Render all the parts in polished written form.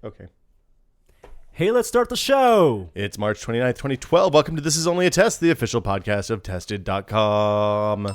Okay. Hey, let's start the show. It's March 29th, 2012. Welcome to This Is Only a Test, the official podcast of Tested.com.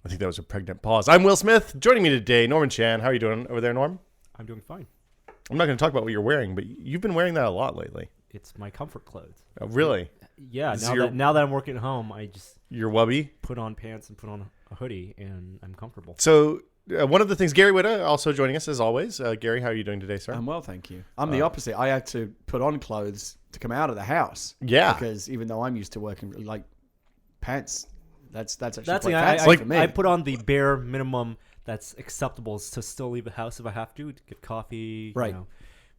I think that was a pregnant pause. I'm Will Smith. Joining me today, Norman Chan. How are you doing over there, Norm? I'm doing fine. I'm not going to talk about what you're wearing, but you've been wearing that a lot lately. It's my comfort clothes. Oh, really? Yeah, This is now that I'm working at home, I just Your wubby? put on pants and put on a hoodie, and I'm comfortable. So one of the things, Gary Witta also joining us as always. Gary, how are you doing today, sir? I'm well, thank you. I'm the opposite. I had to put on clothes to come out of the house. Yeah. Because even though I'm used to working like pants, that's actually That's quite the fancy for me. I put on the bare minimum that's acceptable is to still leave the house if I have to get coffee, Right.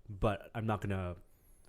But I'm not gonna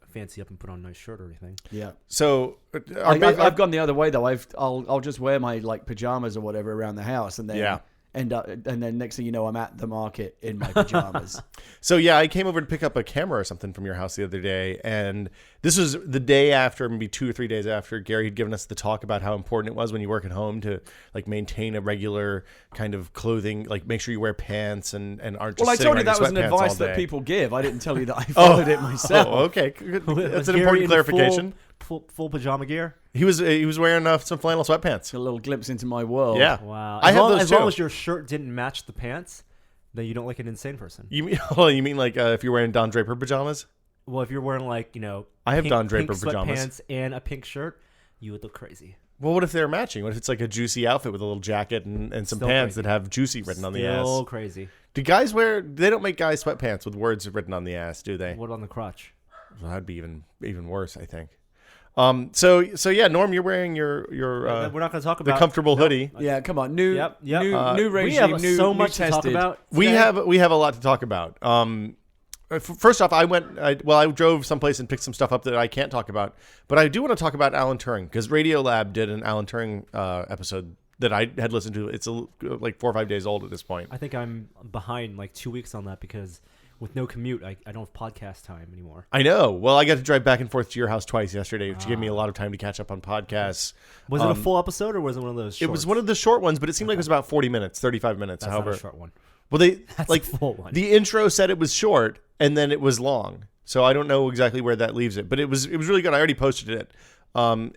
fancy up and put on a nice shirt or anything. Yeah. So I've gone the other way though. I'll just wear my like pajamas or whatever around the house, and then end up, and then next thing you know, I'm at the market in my pajamas. So yeah, I came over to pick up a camera or something from your house the other day, and this was the day after, maybe 2 or 3 days after Gary had given us the talk about how important it was when you work at home to like maintain a regular kind of clothing, like make sure you wear pants and aren't just Well, I sitting told you wearing that was an sweatpants all advice that day. people give. I didn't tell you that I followed it myself. Oh, okay. That's an Gary important in clarification. Full pajama gear. He was wearing some flannel sweatpants. A little glimpse into my world. Yeah. Wow. I have those as too. long as your shirt didn't match the pants, then you don't look like an insane person. You mean like if you're wearing Don Draper pajamas? Well, if you're wearing like I have Don Draper pink pajamas. sweatpants and a pink shirt, you would look crazy. Well, what if they're matching? What if it's like a juicy outfit with a little jacket and some Still pants crazy. that have juicy written on the ass? Still crazy. Do guys wear? They don't make guys sweatpants with words written on the ass, do they? What on the crotch? Well, that'd be even worse, I think. So yeah, Norm, you're wearing your We're not going to talk the about comfortable hoodie. Yeah, come on. New We regime, have new so new much to talk tested. about. We today. have a lot to talk about. First off, I drove someplace and picked some stuff up that I can't talk about, but I do want to talk about Alan Turing because Radiolab did an Alan Turing episode that I had listened to. It's like 4 or 5 days old at this point. I think I'm behind like 2 weeks on that because with no commute, I don't have podcast time anymore. I know. Well, I got to drive back and forth to your house twice yesterday, which gave me a lot of time to catch up on podcasts. Was it a full episode or was it one of those shorts? It was one of the short ones, but it seemed like it was about 40 minutes, 35 minutes. That's however, not a short one. well, they That's like a full one. the intro said it was short, and then it was long. So I don't know exactly where that leaves it, but it was really good. I already posted it.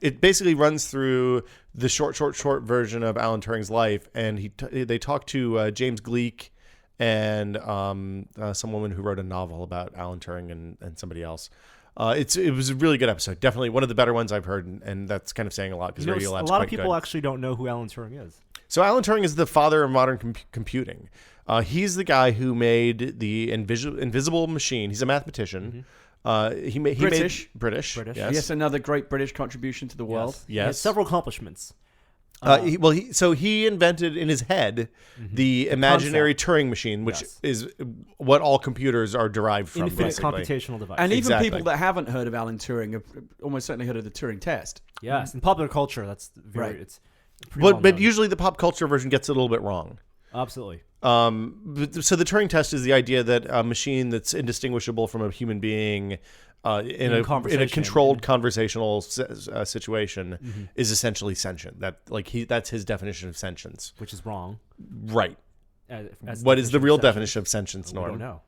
It basically runs through the short version of Alan Turing's life, and they talked to James Gleek and some woman who wrote a novel about Alan Turing and somebody else. It was a really good episode. Definitely one of the better ones I've heard, and that's kind of saying a lot because Radiolab's a lot quite of people good. actually don't know who Alan Turing is. So Alan Turing is the father of modern computing. He's the guy who made the invisible machine. He's a mathematician. He made British. British. British. Yes. Another great British contribution to the world. He has several accomplishments. He invented in his head the imaginary Turing machine, which is what all computers are derived from. Infinite basically. computational device. And even Exactly. people that haven't heard of Alan Turing have almost certainly heard of the Turing test. Yes, in popular culture, that's very. Right. It's pretty well But known. usually the pop culture version gets it a little bit wrong. Absolutely. So the Turing test is the idea that a machine that's indistinguishable from a human being in a controlled conversational situation is essentially sentient. That's his definition of sentience. Which is wrong. Right. As What is the real definition definition of sentience, We don't Norm? know.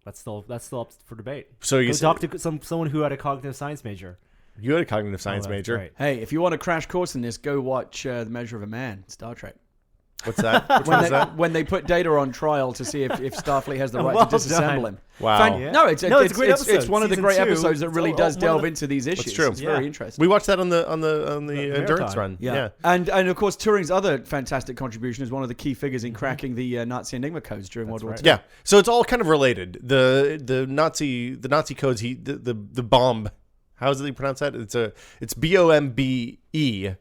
That's still up for debate. So you Go say, talk to someone who had a cognitive science major. you had a cognitive science that's major. right. Hey, if you want a crash course in this, go watch The Measure of a Man, Star Trek. What's that? Which one is that? When they put Data on trial to see if Starfleet has the right Well to disassemble done. him. Wow. Yeah. No, it's a great episode. It's one of the Season great 2, episodes that really does one of delve the- into these issues. true. It's very interesting. We watched that on the endurance marathon. run. Yeah. And of course, Turing's other fantastic contribution is one of the key figures in cracking the Nazi Enigma codes during World War II. Yeah. So it's all kind of related. The Nazi codes. The bomb. How does he pronounce that? It's BOMBE.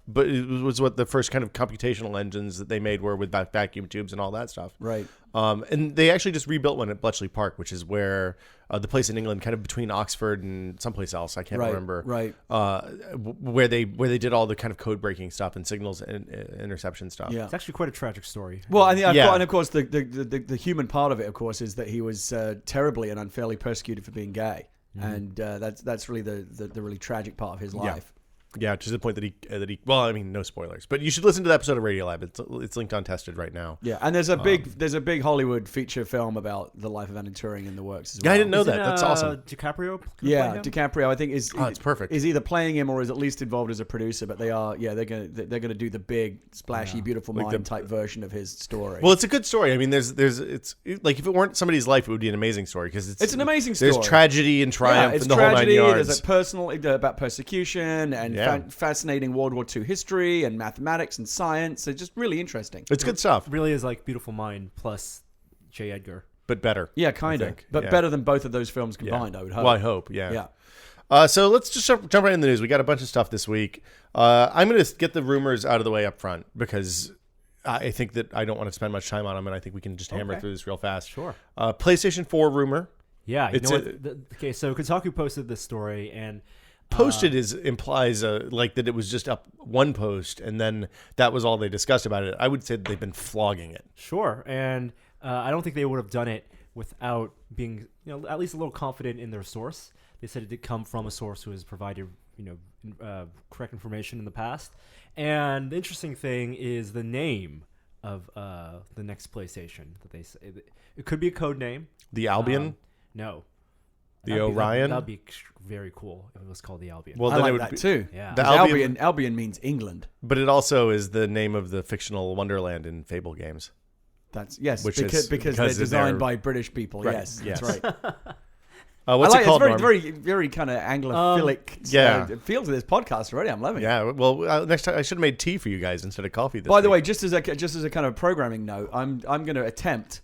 but it was what the first kind of computational engines that they made were with vacuum tubes and all that stuff. Right. And they actually just rebuilt one at Bletchley Park, which is where the place in England, kind of between Oxford and someplace else, I can't remember. Right. Where they did all the kind of code breaking stuff and signals and interception stuff. Yeah. It's actually quite a tragic story. Well, and of course, the human part of it, of course, is that he was terribly and unfairly persecuted for being gay, and that's really the really tragic part of his life. Yeah, to the point that he. Well, I mean, no spoilers, but you should listen to the episode of Radiolab. It's linked on Tested right now. Yeah, and there's a big Hollywood feature film about the life of Alan Turing in the works as well. Yeah, I didn't know that. That's awesome. DiCaprio? Yeah, DiCaprio, I think is it's perfect. Is either playing him or is at least involved as a producer. But they are, they're gonna do the big, splashy, beautiful mind type version of his story. Well, it's a good story. I mean, it's like if it weren't somebody's life, it would be an amazing story because it's an amazing story. There's tragedy and triumph it's and the whole 9 yards. There's a personal about persecution and fascinating World War II history and mathematics and science. It's just really interesting. It's good stuff. It really is like Beautiful Mind plus J. Edgar. But better. Yeah, kind of. But better than both of those films combined, I would hope. Well, I hope, yeah. Yeah. So let's just jump right in the news. We got a bunch of stuff this week. I'm going to get the rumors out of the way up front because I think that I don't want to spend much time on them, and I think we can just hammer through this real fast. Sure. PlayStation 4 rumor. Yeah. You know what? Okay, so Kotaku posted this story, and posted implies like that it was just up one post and then that was all they discussed about it. I would say that they've been flogging it. Sure, and I don't think they would have done it without being at least a little confident in their source. They said it did come from a source who has provided correct information in the past. And the interesting thing is the name of the next PlayStation that they say. It could be a code name. The Albion? No. The Orion? That'd be very cool if it was called the Albion. Well, I then like it would that be, too. Yeah. The Albion means England. But it also is the name of the fictional Wonderland in Fable games. That's because because they're designed by British people. Right. Yes, Yes. that's right. What's it called, It's Norm? very, very kind of Anglophilic feel to this podcast already. I'm loving it. Yeah, well, next time I should have made tea for you guys instead of coffee. By the way, just as a kind of programming note, I'm going to attempt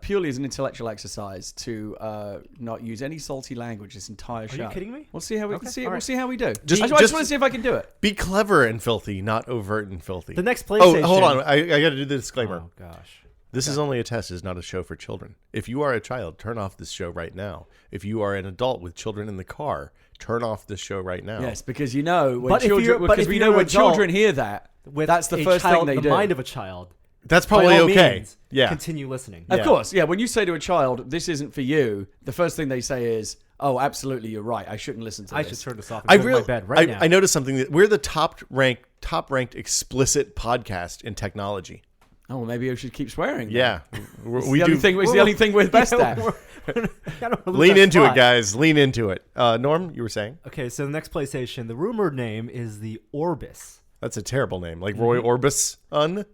purely as an intellectual exercise to not use any salty language this entire show. Are you kidding me? We'll see how we Okay. We'll see how we do. I Just just want to see if I can do it. be clever and filthy, not overt and filthy. The next PlayStation. Oh, hold on. I got to do the disclaimer. Oh gosh. This is only a test. It's not a show for children. If you are a child, turn off this show right now. If you are an adult with children in the car, turn off this show right now. Yes, because when But if children, you're- but because if we you're know an when adult children hear that, With that's the a first child, thing they the do. mind of a child. That's By probably all okay. means, Yeah. Continue listening. Of course, yeah. When you say to a child, "This isn't for you," the first thing they say is, "Oh, absolutely, you're right. I shouldn't listen to I this." should turn this off and go to my bed right now. I noticed something that we're the top ranked explicit podcast in technology. Oh, well, maybe I should keep swearing. then. Yeah, It's the only thing we're best at. Lean into it, guys. Lean into it. Norm, you were saying? Okay, so the next PlayStation, the rumored name is the Orbis. That's a terrible name, like Roy Orbison.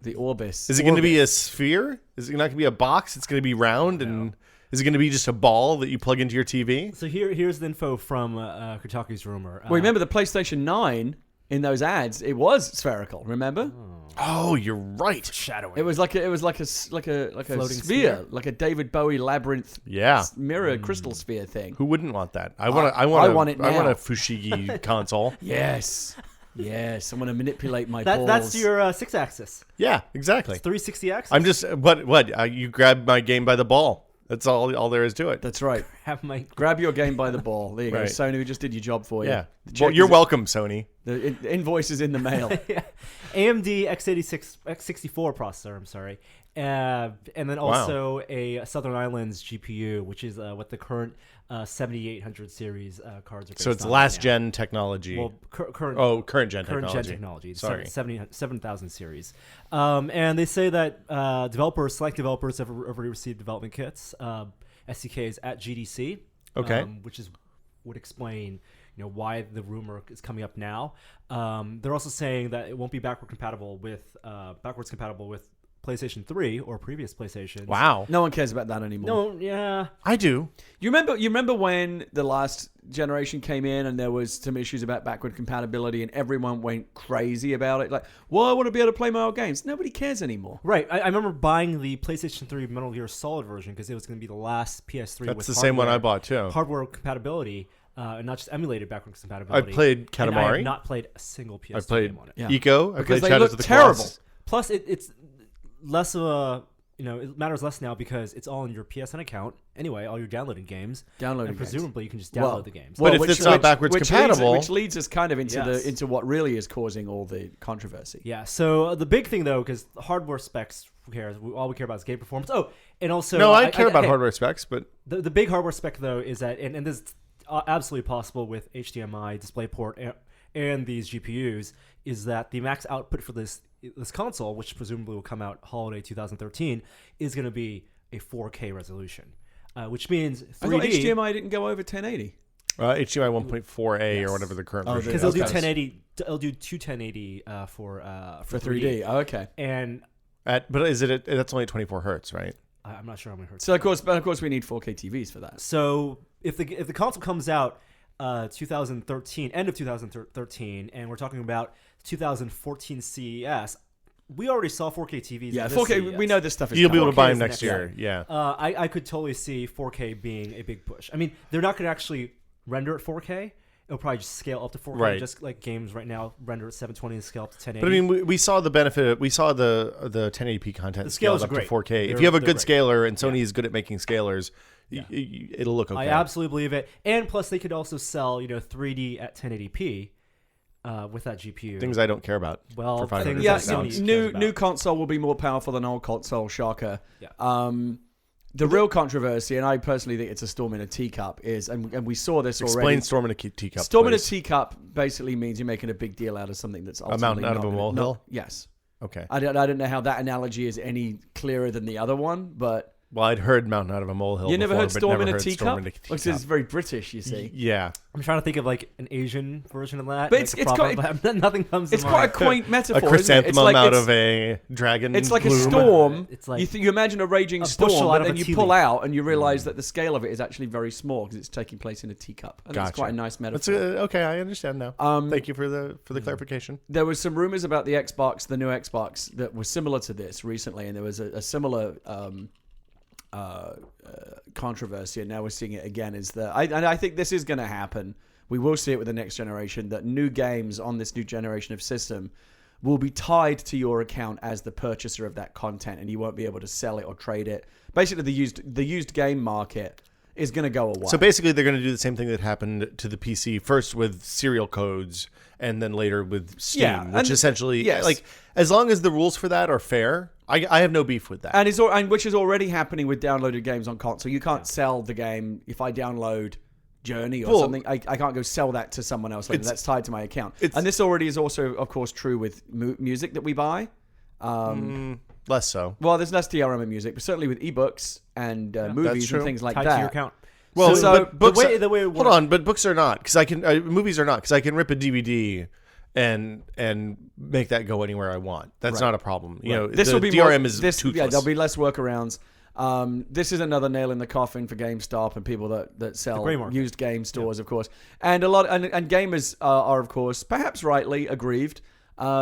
The Orbis. Is it going to be a sphere? Is it not going to be a box? It's going to be round, and is it going to be just a ball that you plug into your TV? So here's the info from Kotaku's rumor. Well, remember the PlayStation 9 in those ads? It was spherical. Remember? Oh, you're right. Shadowing. It was like a Floating sphere, like a David Bowie labyrinth Yeah. mirror crystal sphere thing. Who wouldn't want that? I want it I want now. a Fushigi console. Yes. Yes, I'm going to manipulate my That's balls. your 6-axis. Yeah, exactly. 360 axis. I'm just what you grab my game by the ball. That's all there is to it. That's right. have my Grab your game by the ball. There you go. Right. Sony, we just did your job for you. Yeah. The Well, check you're is- welcome, Sony. The invoice is in the mail. AMD X64 processor. I'm sorry, and then also a Southern Islands GPU, which is what the current 7800 series cards are based So it's on last right now. gen technology. Well, current. current gen Current technology. gen technology. Sorry. 7000 series. And they say that select developers have already received development kits, SDKs at GDC. Okay. Which would explain why the rumor is coming up now. They're also saying that it won't be backwards compatible with PlayStation 3 or previous PlayStations. Wow. No one cares about that anymore. No, yeah. I do. You remember when the last generation came in and there was some issues about backward compatibility and everyone went crazy about it? Like, well, I want to be able to play my old games. Nobody cares anymore. Right. I remember buying the PlayStation 3 Metal Gear Solid version because it was going to be the last PS3 That's with the same one I bought too. hardware compatibility. and not just emulated backwards compatibility. I played And I Katamari. have not played a single PS2 I played game on it. Yeah. Eco. I Because played they Shadows look of the terrible. Colossus. Plus, it's less of a it matters less now because it's all in your PSN account anyway. All your downloaded games, Downloaded and games. presumably you can just download the games. But if it's not backwards compatible- which leads us kind of into Yes. into what really is causing all the controversy. Yeah. So the big thing though, because hardware specs, who cares? All we care about is game performance. Oh, and also No, I care about hey, hardware specs, but The big hardware spec though is that, and this is absolutely possible with HDMI, DisplayPort, and these GPUs, is that the max output for this console, which presumably will come out holiday 2013, is going to be a 4K resolution, which means 3D. I thought HDMI didn't go over 1080. HDMI 1.4a Yes. or whatever the current Oh, version Because is. they'll do Okay. 1080. They'll do two 1080 for 3D. Oh, okay. And But is it? That's only 24 hertz, right? I'm not sure how many hertz. So of course we need 4K TVs for that. So if the console comes out 2013, end of 2013, and we're talking about 2014 CES, we already saw 4K TVs. Yeah, at this 4K. CES. We know this stuff is. You'll be able to coming. buy 4K them is next next year. Yeah. I could totally see 4K being a big push. I mean, they're not going to actually render at 4K. It'll probably just scale up to 4K, Right. just like games right now render at 720 and scale up to 1080. But I mean, we saw the benefit. We saw the 1080p content The scaled scales up are to great. 4K. If They're- you have a they're good great. scaler, and Sony is good at making scalers, it'll look okay. I absolutely believe it. And plus, they could also sell 3D at 1080p with that GPU. Things I don't care about. Well, for 500 things Yeah, that Sony cares new about. console will be more powerful than old console. Shocker. Yeah. The real controversy, and I personally think it's a storm in a teacup, is, and we saw this Explain already. storm in a teacup. Storm in a please. teacup basically means you're making a big deal out of something that's ultimately mountain out of not a gonna- molehill? not- Yes. Okay. I don't know how that analogy is any clearer than the other one, but Well, I'd heard mountain out of a molehill. you never before, heard but storm never in a heard teacup? storm in a Which teacup. is very British, you see. Yeah. I'm trying to think of like an Asian version of that. But like it's a proverb, but nothing comes to It's mind. quite a quaint A metaphor. chrysanthemum isn't it? out of a dragon. It's like a bloom. storm. It's like you imagine a raging a storm, bushel out but of then a you tea pull leaf. out and you realize that the scale of it is actually very small because it's taking place in a teacup. And that's Gotcha. quite a nice That's metaphor. okay. I understand now. Thank you for the clarification. There was some rumors about the Xbox, the new Xbox, that was similar to this recently, and there was a similar controversy, and now we're seeing it again. Is that I think this is going to happen. We will see it with the next generation, that new games on this new generation of system will be tied to your account as the purchaser of that content, and you won't be able to sell it or trade it. Basically, the used game market is going to go away. So basically, they're going to do the same thing that happened to the PC first with serial codes, and then later with Steam, Yeah, which and- essentially, yes. like, as long as the rules for that are fair, I have no beef with that. And which is already happening with downloaded games on console. You can't sell the game if I download Journey or Well, something. I can't go sell that to someone else later. It's- That's tied to my account. it's- And this already is also, of course, true with music that we buy. Less so. Well, there's less DRM in music, but certainly with ebooks and movies true. and things like tied that. to your account. Well, So but books. the way it hold works- on, but books are not because I can. Movies are not because I can rip a DVD and make that go anywhere I want. That's Right. not a problem. You know, This the will be DRM more, is this, toothless. yeah. There'll be less workarounds. This is another nail in the coffin for GameStop and people that sell gray market. used game stores, of course, and a lot and gamers are of course perhaps rightly aggrieved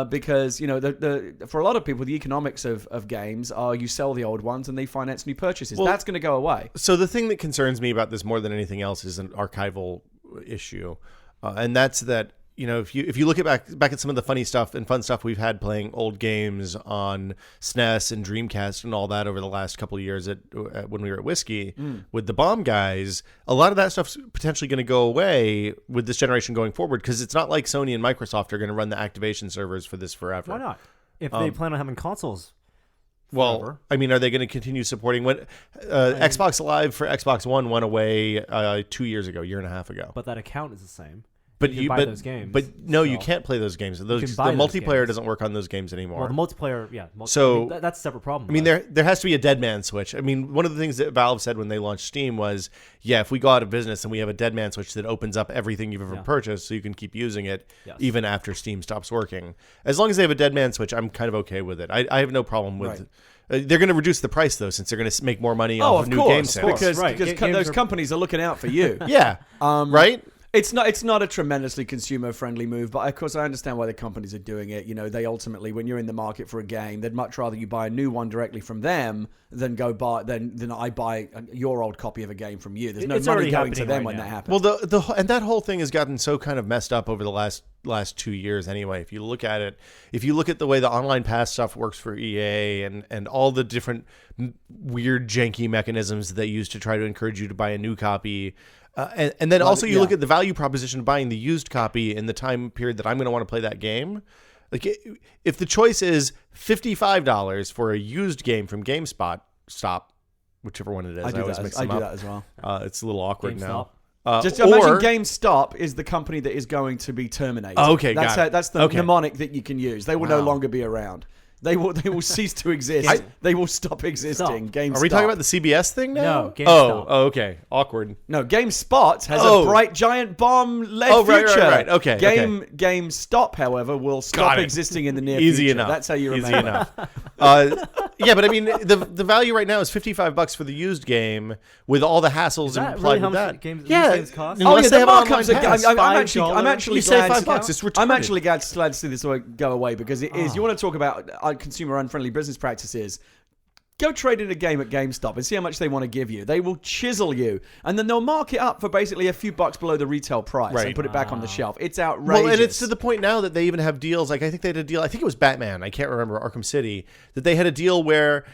because the for a lot of people the economics of games are you sell the old ones and they finance new purchases. Well, That's going to go away. So the thing that concerns me about this more than anything else is an archival issue, and that's that if you look back at some of the funny stuff and fun stuff we've had playing old games on SNES and Dreamcast and all that over the last couple of years when we were at Whiskey with the Bomb guys, a lot of that stuff's potentially going to go away with this generation going forward because it's not like Sony and Microsoft are going to run the activation servers for this forever. Why not? If they plan on having consoles. Well, forever. I mean, are they going to continue supporting when Xbox Live for Xbox One went away 2 years ago, year and a half ago? But that account is the same. But you can buy those games. But no, you so- can't play those games. The can buy those multiplayer games. doesn't work on those games anymore. Well, the multiplayer, yeah. So- that's a separate problem. I mean, but- there has to be a dead man switch. I mean, one of the things that Valve said when they launched Steam was, yeah, if we go out of business and we have a dead man switch that opens up everything you've ever Yeah. purchased so you can keep using it Yes. even after Steam stops working. As long as they have a dead man switch, I'm kind of okay with it. I have no problem with they're going to reduce the price, though, since they're going to make more money off Oh, of of new game course, sales. because Right. because Games those are- companies are looking out for you. Yeah, right? It's not a tremendously consumer friendly move, but of course I understand why the companies are doing it. You know, they ultimately, when you're in the market for a game, they'd much rather you buy a new one directly from them than than I buy your old copy of a game from you. There's no money going to them when that happens. Well, and that whole thing has gotten so kind of messed up over the last 2 years anyway. If you look at it, if you look at the way the online pass stuff works for EA and all the different weird janky mechanisms that they use to try to encourage you to buy a new copy. And then also you look at the value proposition of buying the used copy in the time period that I'm going to want to play that game. Like if the choice is $55 for a used game from GameSpot, whichever one it is. I always mix them up. I do that as well. It's a little awkward GameStop. now. Just imagine GameStop is the company that is going to be terminated. Oh, okay, that's the mnemonic that you can use. They will no longer be around. They will cease to exist. They will stop existing. GameStop. Are we talking about the CBS thing now? No, GameStop. Oh, okay. Awkward. No, GameSpot has a bright giant bomb-led future. Right. Okay. GameStop, however, will stop existing in the near future. Easy enough. That's how you remember. Easy enough. Yeah, but I mean, the value right now is $55 for the used game with all the hassles implied with that. Games cost? Oh yeah, they the have an markups. I'm actually you save glad. $5. It's retarded. I'm actually glad to see this go away because it is. You want to talk about consumer unfriendly business practices? Go trade in a game at GameStop and see how much they want to give you. They will chisel you, and then they'll mark it up for basically a few bucks below the retail price and put it back on the shelf. It's outrageous. Well, and it's to the point now that they even have deals. Like I think they had a deal. I think it was Batman. I can't remember Arkham City. That they had a deal where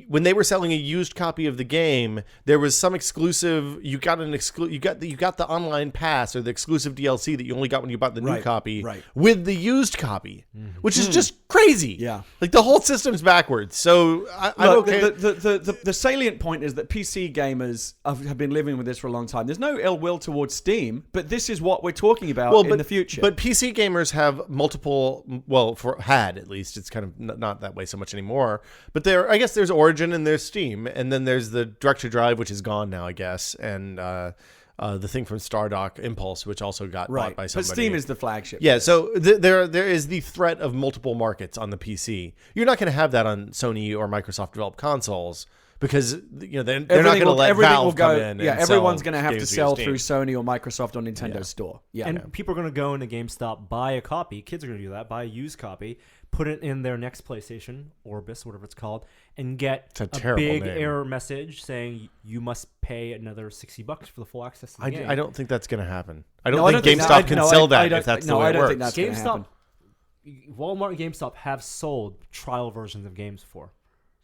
when they were selling a used copy of the game, there was some exclusive. You got the online pass or the exclusive DLC that you only got when you bought the new copy with the used copy, which is just crazy. Yeah, like the whole system's backwards. So I'm okay. The salient point is that PC gamers have been living with this for a long time. There's no ill will towards Steam, but this is what we're talking about in the future. But PC gamers have multiple. Well, had at least. It's kind of not that way so much anymore. But I guess there's Origin and there's Steam, and then there's the Direct to Drive, which is gone now, I guess, and the thing from Stardock Impulse, which also got bought by somebody. But Steam is the flagship. Yeah, so there is the threat of multiple markets on the PC. You're not going to have that on Sony or Microsoft developed consoles because they're not going to let Valve come in. Yeah, everyone's going to have to sell through Sony or Microsoft or Nintendo Store. Yeah, and people are going to go into GameStop, buy a copy. Kids are going to do that, buy a used copy, put it in their next PlayStation, Orbis, whatever it's called, and get a big error message saying you must pay another $60 for the full access to the game. I don't think that's going to happen. I don't think GameStop can sell that if that's the way it works. Think that's GameStop, Walmart and GameStop have sold trial versions of games before.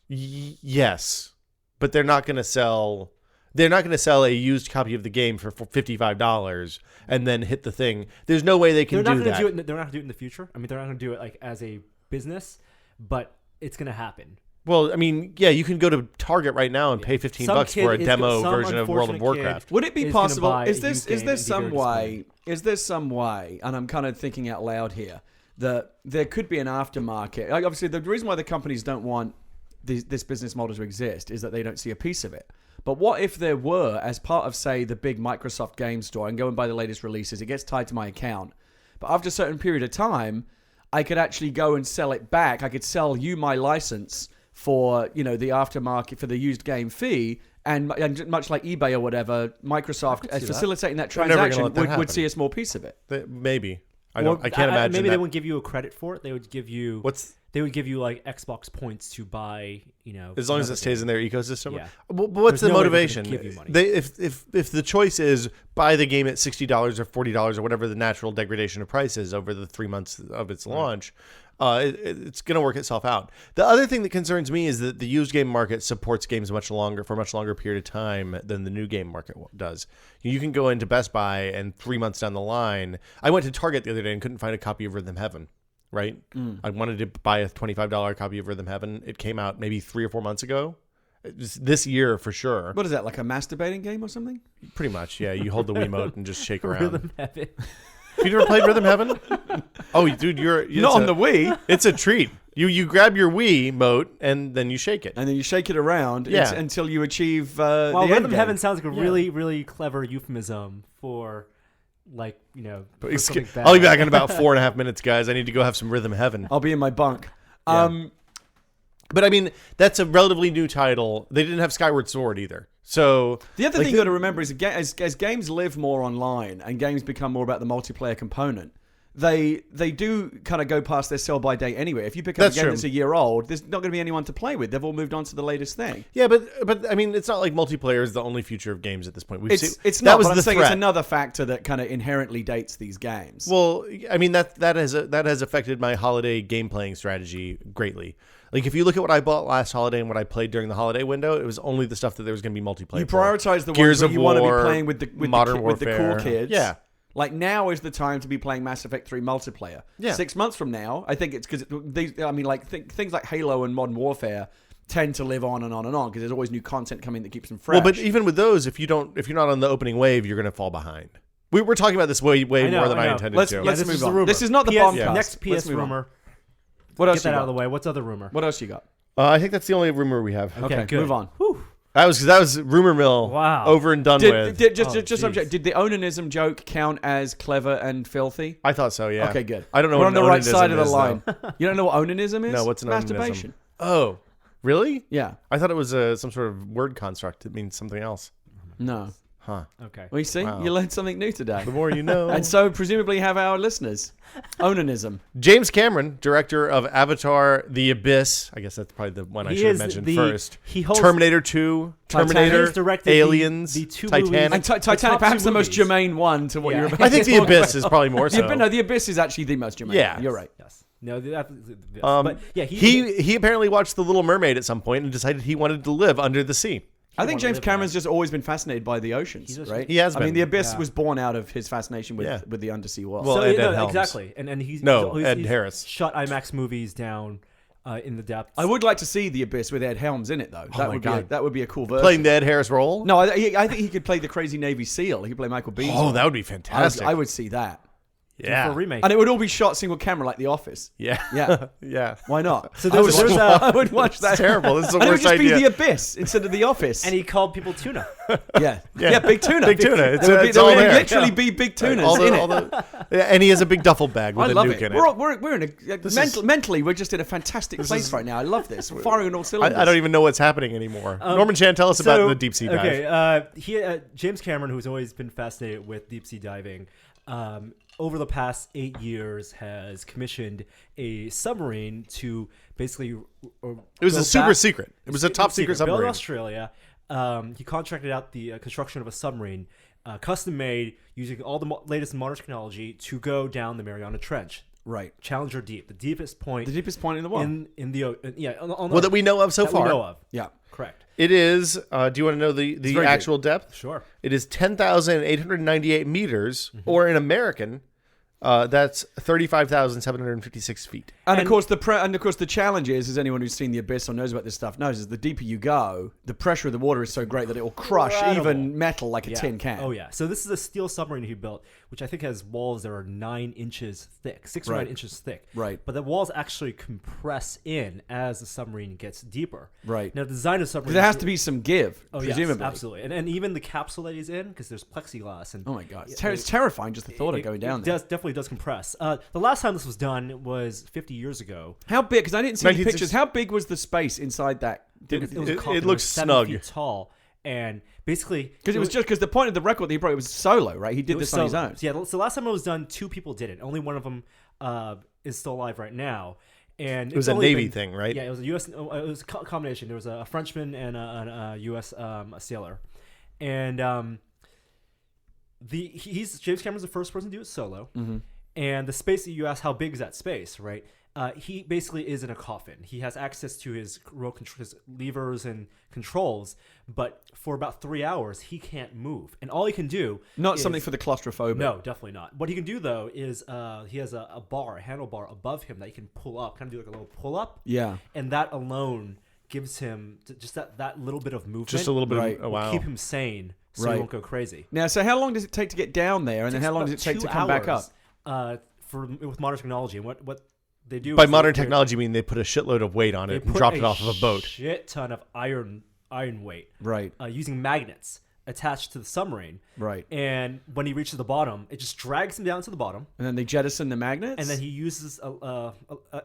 Yes, but they're not going to sell. They're not going to sell a used copy of the game for $55 and then hit the thing. There's no way they can do that. They're not going to do it in the future. I mean, they're not going to do it like as a business, but it's going to happen. Well, I mean, yeah, you can go to Target right now and pay $15 for a demo version of World of Warcraft. Would it be possible? Is there some way? And I'm kind of thinking out loud here that there could be an aftermarket. Like obviously, the reason why the companies don't want this business model to exist is that they don't see a piece of it. But what if there were, as part of, say, the big Microsoft game store, and go and buy the latest releases, it gets tied to my account. But after a certain period of time, I could actually go and sell it back. I could sell you my license for, the aftermarket, for the used game fee. And much like eBay or whatever, Microsoft, as facilitating that transaction, would see a small piece of it. Maybe. I can't imagine maybe that. they wouldn't give you a credit for it. They would give you... They would give you like Xbox points to buy, as long as it stays in their ecosystem. Yeah. But what's the motivation? Give you money. If the choice is buy the game at $60 or $40 or whatever the natural degradation of price is over the 3 months of its launch, it's going to work itself out. The other thing that concerns me is that the used game market supports games for a much longer period of time than the new game market does. You can go into Best Buy and 3 months down the line, I went to Target the other day and couldn't find a copy of Rhythm Heaven. Right? I wanted to buy a $25 copy of Rhythm Heaven. It came out maybe 3 or 4 months ago. This year for sure. What is that, like a masturbating game or something? Pretty much, yeah. You hold the Wiimote and just shake around. Rhythm Heaven. Have you ever played Rhythm Heaven? Oh, dude, you're not on the Wii. It's a treat. You grab your Wiimote and then you shake it. And then you shake it around until you achieve the Rhythm Heaven sounds like a really, really clever euphemism for... I'll be back in about 4.5 minutes, guys. I need to go have some Rhythm Heaven. I'll be in my bunk. Yeah. But I mean, that's a relatively new title. They didn't have Skyward Sword either. So the other thing you got to remember is as games live more online and games become more about the multiplayer component, they do kind of go past their sell by date anyway. If you pick up a game that's a year old, there's not going to be anyone to play with. They've all moved on to the latest thing. Yeah, but I mean, it's not like multiplayer is the only future of games at this point. It's not. But I'm saying it's another factor that kind of inherently dates these games. Well, I mean that has affected my holiday game playing strategy greatly. Like, if you look at what I bought last holiday and what I played during the holiday window, it was only the stuff that there was going to be multiplayer. You prioritize the Gears ones that of you want to be War, playing with the cool kids. Yeah. Like, now is the time to be playing Mass Effect 3 multiplayer. Yeah. 6 months from now, I think it's because things like Halo and Modern Warfare tend to live on and on and on because there's always new content coming that keeps them fresh. Well, but even with those, if you're not on the opening wave, you're going to fall behind. We were talking about this way more than I intended to. Let's move on. This is not the bombcast. Next PS rumor. What else? Get that out of the way. What's other rumor? What else you got? I think that's the only rumor we have. Okay, good. Move on. Whew. That was rumor mill. Wow. Over and done with. Did the onanism joke count as clever and filthy? I thought so. Yeah. Okay, good. I don't know. We're what on the right side of the is, line. You don't know what onanism is? No. What's an masturbation? onanism? Oh, really? Yeah. I thought it was some sort of word construct that means something else. No. Huh. Okay. Well, you see, Wow. You learned something new today. The more you know. And so presumably have our listeners. Onanism. James Cameron, director of Avatar: The Abyss. I guess that's probably the one I should have mentioned first. He holds Terminator 2, Terminator, Aliens, the two Titanic. And Titanic, perhaps the most germane one to what you're about I think to The talk Abyss about. is probably more so. No, The Abyss is actually the most germane. Yeah. You're right. Yes. No. But yeah, he apparently watched The Little Mermaid at some point and decided he wanted to live under the sea. I think James Cameron's just always been fascinated by the oceans, right? He has been. I mean, The Abyss was born out of his fascination with the undersea world. Well, Ed Helms. exactly. And he's Ed Harris shut IMAX movies down in the depths. I would like to see The Abyss with Ed Helms in it, though. That would be a cool version. Playing the Ed Harris role? No, I think he could play the crazy Navy SEAL. He could play Michael Biehn. Oh, that would be fantastic. I would see that. Yeah. For a remake. And it would all be shot single camera like The Office. Yeah. Yeah. Yeah. Why not? So I would watch that. It's terrible. This is the And it would worst just idea. be The Abyss instead of The Office. And he called people tuna. Yeah, big tuna. Big tuna. It's There all would there. literally be big tunas in it. And he has a big duffel bag with I a love nuke it. in it. We're in a mentally we're just in a fantastic place right now. I love this. We're firing on all cylinders. I don't even know what's happening anymore. Norman Chan, tell us about the deep sea dive. Okay, James Cameron, who's always been fascinated with deep sea diving, over the past 8 years has commissioned a submarine to basically. It was a super secret. It was a top secret built submarine. in Australia. He contracted out the construction of a submarine, custom made, using all the latest modern technology to go down the Mariana Trench. Right. Challenger Deep, the deepest point in the world. In the Well, that we know of so far. We know of. Yeah. Correct. It is. Do you want to know the actual depth? Sure. It is 10,898 meters, or in American, that's 35,756 feet. And of course the challenge is, as anyone who's seen The Abyss or knows about this stuff knows, is the deeper you go, the pressure of the water is so great that it will crush even metal like a tin can. Oh yeah. So this is a steel submarine he built, which I think has walls that are 9 inches thick, 6 or 9 inches thick. Right. But the walls actually compress in as the submarine gets deeper. Right. Now the design of submarine. There has to be some give, presumably. Yes, absolutely. And even the capsule that he's in, because there's plexiglass and. Oh my god, it's terrifying just the thought of going down there. Definitely does compress. The last time this was done was 50 years ago. How big? Because I didn't see any pictures. How big was the space inside that? It looks 7 snug. feet tall, and basically because the point of the record that he brought, it was solo, right? He did this on his own. So yeah. So last time it was done, 2 people did it. Only one of them is still alive right now. And it was a Navy thing, right? Yeah, it was a U.S. It was a combination. There was a Frenchman and a U.S. A sailor, and James Cameron's the first person to do it solo. Mm-hmm. And the space that you asked, how big is that space, right? He basically is in a coffin. He has access to his his levers and controls, but for about 3 hours, he can't move. And all he can do something for the claustrophobic. No, definitely not. What he can do, though, is he has a handlebar above him that he can pull up, kind of do like a little pull-up. Yeah. And that alone gives him just that little bit of movement. Just a little bit right. of, wow. Keep him sane so he won't go crazy. Now, so how long does it take to get down there? And then how long does it take to come back up? With modern technology, and what they do by modern technology, I mean they put a shitload of weight on it and dropped it off of a boat. Shit ton of iron weight, right? Using magnets. attached to the submarine. Right. And when he reaches the bottom, it just drags him down to the bottom. And then they jettison the magnets? And then he uses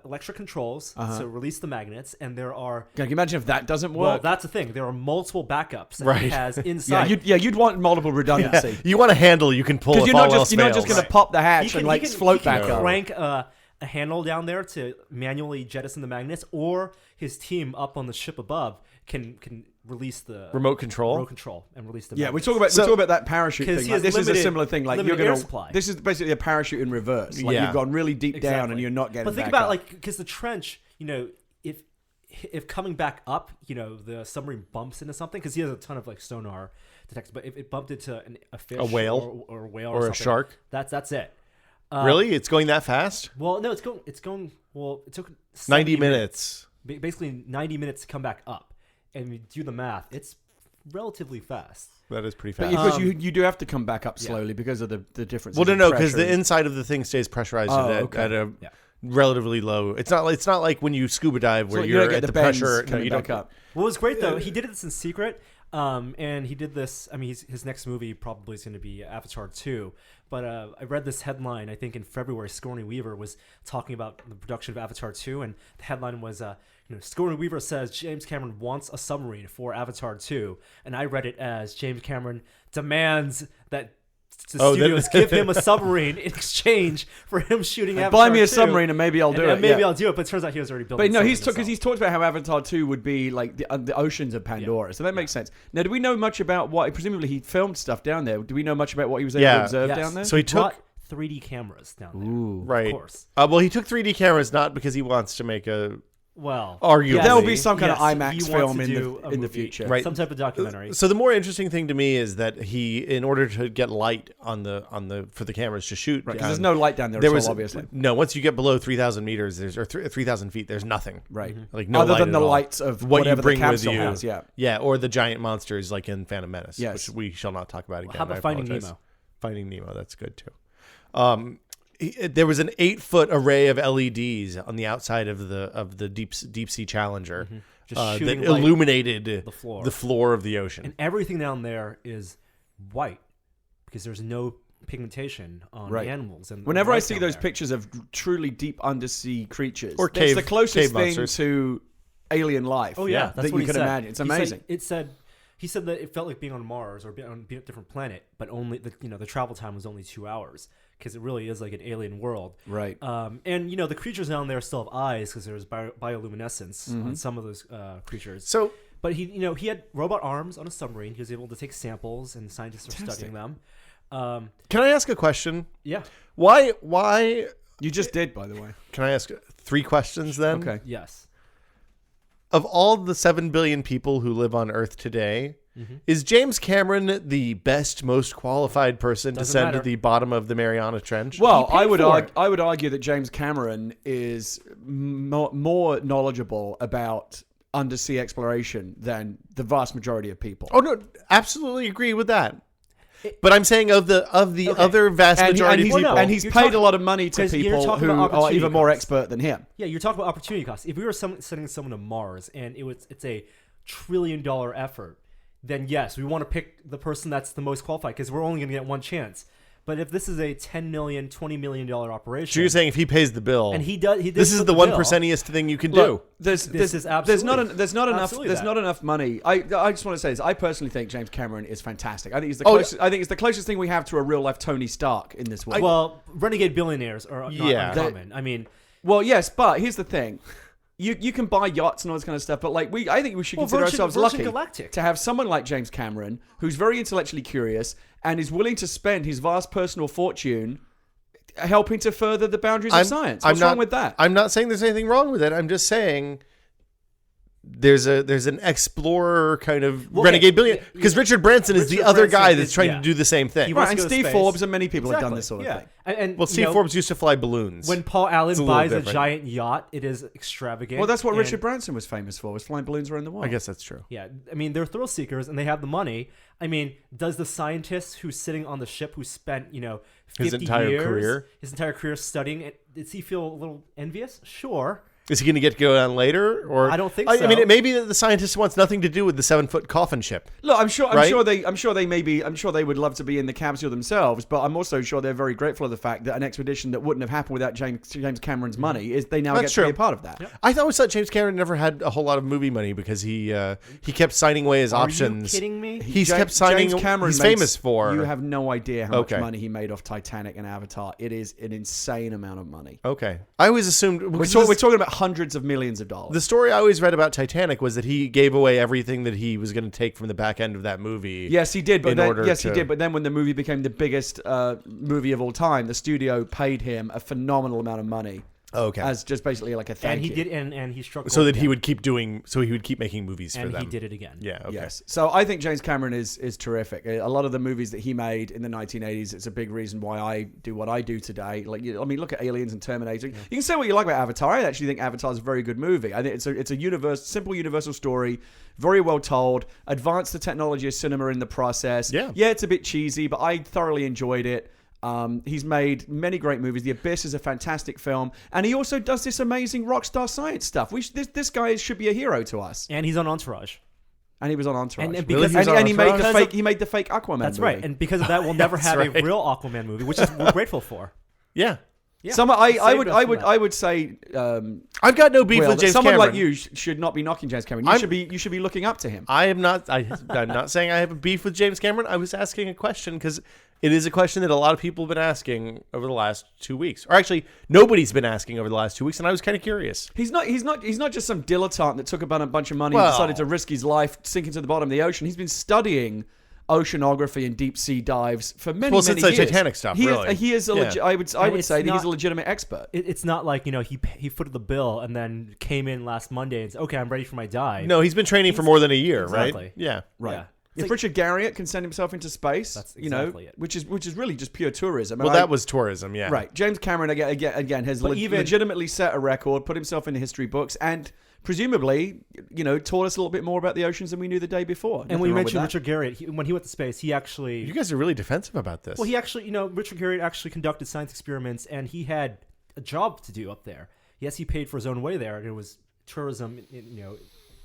electric controls to release the magnets. And there are... Can you imagine if that doesn't work? Well, that's the thing. There are multiple backups that he has inside. You'd want multiple redundancy. You want a handle you can pull Because if you're all not else just going fails. to pop the hatch and float back up. up. Crank a handle down there to manually jettison the magnets, or his team up on the ship above can release the remote control and release the Yeah, magnets. we talk about that parachute 'Cause thing. he Like, has this is a limited- similar thing. Like you're limited going air to. supply. This is basically a parachute in reverse. Like Yeah. you've gone really deep down Exactly. and you're not getting. But think back about up. like because the trench, if coming back up, the submarine bumps into something because he has a ton of like sonar detectors. But if it bumped into a fish, A whale? or a whale, or a something, shark. that's it. Really? It's going that fast? Well, no, it's going. Well, it took 90 70 minutes. Basically 90 minutes to come back up, and you do the math. It's relatively fast. That is pretty But fast. because you do have to come back up slowly because of the difference. Well, no, because the inside of the thing stays pressurized at a relatively low. It's not like when you scuba dive where you don't you're get at the bends pressure. No, coming you back don't. up. What was great though, he did this in secret, and he did this. I mean, his next movie probably is going to be Avatar 2. But I read this headline. I think in February, Sigourney Weaver was talking about the production of Avatar 2, and the headline was, Sigourney Weaver says James Cameron wants a submarine for Avatar 2, and I read it as James Cameron demands that the studios give him a submarine in exchange for him shooting Avatar 2. Buy me a submarine and maybe I'll do it. Maybe I'll do it, but it turns out he was already building. But no, because he's talked about how Avatar 2 would be like the oceans of Pandora, so that makes sense. Now, do we know much about what? Presumably, he filmed stuff down there. Do we know much about what he was able to observe down there? So he brought took 3D cameras down there. Ooh. right. Of course. Well, he took 3D cameras not because he wants to make a. Well, arguably, there will be some kind of he IMAX wants film to in do a the movie, future. Right. Some type of documentary. So the more interesting thing to me is that he, in order to get light on the for the cameras to shoot, Right, because there's no light down there. there was obviously no. Once you get below 3,000 meters, or 3,000 feet, there's nothing. right. Like no Other light than at the all. lights of what you whatever bring the with capsule you. has. Yeah, or the giant monsters like in Phantom Menace, Yes. which we shall not talk about again. How about I Finding apologize. Nemo? Finding Nemo, that's good too. There was an 8-foot array of LEDs on the outside of the deep sea Challenger Just that shooting light illuminated the floor. the floor of the ocean. And everything down there is white because there's no pigmentation on Right. the animals. And Whenever the I light see down those there. pictures of truly deep undersea creatures, Or it's cave- the closest cave thing monsters. to alien life. Oh yeah, Yeah. that's that what you he can said. imagine. It's He said- amazing. He said that it felt like being on Mars or being on a different planet, but only the travel time was only 2 hours because it really is like an alien world. Right. And the creatures down there still have eyes because there's bioluminescence on some of those creatures. So But he had robot arms on a submarine. He was able to take samples, and scientists are studying them. can I ask a question? Yeah. Why? You just did, by the way. Can I ask 3 questions then? Okay. Yes. Of all the 7 billion people who live on Earth today, is James Cameron the best, most qualified person to Doesn't send matter. to the bottom of the Mariana Trench? Well, He paid for it. I would argue that James Cameron is more knowledgeable about undersea exploration than the vast majority of people. Oh no, absolutely agree with that. But I'm saying of the other vast majority of he's, people. and he's You're paid talking- a lot of money to 'cause you're people talking who about are opportunity even more costs. expert than him. Yeah, you're talking about opportunity costs. If we were sending someone to Mars and it's a $1 trillion effort, then yes, we want to pick the person that's the most qualified because we're only going to get one chance. But if this is a $10 million, $20 million operation, So you're saying if he pays the bill, and he does, this is the 1%iest thing you can do. Look, This is there's absolutely- not enough absolutely there's that. not enough money. I just want to say this. I personally think James Cameron is fantastic. I think he's the Oh, closest. I think it's the closest thing we have to a real life Tony Stark in this world. Well, renegade billionaires are not Yeah. uncommon. I mean, Well, yes, but here's the thing. You can buy yachts and all this kind of stuff, but like I think we should consider ourselves Virgin lucky Galactic. to have someone like James Cameron who's very intellectually curious and is willing to spend his vast personal fortune helping to further the boundaries of science. What's wrong with that? I'm not saying there's anything wrong with it. I'm just saying there's an explorer kind of Well, renegade okay, billionaire because Richard Branson is the Richard other Branson guy that's is- trying yeah. to do the same thing. He Right, wants and to go to Steve space. Forbes and many people have done this sort of yeah. thing. And Well, Steve Forbes used to fly balloons. when Paul It's Allen a little buys a different. giant yacht, it is extravagant. Well, that's what and- Richard Branson was famous for, was flying balloons around the world. I guess that's true. Yeah, I mean they're thrill seekers and they have the money. I mean, does the scientist who's sitting on the ship who spent 50 His entire years, career? his entire career studying it, does he feel a little envious? Sure. Is he going to get to go down later? Or I don't think I so. mean, it may be that the scientist wants nothing to do with the 7-foot coffin ship. Look, I'm sure they would love to be in the capsule themselves, but I'm also sure they're very grateful of the fact that an expedition that wouldn't have happened without James Cameron's money is they now That's get true. to be a part of that. Yep. I always thought James Cameron never had a whole lot of movie money because he kept signing away his options. Are you kidding me? He's kept signing. James Cameron he's makes- famous for. You have no idea how Okay. much money he made off Titanic and Avatar. It is an insane amount of money. Okay, I always assumed We're talking about hundreds of millions of dollars. the story I always read about Titanic was that he gave away everything that he was going to take from the back end of that movie. Yes, he did. But in then, order yes, he to- did. But then, when the movie became the biggest movie of all time, the studio paid him a phenomenal amount of money Okay. as just basically like a thank And he you. did, and he struck. So gold that he again. would keep doing. So he would keep making movies for and them. he did it again. Yeah. Okay. Yes. So I think James Cameron is terrific. A lot of the movies that he made in the 1980s, it's a big reason why I do what I do today. Like, I mean, look at Aliens and Terminator. You can say what you like about Avatar. I actually think Avatar is a very good movie. I think it's a simple universal story, very well told. Advanced the technology of cinema in the process. Yeah. Yeah, it's a bit cheesy, but I thoroughly enjoyed it. He's made many great movies. The Abyss is a fantastic film, and he also does this amazing rock star science stuff. This guy should be a hero to us. And he's on Entourage. And he was on Entourage. And Really? because He was on he made the Entourage? fake. He made the fake Aquaman. that's movie. right. And because of that, we'll never have right. a real Aquaman movie, which is we're grateful for. Yeah. Yeah. I Saved would us I from would that. I would say I've got no beef Will, with that James someone Cameron. like you should not be knocking James Cameron. You should be looking up to him. I'm not saying I have a beef with James Cameron. I was asking a question because it is a question that a lot of people have been asking over the last 2 weeks. Or actually, nobody's been asking over the last 2 weeks, and I was kind of curious. He's not just some dilettante that took about a bunch of money Well- and decided to risk his life sinking to the bottom of the ocean. He's been studying oceanography and deep sea dives for many Well, since many the years. Titanic stuff, He really. is a Yeah. I would it's say that he's not- a legitimate expert. It's not like he footed the bill and then came in last Monday and said, "Okay, I'm ready for my dive." No, he's been training for more than a year, Exactly. right? Yeah. Right. Yeah. If It's like- Richard Garriott can send himself into space, That's exactly it. which is really just pure tourism. Well, And that was tourism, yeah. right. James Cameron again has But even- legitimately set a record, put himself in the history books, and presumably, taught us a little bit more about the oceans than we knew the day before. And Nothing when you wrong with mentioned that. Richard Garriott, when he went to space, he actually You guys are really defensive about this. Well, he actually, Richard Garriott actually conducted science experiments, and he had a job to do up there. Yes, he paid for his own way there, and it was tourism,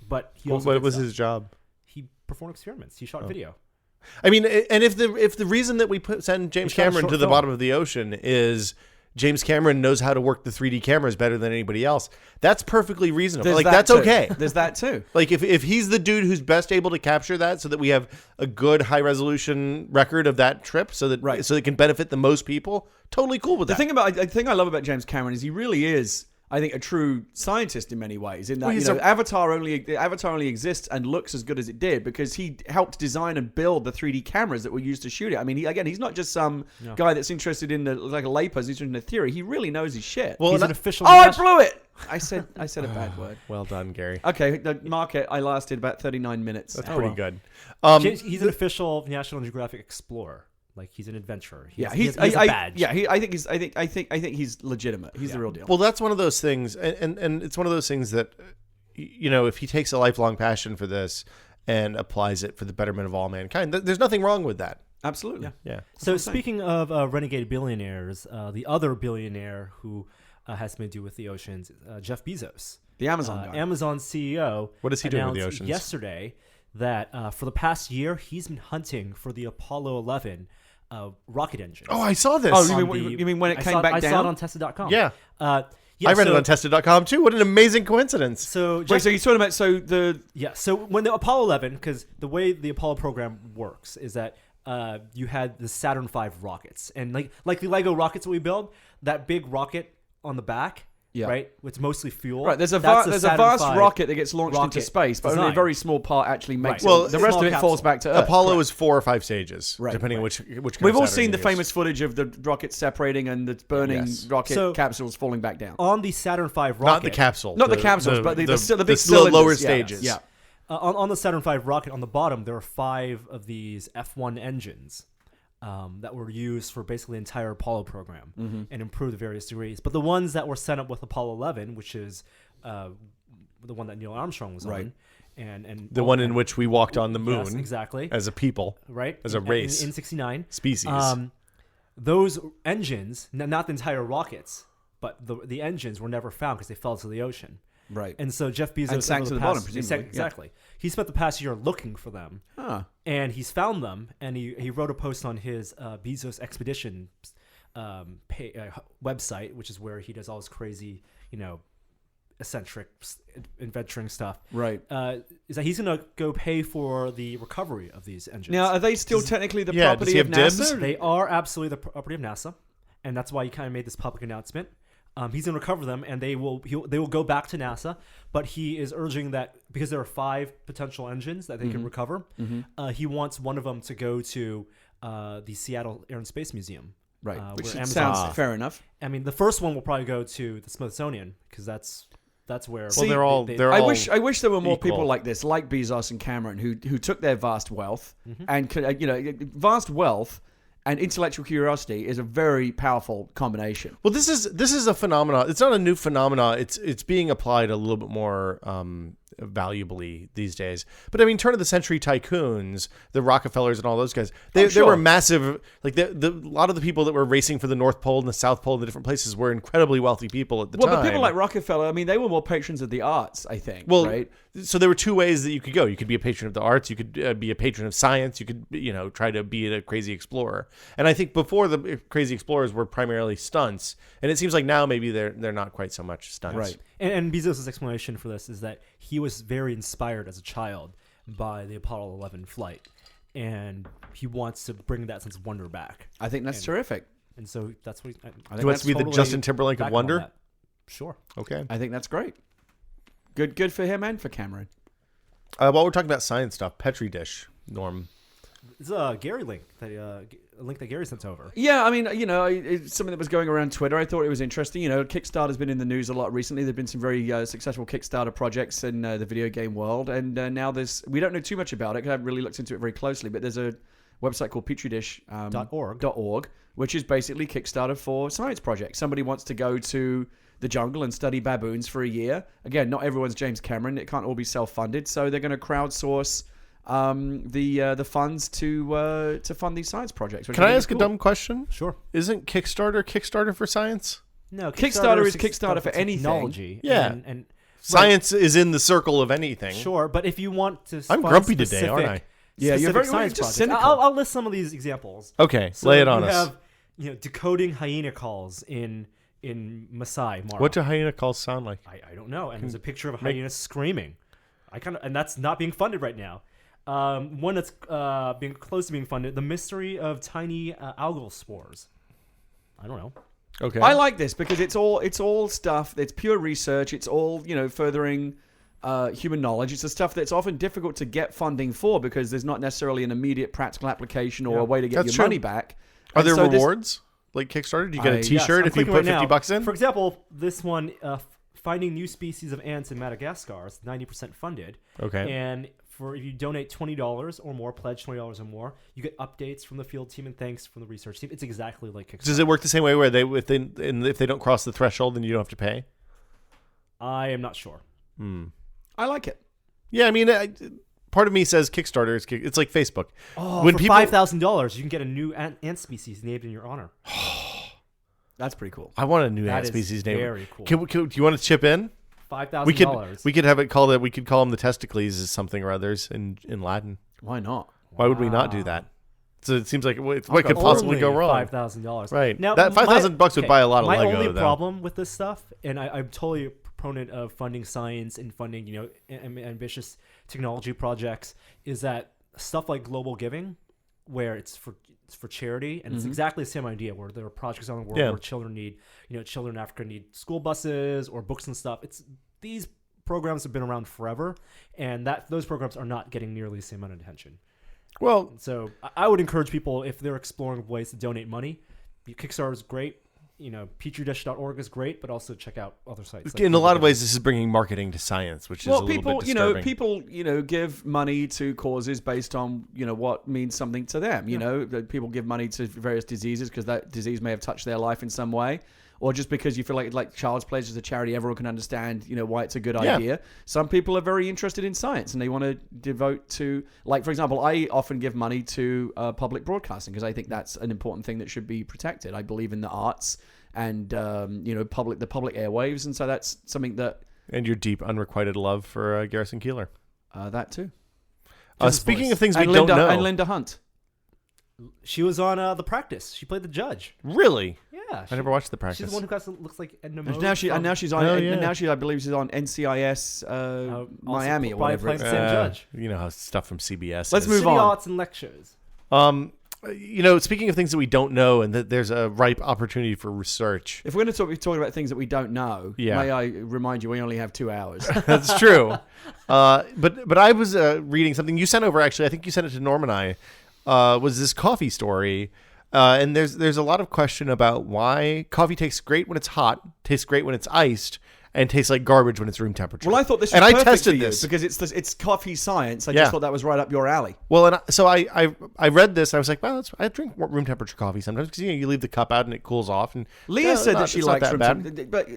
but he also what did was stuff. his job? He performed experiments. He shot video. I mean, and if the reason that we send James We shot a Cameron short to the film. bottom of the ocean is James Cameron knows how to work the 3D cameras better than anybody else, that's perfectly reasonable. There's Like, that that's too. okay. There's that too. Like, if he's the dude who's best able to capture that so that we have a good high resolution record of that trip so that so it can benefit the most people, totally cool with The that. thing I love about James Cameron is he really is, I think, a true scientist in many ways. In that, Well, he's Avatar only exists and looks as good as it did because he helped design and build the 3D cameras that were used to shoot it. I mean, he's not just some guy that's interested in like a layperson, he's interested in the theory. He really knows his shit. Well, He's and an official. I national- blew it. I said a bad word. well done, Gary. Okay, mark it. I lasted about 39 minutes. That's Oh, pretty well. good. He's an official National Geographic explorer. Like, he's an adventurer. He Yeah, has a badge. I think he's legitimate. He's the real deal. Well, that's one of those things, and it's one of those things that, if he takes a lifelong passion for this and applies it for the betterment of all mankind, there's nothing wrong with that. Absolutely. Yeah. So speaking of renegade billionaires, the other billionaire who has something to do with the oceans, Jeff Bezos, The Amazon guy. Amazon CEO. What is he doing with the announced oceans? Yesterday, that for the past year he's been hunting for the Apollo 11 rocket engines. Oh, I saw this. Oh, on you mean when it I came saw, back I down? saw it on Tesla.com. Yeah. Yeah, I read so, it on tested.com too. What an amazing coincidence. So Wait, Jeff, so you're talking about so when the Apollo 11, because the way the Apollo program works is that you had the Saturn V rockets, and like the Lego rockets that we build, that big rocket on the back, right? It's mostly fuel. Right, there's a That's vast Saturn V rocket that gets launched into rocket space, but only a design. very small part actually makes Right. it. Well, The rest small of it falls capsule. back to Earth. Apollo is 4 or 5 stages, Right, depending on right. which. Kind We've of all Saturn seen the you use. famous footage of the rocket separating and the burning Yes. rocket So- capsules falling back down. On the Saturn V rocket, Not the capsule. Not the capsules, but the big lower cylinders. Yeah, stages. Yeah. on the Saturn V rocket, on the bottom, there are 5 of these F1 engines that were used for basically the entire Apollo program and improved to various degrees. But the ones that were sent up with Apollo 11, which is the one that Neil Armstrong was Right. on, and The one in which we walked on the moon yes, exactly, as a people, right, as a race. in '69 species. those engines, not the entire rockets, but the engines were never found because they fell to the ocean. Right. And so Jeff Bezos And sank over to the past- bottom, presumably. Yeah. Exactly. He spent the past year looking for them, and he's found them. And he wrote a post on his Bezos Expedition website, which is where he does all his crazy, eccentric adventuring stuff. Right. Is that he's going to go pay for the recovery of these engines. Now, are they still technically the Yeah, does property he of have dibs? NASA? They are absolutely the property of NASA, and that's why he kind of made this public announcement. He's going to recover them, and they will go back to NASA. But he is urging that because there are 5 potential engines that they can recover, he wants one of them to go to the Seattle Air and Space Museum. Right. Which where sounds fair enough. I mean, the first one will probably go to the Smithsonian because that's where. Well, they're all. I wish there were more equal. people like this, like Bezos and Cameron, who took their vast wealth and vast wealth and intellectual curiosity is a very powerful combination. Well, this is a phenomenon. It's not a new phenomenon. It's being applied a little bit more valuably these days. But I mean, turn of the century tycoons, the Rockefellers and all those guys, they were massive. Like a lot of the people that were racing for the North Pole and the South Pole and the different places were incredibly wealthy people at the time. Well, but people like Rockefeller, I mean, they were more patrons of the arts, I think. Well, right? So there were 2 ways that you could go. You could be a patron of the arts. You could be a patron of science. You could, try to be a crazy explorer. And I think before the crazy explorers were primarily stunts, and it seems like now maybe they're not quite so much stunts. Right. And Bezos' explanation for this is that he was very inspired as a child by the Apollo 11 flight, and he wants to bring that sense of wonder back. I think that's terrific. And so that's what I think He wants to be the totally Justin Timberlake of back on wonder. that. Sure. Okay. I think that's great. Good for him and for Cameron. While we're talking about science stuff, Petri dish, Norm. It's a Gary link, a link that Gary sent over. Yeah, I mean, it's something that was going around Twitter. I thought it was interesting. Kickstarter's been in the news a lot recently. There've been some very successful Kickstarter projects in the video game world, and now we don't know too much about it because I haven't really looked into it very closely, but there's a website called petridish.org, which is basically Kickstarter for science projects. Somebody wants to go to the jungle and study baboons for a year. Again, not everyone's James Cameron. It can't all be self-funded, so they're going to crowdsource the funds to fund these science projects. Can I ask a dumb question? Sure. Isn't Kickstarter for science? No, Kickstarter is Kickstarter for anything. Technology. Yeah. And Science is in the circle of anything. sure, but if you want to, I'm fund grumpy today, aren't I? Yeah, you're very science just projects, cynical. I'll list some of these examples. Okay, So lay it on you us. have, decoding hyena calls in Maasai Mara. What do hyena calls sound like? I don't know. And there's a picture of a hyena screaming. And that's not being funded right now. One that's being close to being funded: the mystery of tiny algal spores. I don't know. Okay. I like this because it's all stuff. It's pure research. It's all furthering human knowledge. It's the stuff that's often difficult to get funding for because there's not necessarily an immediate practical application or a way to get That's your true. money back. Are And there so this- rewards like Kickstarter? Do you get a Yes, T-shirt I'm if you clicking put right now. $50 in? For example, this one, finding new species of ants in Madagascar, is 90% funded. Okay. And if you donate $20 or more, pledge $20 or more, you get updates from the field team and thanks from the research team. It's exactly like Kickstarter. Does it work the same way where if they don't cross the threshold, then you don't have to pay? I am not sure. I like it. Yeah, I mean, part of me says Kickstarter is it's like Facebook. Oh, When for people- $5,000, you can get a new ant species named in your honor. That's pretty cool. I want a new ant That is species name. very cool. Do you want to chip in? $5,000. We could have it called we could call them the testicles as something or others in Latin. Why not? Why would we not do that? So it seems like what go could possibly Only go wrong? $5,000. Right. Now, That $5,000 would buy a lot of my Lego. only though. problem with this stuff, and I'm totally a proponent of funding science and funding, ambitious technology projects, is that stuff like global giving, where it's for charity, and it's exactly the same idea where there are projects around the world where children need, children in Africa need school buses or books and stuff. These programs have been around forever, and those programs are not getting nearly the same amount of attention. Well, So I would encourage people, if they're exploring ways to donate money, Kickstarter is great. petridish.org is great, but also check out other sites. in a lot of ways, this is bringing marketing to science, which is a little people, bit disturbing. people, give money to causes based on, what means something to them. People give money to various diseases because that disease may have touched their life in some way. Or just because you feel like Child's Pledge is a charity, everyone can understand, why it's a good idea. Some people are very interested in science and they want to devote to, for example, I often give money to public broadcasting because I think that's an important thing that should be protected. I believe in the arts and, the public airwaves. And so that's something that And your deep unrequited love for Garrison Keillor. That too. Speaking of things we And don't know. And Linda Hunt. She was on The Practice. She played the judge. Really? Yeah. I never watched The Practice. She's the one who looks like Edna Mode. Now she's on. Oh, yeah. Now I believe she's on NCIS Miami or whatever. Played the same judge. You know how stuff from CBS. Let's is. move City on. Arts and Lectures. Speaking of things that we don't know and that there's a ripe opportunity for research. If we're going to be talking about things that we don't know, Yeah. may I remind you we only have 2 hours. That's true. But I was reading something you sent over, actually. I think you sent it to Norm and I. Was this coffee story. And there's a lot of question about why coffee tastes great when it's hot, tastes great when it's iced, and tastes like garbage when it's room temperature. Well, I thought this was and perfect I tested for you this because it's coffee science. I Yeah. just thought that was right up your alley. Well, and so I read this and I was like, well, I drink room temperature coffee sometimes because you leave the cup out and it cools off. And Leah said that she likes room bad. temperature, but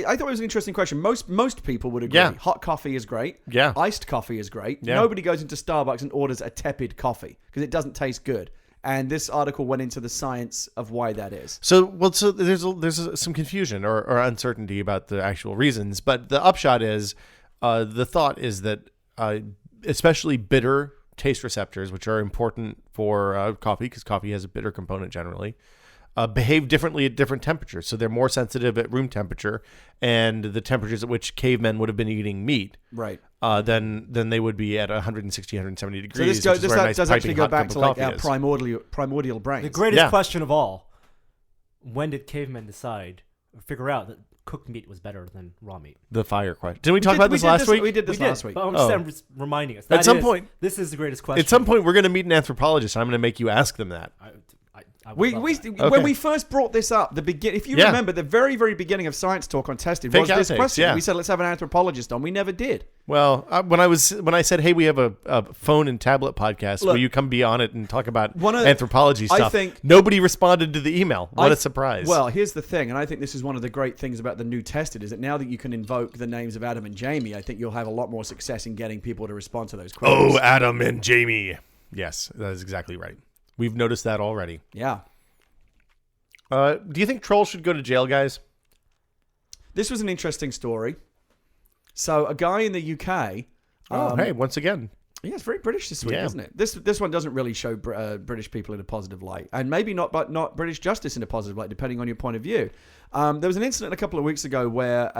I thought it was an interesting question. Most people would agree. Yeah. Hot coffee is great. Yeah. Iced coffee is great. Yeah. Nobody goes into Starbucks and orders a tepid coffee because it doesn't taste good. And this article went into the science of why that is. So there's some confusion or uncertainty about the actual reasons, but the upshot is, the thought is that especially bitter taste receptors, which are important for coffee because coffee has a bitter component generally, behave differently at different temperatures. So they're more sensitive at room temperature and the temperatures at which cavemen would have been eating meat, Right. than they would be at 160, 170 degrees. So which is where a nice does actually piping go hot back cup to of like coffee our is. primordial brains. The greatest Yeah. question of all: when did cavemen decide or figure out that cooked meat was better than raw meat? The fire question. Didn't we talk about this last week? We did this last week. But I'm Oh. just reminding us. At some point- this is the greatest question. At some point, we're going to meet an anthropologist. And I'm going to make you ask them that. I would We love that. when we first brought this up, if you Yeah. remember, the very very beginning of Science Talk on Tested Fake was this outtakes, question. yeah. We said let's have an anthropologist on. We never did. Well, when I said, hey, we have a phone and tablet podcast, will Look, you come be on it and talk about one of- anthropology I stuff? think- Nobody responded to the email. What a surprise. Well, here's the thing, and I think this is one of the great things about the new Tested is that now that you can invoke the names of Adam and Jamie, I think you'll have a lot more success in getting people to respond to those queries. oh, Adam and Jamie. Yes, that is exactly right. We've noticed that already. Yeah. Do you think trolls should go to jail, guys? This was an interesting story. So a guy in the UK. Hey, once again. Yeah, it's very British this week, Yeah. isn't it? This one doesn't really show British people in a positive light, and maybe not British justice in a positive light, depending on your point of view. There was an incident a couple of weeks ago where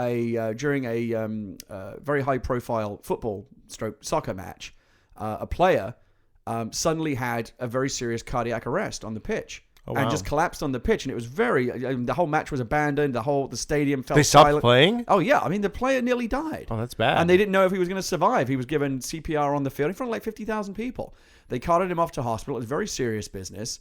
during a very high-profile football/soccer match, a player suddenly had a very serious cardiac arrest on the pitch. Oh, And wow. just collapsed on the pitch, and it was the whole match was abandoned. The stadium fell They stopped silent. playing? Oh yeah, I mean the player nearly died. Oh, that's bad. And they didn't know if he was going to survive. He was given CPR on the field in front of like 50,000 people. They carted him off to hospital. It was very serious business.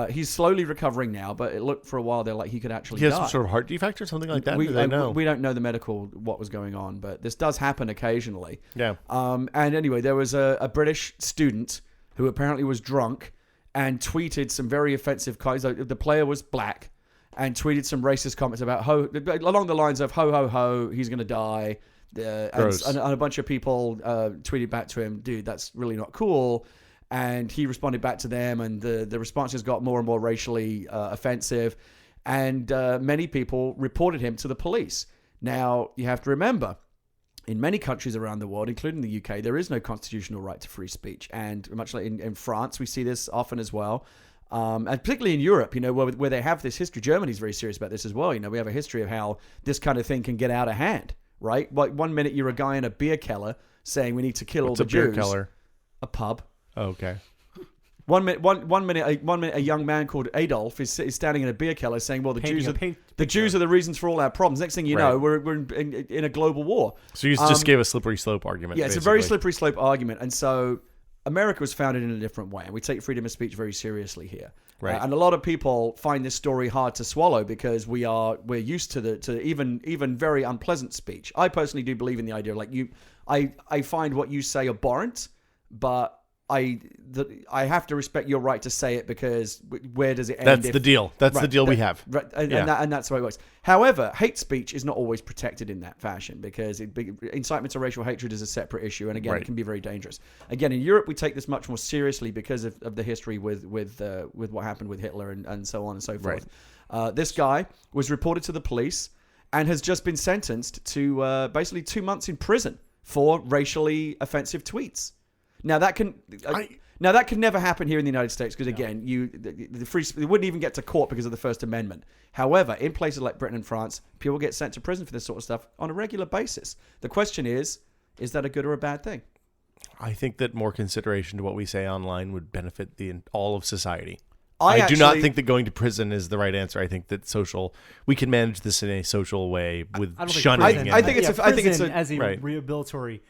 He's slowly recovering now, but it looked for a while there like he could actually He has die. some sort of heart defect or something like that? we, Do they know? we don't know the medical what was going on, but this does happen occasionally. Yeah. And anyway, there was a British student who apparently was drunk and tweeted some very offensive comments. The player was black and tweeted some racist comments about along the lines of ho ho ho, he's going to die. And a bunch of people tweeted back to him, dude, that's really not cool. And he responded back to them, and the responses got more and more racially offensive. And many people reported him to the police. Now, you have to remember, in many countries around the world, including the UK, there is no constitutional right to free speech. And much like in France, we see this often as well. And particularly in Europe, where they have this history. Germany's very serious about this as well. We have a history of how this kind of thing can get out of hand, right? Like one minute you're a guy in a beer keller saying we need to kill all the Jews. What's a beer keller? A pub. Oh, okay. One minute, a young man called Adolf is standing in a beer keller saying, "Well, the Jews are the reasons for all our problems." Next thing you know, we're in a global war. So you just gave a slippery slope argument. Yeah, it's a very slippery slope argument, and so America was founded in a different way, and we take freedom of speech very seriously here. Right. And a lot of people find this story hard to swallow because we're used to even very unpleasant speech. I personally do believe in the idea of I find what you say abhorrent, but I have to respect your right to say it because where does it end? That's the deal. That's the deal we have. Right, and that's the way it works. However, hate speech is not always protected in that fashion because incitement to racial hatred is a separate issue, and again, it can be very dangerous. Again, in Europe, we take this much more seriously because of the history with what happened with Hitler and so on and so forth. Right. This guy was reported to the police, and has just been sentenced to basically 2 months in prison for racially offensive tweets. Now that can never happen here in the United States because again, they wouldn't even get to court because of the First Amendment. However, in places like Britain and France, people get sent to prison for this sort of stuff on a regular basis. The question is that a good or a bad thing? I think that more consideration to what we say online would benefit all of society. I do not think that going to prison is the right answer. I think that we can manage this in a social way with shunning. I think it's as a right. rehabilitory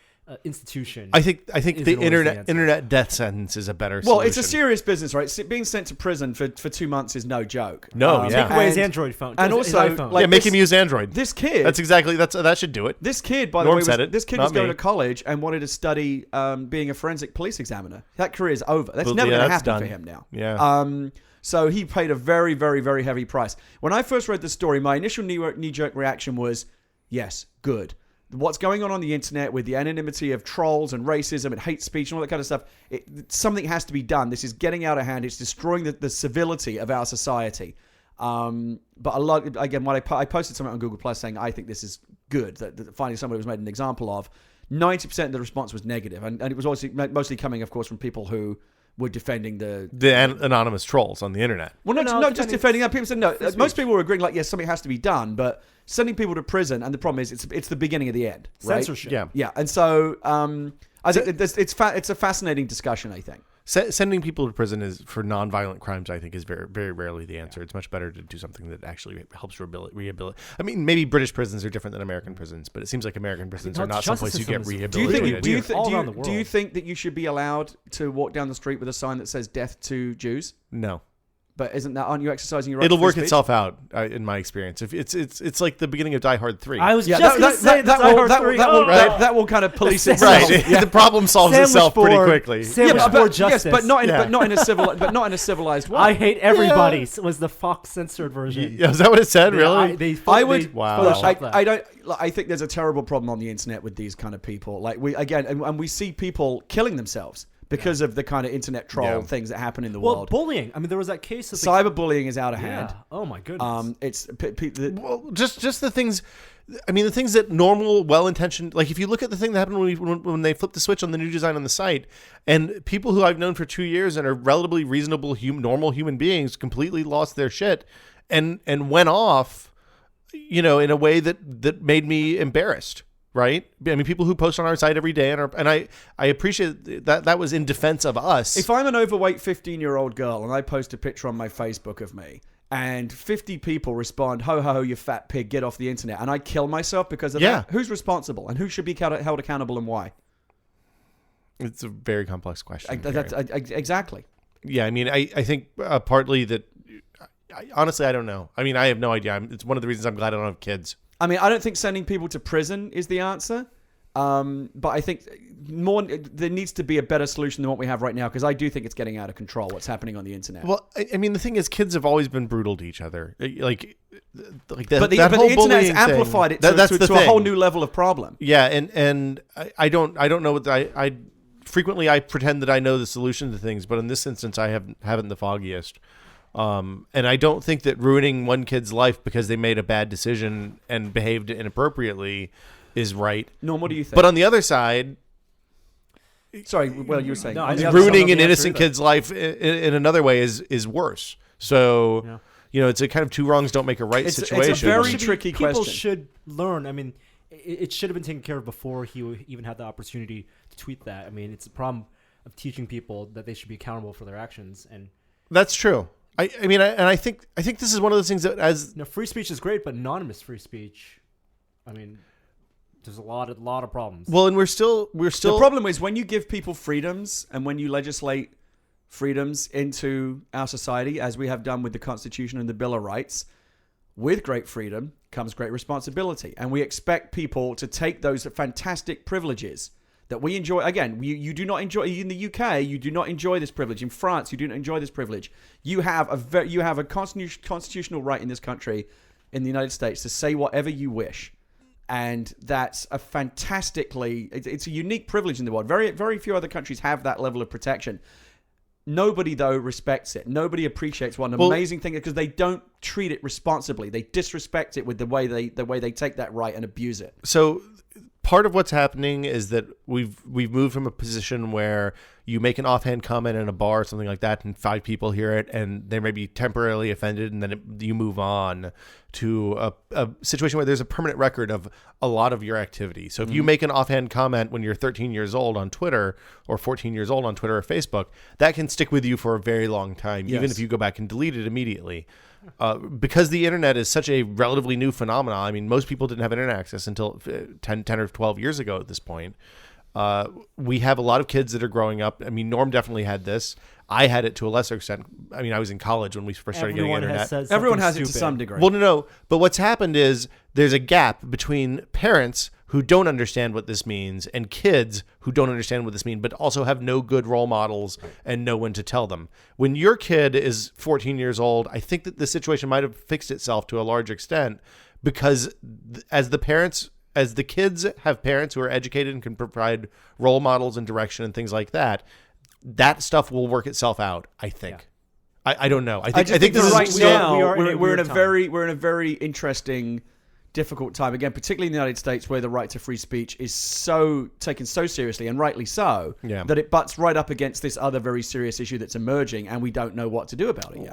institution. I think the internet death sentence is a better Well, solution. it's a serious business, right? Being sent to prison for 2 months is no joke. No, yeah. Take away his Android phone. And His also, iPhone. like, make him use Android. This kid... That should do it. This kid, by the Norm way, said it, this kid not was going me. to college and wanted to study being a forensic police examiner. That career is over. That's never going to happen done for him now. Yeah. So he paid a very, very, very heavy price. When I first read the story, my initial knee-jerk reaction was, yes, good. What's going on the internet with the anonymity of trolls and racism and hate speech and all that kind of stuff, something has to be done. This is getting out of hand. It's destroying the civility of our society. But a lot, again, when I posted something on Google Plus saying I think this is good, that finally somebody was made an example of, 90% of the response was negative. And it was also mostly coming, of course, from people who were defending the anonymous trolls on the internet. Well, not just defending that. People said no. Most people were agreeing, like, yes, something has to be done, but sending people to prison, and the problem is it's the beginning of the end. Right? Censorship. Yeah. And so I think it's a fascinating discussion, I think. Sending people to prison is for non-violent crimes. I think is very, very rarely the answer. It's much better to do something that actually helps rehabilitate. I mean, maybe British prisons are different than American prisons, but it seems like American prisons are not someplace you get rehabilitated. Do you think that you should be allowed to walk down the street with a sign that says "Death to Jews"? No. But aren't you exercising your right? It'll to free work speech? itself out, in my experience. If it's like the beginning of Die Hard 3. I was just going to say that will kind of police itself. Right. The problem solves itself pretty quickly. But not in a civilized way. I hate everybody. Was the Fox censored version? Yeah, is that what it said? Really? I think there's a terrible problem on the internet with these kind of people. Like we see people killing themselves because of the kind of internet troll things that happen in the world. Bullying. I mean, there was that case of cyberbullying is out of hand. Oh my goodness. Just the things. I mean, the things that normal, well-intentioned. Like if you look at the thing that happened when they flipped the switch on the new design on the site, and people who I've known for 2 years and are relatively reasonable, normal human beings completely lost their shit and went off, in a way that made me embarrassed. Right? I mean, people who post on our site every day, and I appreciate that was in defense of us. If I'm an overweight 15-year-old girl and I post a picture on my Facebook of me, and 50 people respond, "Ho, ho, ho, you fat pig, get off the internet," and I kill myself because of that, who's responsible? And who should be held accountable and why? It's a very complex question. Exactly. Yeah, I mean, I think partly that, honestly, I don't know. I mean, I have no idea. It's one of the reasons I'm glad I don't have kids. I mean, I don't think sending people to prison is the answer, but I think there needs to be a better solution than what we have right now, because I do think it's getting out of control what's happening on the internet. Well, I mean, the thing is, kids have always been brutal to each other. Like but the internet has amplified it to a whole new level of problem. Yeah, and I don't know what I frequently I pretend that I know the solution to things, but in this instance, I haven't the foggiest. And I don't think that ruining one kid's life because they made a bad decision and behaved inappropriately is right. Norm, what do you think? But on the other side, sorry, well, you were saying ruining an innocent kid's life in another way is worse. So, it's a kind of two wrongs don't make a right situation. It's a very tricky question. People should learn. I mean, it should have been taken care of before he even had the opportunity to tweet that. I mean, it's a problem of teaching people that they should be accountable for their actions, and that's true. I think this is one of those things that free speech is great, but anonymous free speech, I mean, there's a lot of problems. Well, and we're still the problem is when you give people freedoms and when you legislate freedoms into our society, as we have done with the Constitution and the Bill of Rights, with great freedom comes great responsibility, and we expect people to take those fantastic privileges that we enjoy. Again, you do not enjoy in the UK. You do not enjoy this privilege. In France, you do not enjoy this privilege. You have a constitutional right in this country, in the United States, to say whatever you wish, and that's a fantastically. It's a unique privilege in the world. Very very few other countries have that level of protection. Nobody, though, respects it. Nobody appreciates what an amazing thing because they don't treat it responsibly. They disrespect it with the way they take that right and abuse it. So part of what's happening is that we've moved from a position where you make an offhand comment in a bar or something like that, and 5 people hear it, and they may be temporarily offended, and then you move on to a situation where there's a permanent record of a lot of your activity. So if you make an offhand comment when you're 13 years old on Twitter or 14 years old on Twitter or Facebook, that can stick with you for a very long time, even if you go back and delete it immediately. Because the internet is such a relatively new phenomenon. I mean, most people didn't have internet access until 10 or 12 years ago at this point. We have a lot of kids that are growing up. I mean, Norm definitely had this. I had it to a lesser extent. I mean, I was in college when we first started getting internet. Everyone has it to some degree. Well, no. But what's happened is there's a gap between parents who don't understand what this means and kids who don't understand what this means, but also have no good role models and no one to tell them. When your kid is 14 years old, I think that the situation might have fixed itself to a large extent because as the kids have parents who are educated and can provide role models and direction and things like that, that stuff will work itself out, I think. Yeah. I don't know. I think this right is now we're in a very interesting, difficult time again, particularly in the United States, where the right to free speech is so taken so seriously, and rightly so, that it butts right up against this other very serious issue that's emerging, and we don't know what to do about it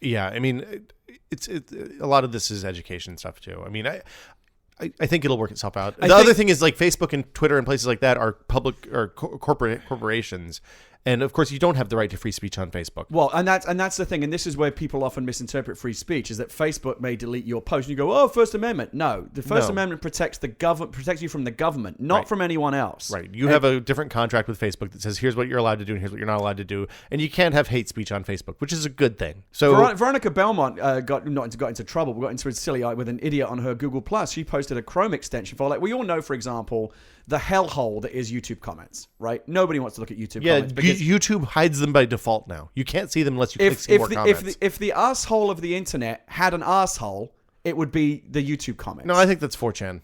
yet. I mean, it's a lot of this is education stuff too. I mean, I think it'll work itself out. The other thing is like Facebook and Twitter and places like that are public or corporations. And of course, you don't have the right to free speech on Facebook. Well, and that's the thing, and this is where people often misinterpret free speech: is that Facebook may delete your post, and you go, "Oh, First Amendment." No, the First Amendment protects you from the government, not from anyone else. Right. You have a different contract with Facebook that says, "Here's what you're allowed to do, and here's what you're not allowed to do," and you can't have hate speech on Facebook, which is a good thing. So Veronica Belmont got into trouble. We got into a silly with an idiot on her Google Plus. She posted a Chrome extension for, like, we all know, for example, the hellhole that is YouTube comments, right? Nobody wants to look at YouTube comments. Because YouTube hides them by default now. You can't see them unless you click see more comments. If the asshole of the internet had an asshole, it would be the YouTube comments. No, I think that's 4chan.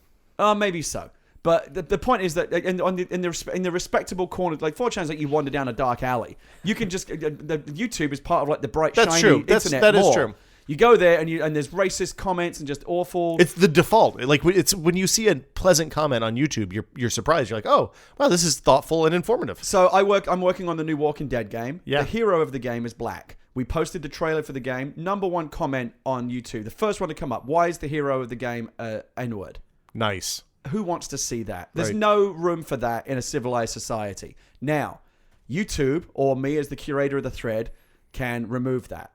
Maybe so. But the point is that in the respectable corner, like 4chan's like you wander down a dark alley. You can just the YouTube is part of like the bright, shiny internet. That is true. You go there and there's racist comments and just awful. It's the default. Like it's when you see a pleasant comment on YouTube, you're surprised. You're like, oh, wow, this is thoughtful and informative. So I'm working on the new Walking Dead game. Yeah. The hero of the game is black. We posted the trailer for the game. #1 comment on YouTube. The first one to come up. Why is the hero of the game N-word? Nice. Who wants to see that? There's no room for that in a civilized society. Now, YouTube or me as the curator of the thread can remove that.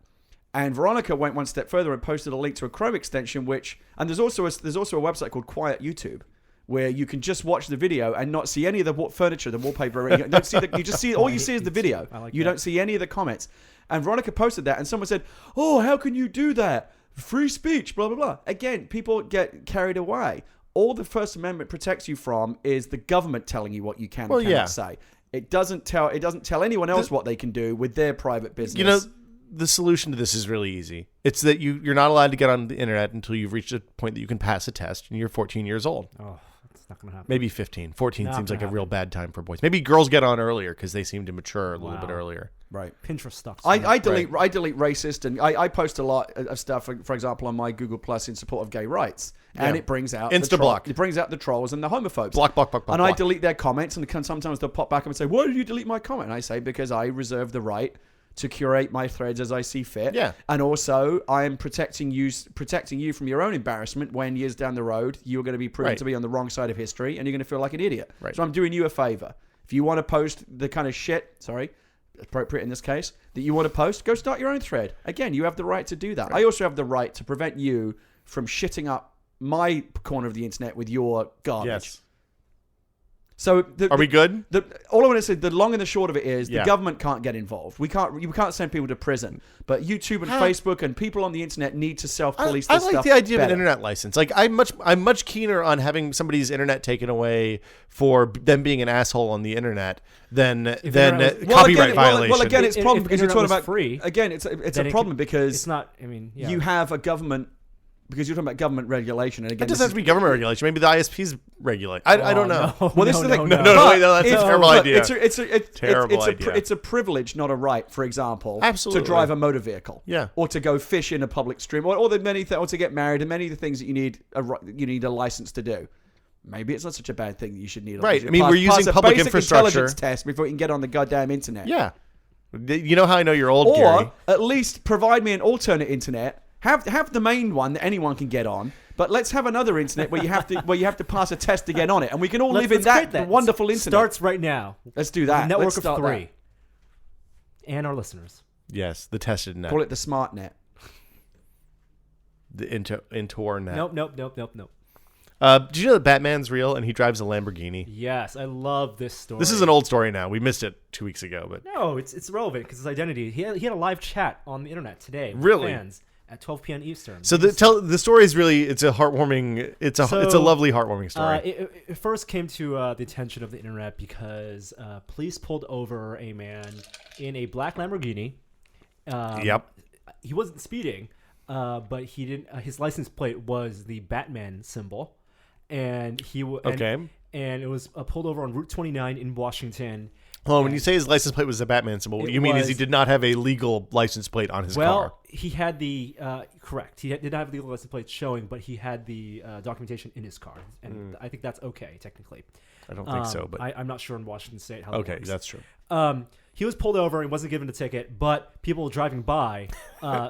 And Veronica went one step further and posted a link to a Chrome extension, and there's also a website called Quiet YouTube, where you can just watch the video and not see any of the furniture, the wallpaper. You just see all you see is the video. You don't see any of the comments. And Veronica posted that, and someone said, "Oh, how can you do that? Free speech, blah blah blah." Again, people get carried away. All the First Amendment protects you from is the government telling you what you can and cannot say. It doesn't tell anyone else what they can do with their private business. You know, the solution to this is really easy. It's that you're not allowed to get on the internet until you've reached a point that you can pass a test, and you're 14 years old. Oh, that's not going to happen. Maybe 15. 14 seems like a real bad time for boys. Maybe girls get on earlier because they seem to mature a little bit earlier. Right. Pinterest stuff. I delete racist, and I post a lot of stuff, for example, on my Google Plus in support of gay rights. And it brings out Insta-block. It brings out the trolls and the homophobes. Block. And I delete their comments, and sometimes they'll pop back up and say, "Why did you delete my comment?" And I say, "Because I reserve the right to curate my threads as I see fit. Yeah. And also, I am protecting you from your own embarrassment when years down the road, you're going to be proven to be on the wrong side of history, and you're going to feel like an idiot. Right. So I'm doing you a favor. If you want to post the kind of shit, appropriate in this case, that you want to post, go start your own thread. Again, you have the right to do that. Right. I also have the right to prevent you from shitting up my corner of the internet with your garbage. Yes. So are we good? All I want to say, the long and the short of it is, the government can't get involved. You can't send people to prison. But YouTube and Facebook and people on the internet need to self-police this stuff. I like the idea of an internet license. Like I'm much keener on having somebody's internet taken away for them being an asshole on the internet than copyright violation. Well, again, it's a problem because you're talking about free. Again, it's a problem because it's not. I mean, you have a government because you're talking about government regulation, and again, It doesn't have to be government regulation. Maybe the ISPs regulate. I don't know. No, Well, this is the thing. No, wait, no, that's a terrible Look, idea. Terrible idea. It's a privilege, not a right. For example, Absolutely. to drive a motor vehicle, Yeah. or to go fish in a public stream, or the many or to get married, and many of the things that you need a license to do. Maybe it's not such a bad thing that you should need. Right. I mean, we're using a public basic infrastructure. intelligence test before you can get on the goddamn internet. Yeah. You know how I know you're old, Or Gary? at least provide me an alternate internet. Have the main one that anyone can get on, but let's have another internet where you have to pass a test to get on it, and we can all live in create that wonderful internet. Starts right now. Let's do that. A network Let's of start 3. And our listeners. Yes, the tested net. Call it the smart net. The Intor net. Nope. Did you know that Batman's real and he drives a Lamborghini? Yes, I love this story. This is an old story now. We missed it 2 weeks ago, but No, it's relevant because his identity. He had a live chat on the internet today. With Really? Fans at 12 p.m. Eastern. so the story is really it's a heartwarming. It's a lovely heartwarming story. It first came to the attention of the internet because police pulled over a man in a black Lamborghini. Yep. He wasn't speeding, but he didn't. His license plate was the Batman symbol, and and it was pulled over on Route 29 in Washington. Well, when you say his license plate was the Batman symbol, what you mean is he did not have a legal license plate on his car. Well, he had the correct. He did not have the legal license plate showing, but he had the documentation in his car, and I think that's okay technically. I don't think so, but I'm not sure in Washington State how. okay, that works. that's true. He was pulled over and wasn't given a ticket, but people driving by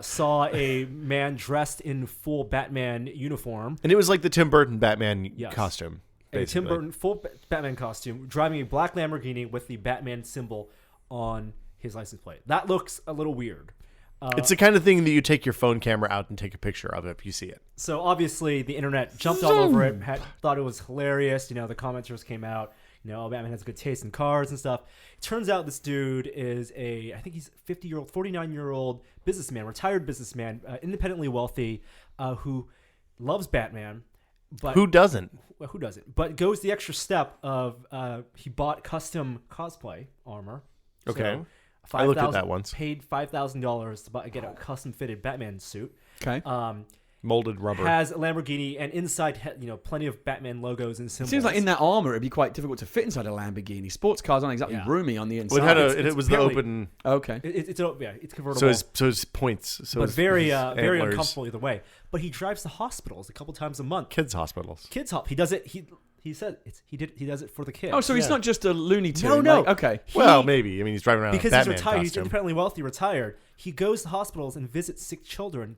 saw a man dressed in full Batman uniform. And it was like the Tim Burton Batman costume. A Tim basically. Burton full Batman costume, driving a black Lamborghini with the Batman symbol on his license plate. That looks a little weird. It's the kind of thing that you take your phone camera out and take a picture of if you see it. So obviously the internet jumped all over it, thought it was hilarious. You know, the commenters came out. You know, Batman has good taste in cars and stuff. It turns out this dude is I think he's 49-year-old businessman, retired businessman, independently wealthy, who loves Batman. But Who doesn't? Well, who doesn't? But goes the extra step of he bought custom cosplay armor. Okay. So I looked at that once. Paid $5,000 to get a custom fitted Batman suit. Okay. Molded rubber. Has a Lamborghini, and inside, plenty of Batman logos and symbols. It seems like in that armor, it'd be quite difficult to fit inside a Lamborghini. Sports cars aren't exactly roomy on the inside. Well, it was the barely- open. Okay. It's convertible. So his points. So but his very antlers. uncomfortable either way. But he drives to hospitals a couple times a month. Kids hospitals. He does it. He said he does it for the kids. Oh, so he's not just a Looney Tune. No. like, okay. Well, maybe. I mean, he's driving around because in a Batman he's retired. He's costume. independently wealthy, retired. He goes to hospitals and visits sick children,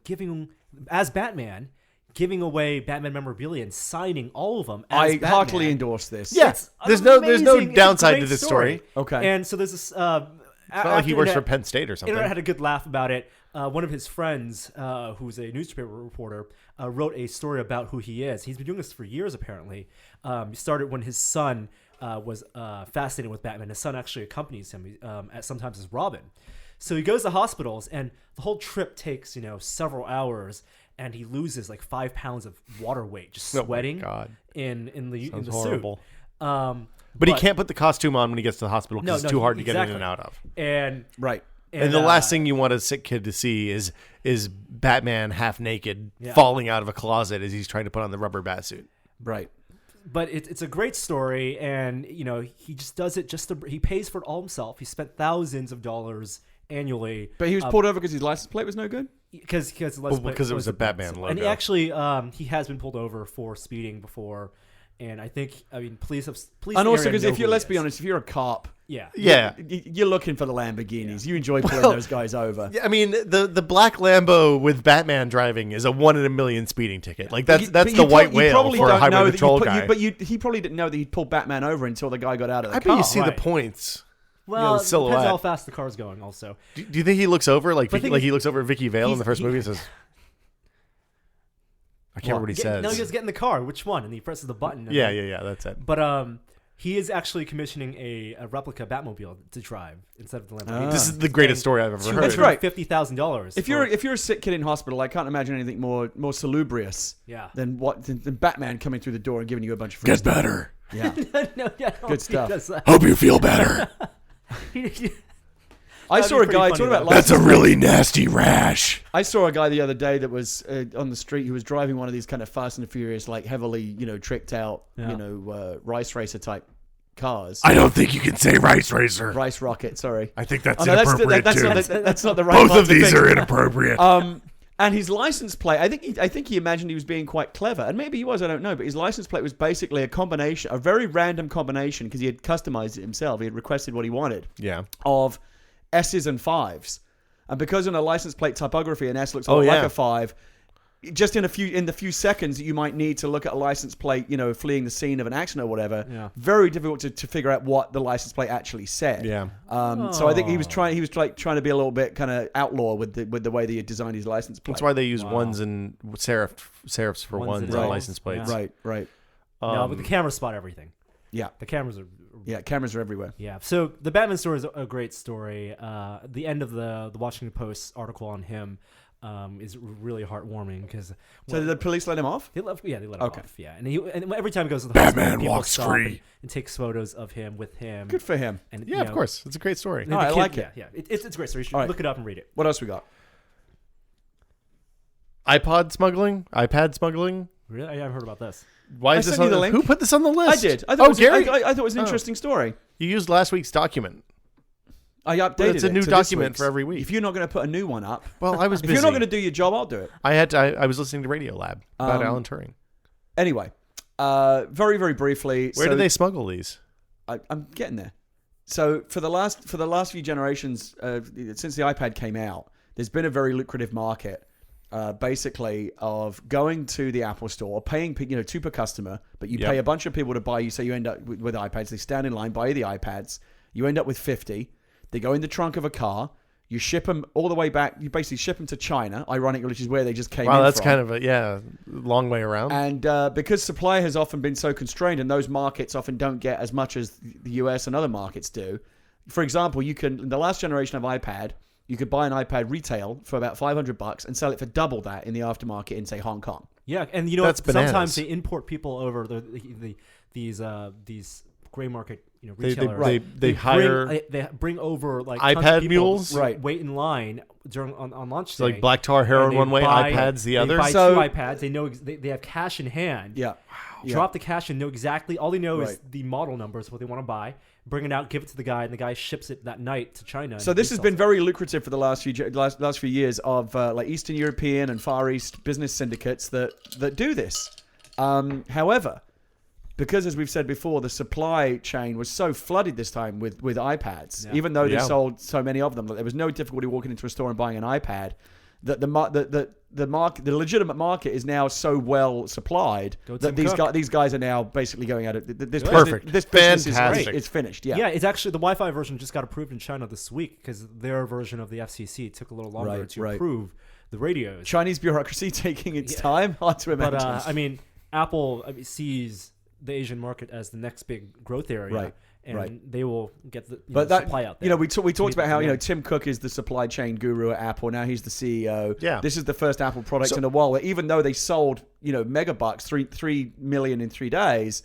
as Batman, giving away Batman memorabilia and signing all of them. As I Batman. heartily endorse this. Yeah. It's There's no amazing. downside It's a to this great story. Okay. And so there's this. It's not like he works for Penn State or something. Internet had a good laugh about it. One of his friends, who's a newspaper reporter, wrote a story about who he is. He's been doing this for years, apparently. He started when his son was fascinated with Batman. His son actually accompanies him sometimes as Robin. So he goes to hospitals, and the whole trip takes several hours, and he loses like 5 pounds of water weight just sweating in the horrible. suit. But he can't put the costume on when he gets to the hospital because it's too hard to get in exactly. and out of. And Right. And the last thing you want a sick kid to see is Batman half naked falling out of a closet as he's trying to put on the rubber bat suit. Right. But it's a great story, and he just does it he pays for it all himself. He spent thousands of dollars annually. But he was pulled over because his license plate was no good? Because it was a Batman logo. And he actually he has been pulled over for speeding before. And police. And also because let's be honest, if you're a cop, you're looking for the Lamborghinis. You enjoy pulling those guys over. Yeah, I mean, the black Lambo with Batman driving is a 1 in a million speeding ticket. Like that's the white whale for a highway patrol guy. He probably didn't know that he'd pulled Batman over until the guy got out of the I car. bet you see the points. Well, the it silhouette. depends how fast the car's going. Also, do you think he looks over like But he looks over at Vicky Vale in the first movie and says, I can't remember what he says. No, he just get in the car. Which one? And he presses the button. And Yeah, that's it. But he is actually commissioning a replica Batmobile to drive instead of the Lamborghini. This is the greatest story I've ever heard. That's right. $50,000. If you're a sick kid in hospital, I can't imagine anything more salubrious than Batman coming through the door and giving you a bunch of free Get stuff. better. Yeah. Good stuff. Hope you feel better. I saw a guy talking about That's license a really nasty rash. I saw a guy the other day that was on the street who was driving one of these kind of Fast and Furious, like heavily, tricked out, rice racer type cars. I don't think you can say rice racer. Rice rocket, sorry. I think that's no, inappropriate that's too. That's not the right. Both of these are inappropriate. And his license plate, I think he imagined he was being quite clever, and maybe he was, I don't know, but his license plate was basically a combination, a very random combination, because he had customized it himself. He had requested what he wanted. Yeah. Of S's and 5s. And because in a license plate typography, an S looks a lot like a 5, just in the few seconds that you might need to look at a license plate, fleeing the scene of an accident or whatever, very difficult to figure out what the license plate actually said. Yeah. So I think he was trying to be a little bit kind of outlaw with the way that he had designed his license plate. That's why they use ones and serifs for ones on license plates. Yeah. Right. No, but the cameras spot everything. Yeah. The cameras are... Yeah, cameras are everywhere. Yeah. So the Batman story is a great story. The end of the Washington Post article on him is really heartwarming because. So did the police let him off? They let him off. Yeah, and every time he goes to the Batman hospital, people walks stop free and takes photos of him with him. Good for him. And yeah, of course, it's a great story. I like it. Yeah, it's a great story. You should look it up and read it. What else we got? iPad smuggling. Really, I haven't heard about this. Why is this on the link? Who put this on the list? I did. I thought Gary? I thought it was an interesting story. You used last week's document. I updated it. It's a new document for every week. If you're not going to put a new one up, well, I was busy. If you're not going to do your job, I'll do it. I was listening to Radio Lab about Alan Turing. Anyway, very very briefly, where do they smuggle these? I'm getting there. So for the last few generations, since the iPad came out, there's been a very lucrative market. Basically of going to the Apple store, paying 2 per customer, but you pay a bunch of people to buy you, so you end up with iPads. They stand in line, buy you the iPads. You end up with 50. They go in the trunk of a car. You ship them all the way back. You basically ship them to China, ironically, which is where they just came in. Wow, that's from. kind of a long way around. And because supply has often been so constrained, and those markets often don't get as much as the US and other markets do. For example, in the last generation of iPad, you could buy an iPad retail for about $500 and sell it for double that in the aftermarket in, say, Hong Kong. Yeah, and sometimes they import people over these gray market retailers. They hire they bring over like iPad mules, wait in line on launch day. Like black tar heroin one way, iPads the other. They buy 2 iPads. They know they have cash in hand. Yeah. Drop the cash and know exactly. All they know is the model numbers, what they want to buy. Bring it out, give it to the guy, and the guy ships it that night to China. So this has been very lucrative for the last few years of like Eastern European and Far East business syndicates that do this. However, because as we've said before, the supply chain was so flooded this time with iPads, even though they sold so many of them, that there was no difficulty walking into a store and buying an iPad. That the legitimate market is now so well supplied that these guys are now basically going at it. This business is finished. Yeah, it's actually the Wi-Fi version just got approved in China this week because their version of the FCC took a little longer to approve the radios. Chinese bureaucracy taking its time. Hard to imagine. But Apple sees the Asian market as the next big growth area. Right. And they will get the supply out there. We talked about how Tim Cook is the supply chain guru at Apple. Now he's the CEO. Yeah. This is the first Apple product in a while where even though they sold megabucks, 3 million in 3 days,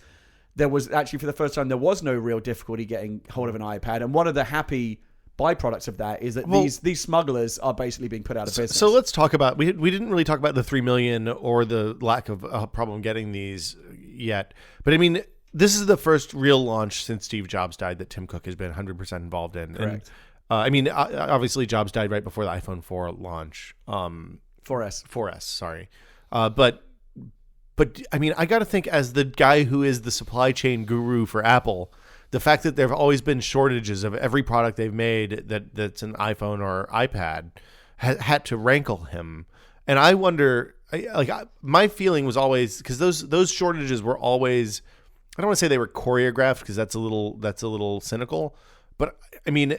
there was actually for the first time there was no real difficulty getting hold of an iPad. And one of the happy byproducts of that is that these smugglers are basically being put out of business. So let's talk about we didn't really talk about the 3 million or the lack of problem getting these yet, but I mean. This is the first real launch since Steve Jobs died that Tim Cook has been 100% involved in. Correct. And, obviously Jobs died right before the iPhone 4 launch. 4S, sorry. But I mean, I got to think as the guy who is the supply chain guru for Apple, the fact that there have always been shortages of every product they've made that's an iPhone or iPad had to rankle him. And I wonder, my feeling was always because those shortages were always. I don't want to say they were choreographed because that's a little cynical, but I mean,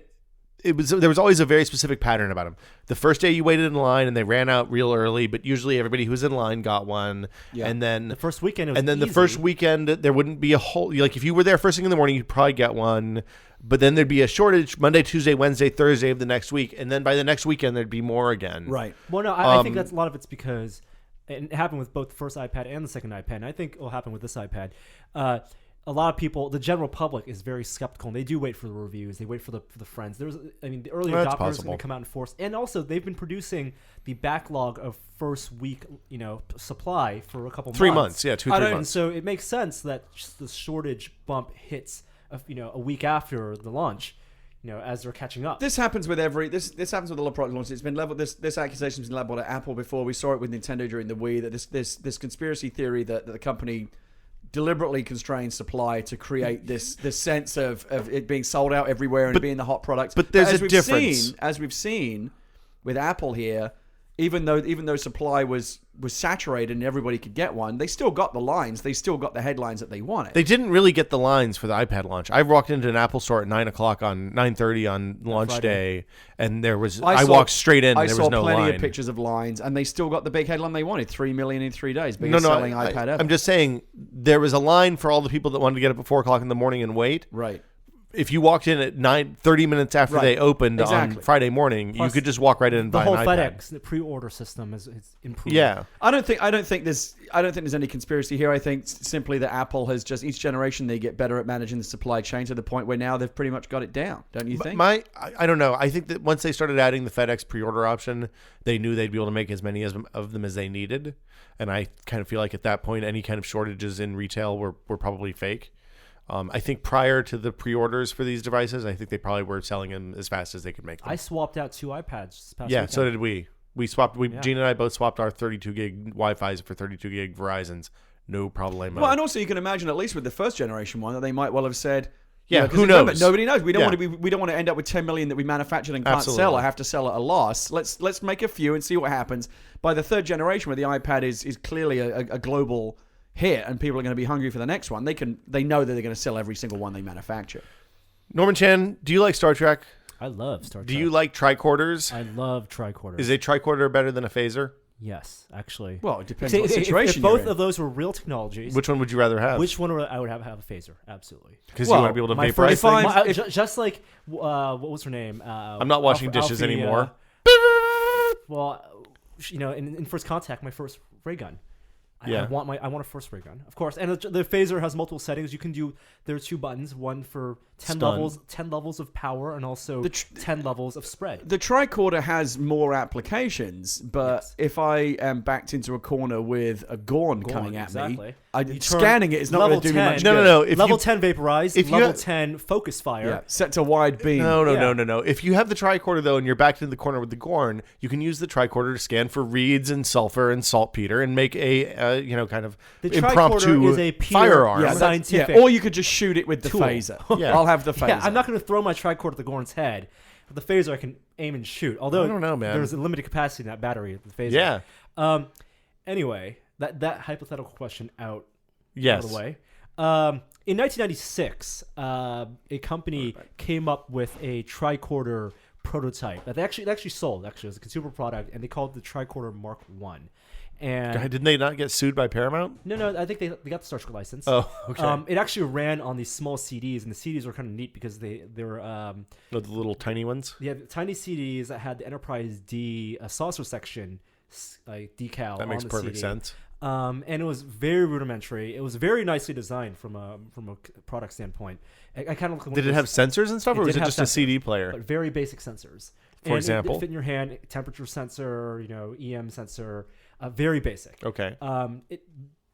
there was always a very specific pattern about them. The first day you waited in line and they ran out real early, but usually everybody who was in line got one. Yeah. And then the first weekend, it was the first weekend there wouldn't be a whole if you were there first thing in the morning, you'd probably get one, but then there'd be a shortage Monday, Tuesday, Wednesday, Thursday of the next week, and then by the next weekend there'd be more again. Right. Well, no, I think that's a lot of it's because. And it happened with both the first iPad and the second iPad. And I think it will happen with this iPad. a lot of people, the general public, is very skeptical, and they do wait for the reviews. They wait for the friends. The early Well, that's adopters are possible. going to come out in force, and also they've been producing the backlog of first week, supply for a couple 3 months. months, yeah, 2-3 And months. so it makes sense that just the shortage bump hits, a week after the launch, as they're catching up. This happens with this happens with a lot of product launches. It's been leveled. This accusation has been leveled at Apple before. We saw it with Nintendo during the Wii. That this conspiracy theory that the company deliberately constrains supply to create this sense of it being sold out everywhere and being the hot product. But there's as a we've difference. as we've seen with Apple here, even though supply was saturated and everybody could get one, they still got the lines. They still got the headlines that they wanted. They didn't really get the lines for the iPad launch. I walked into an Apple store at 9:30 on launch Friday. day, and I walked straight in. And there was no I saw plenty line. of pictures of lines, and they still got the big headline they wanted: 3 million in 3 days, No, biggest no, selling iPad ever. I'm just saying there was a line for all the people that wanted to get up at 4 o'clock in the morning and wait. Right. If you walked in at 30 minutes after Right. they opened Exactly. on Friday morning, Plus, you could just walk right in and the buy whole an iPad. FedEx, the pre-order system is improved. Yeah. I don't think there's any conspiracy here. I think simply that Apple has just each generation they get better at managing the supply chain to the point where now they've pretty much got it down. Don't you think? I don't know. I think that once they started adding the FedEx pre-order option, they knew they'd be able to make as many of them as they needed. And I kind of feel like at that point, any kind of shortages in retail were probably fake. I think prior to the pre-orders for these devices, I think they probably were selling them as fast as they could make them. I swapped out 2 iPads this past Yeah, weekend. so did we. Gene and I both swapped our 32 gig Wi-Fi's for 32 gig Verizons. No problemo. Well, and also you can imagine, at least with the first generation one, that they might well have said, Yeah, 'cause who remember, knows? nobody knows. We don't Yeah. want to end up with 10 million that we manufactured and can't Absolutely. sell. I have to sell at a loss. Let's make a few and see what happens. By the third generation, where the iPad is clearly a global hit and people are going to be hungry for the next one, they know that they're going to sell every single one they manufacture. Norman Chan, do you like Star Trek? I love Star Trek. Do you like tricorders? I love tricorders. Is a tricorder better than a phaser? Yes, actually. Well, it depends If- what if- situation if you're both in. of those were real technologies, Which one would you rather have? which one would I would have a phaser? Absolutely. Because Well, you want to be able to My vaporize first, things? my- just like what was her name? I'm not washing dishes Alfie, anymore. In First Contact, my first ray gun. Yeah. I want a first ray gun, of course. And the phaser has multiple settings. You can do. There are 2 buttons, one for 10 Stun. 10 levels of power, and also 10 levels of spread. The tricorder has more applications, but Yes. if I am backed into a corner with a Gorn coming at exactly. me, You turn scanning it is not level going to do me 10. much No, good. no, no. If level you, 10 vaporize, if you level have- 10 focus fire. Yeah, set to wide beam. No. If you have the tricorder, though, and you're backed into the corner with the Gorn, you can use the tricorder to scan for reeds and sulfur and saltpeter and make a, kind of The impromptu tricorder is a pure firearm. Yeah, scientific or you could just shoot it with the tool. phaser. Yeah. I'll have the phaser. Yeah, I'm not going to throw my tricorder at the Gorn's head. With the phaser, I can aim and shoot. Although I don't know, man. there's a limited capacity in that battery of the phaser. Yeah. Anyway, that hypothetical question out Yes. of the way. In 1996, a company came up with a tricorder prototype that they actually sold. Actually, it was a consumer product, and they called it the Tricorder Mark One. And Didn't they not get sued by Paramount? no, I think they got the Star Trek license. Oh, okay. It actually ran on these small CDs, and the CDs were kind of neat because they were The little tiny ones? they had tiny CDs that had the Enterprise D saucer section like decal. That makes on the perfect CD. sense. And it was very rudimentary. It was very nicely designed from a product standpoint. I kind of Did it have sensors and stuff, or It was did it have just a sensors, CD player? but very basic sensors. For And example? it fit in your hand, temperature sensor, EM sensor, very basic. Okay.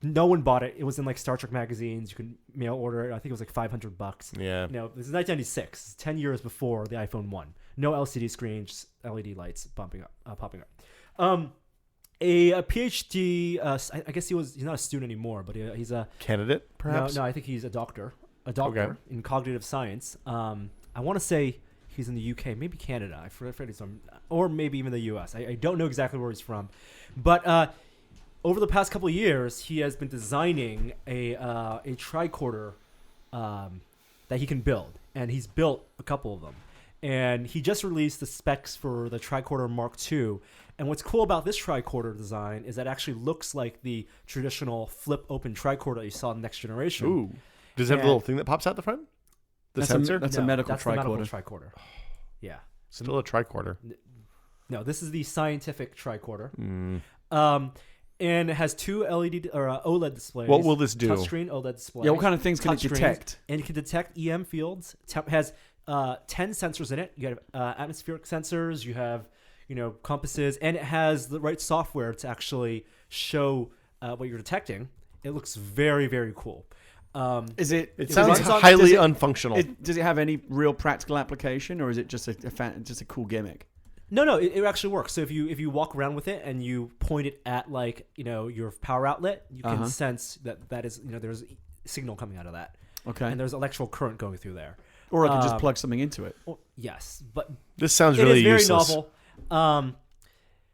No one bought it. It was in like Star Trek magazines. You can mail order it. I think it was like $500. Yeah. This is 1996, 10 years before the iPhone 1. No LCD screen, just LED lights popping up. A PhD, I guess he's not a student anymore, but he's a Candidate, perhaps? No, I think he's a doctor Okay. in cognitive science. I want to say he's in the UK, maybe Canada. I forget he's from, or maybe even the US. I don't know exactly where he's from, but over the past couple of years, he has been designing a tricorder that he can build, and he's built a couple of them. And he just released the specs for the Tricorder Mark II. And what's cool about this tricorder design is that it actually looks like the traditional flip-open tricorder that you saw in the Next Generation. Ooh. Does it have a And- little thing that pops out the front? The That's sensor? That's a medical that's the medical tricorder. tricorder. Yeah. Still a tricorder. No, this is the scientific tricorder. Mm. And it has two LED or OLED displays. What will this do? Touchscreen OLED displays. Yeah, what kind of things can it detect? And you can detect EM fields. Has 10 sensors in it. You have atmospheric sensors. You have compasses, and it has the right software to actually show what you're detecting. It looks very, very cool. It sounds highly unfunctional. Does it have any real practical application, or is it just a cool gimmick? No, it actually works. So if you walk around with it and you point it at your power outlet, you can sense that is there's signal coming out of that. Okay. And there's electrical current going through there. Or I could just plug something into it. Yes, but this sounds really useless. It is very novel.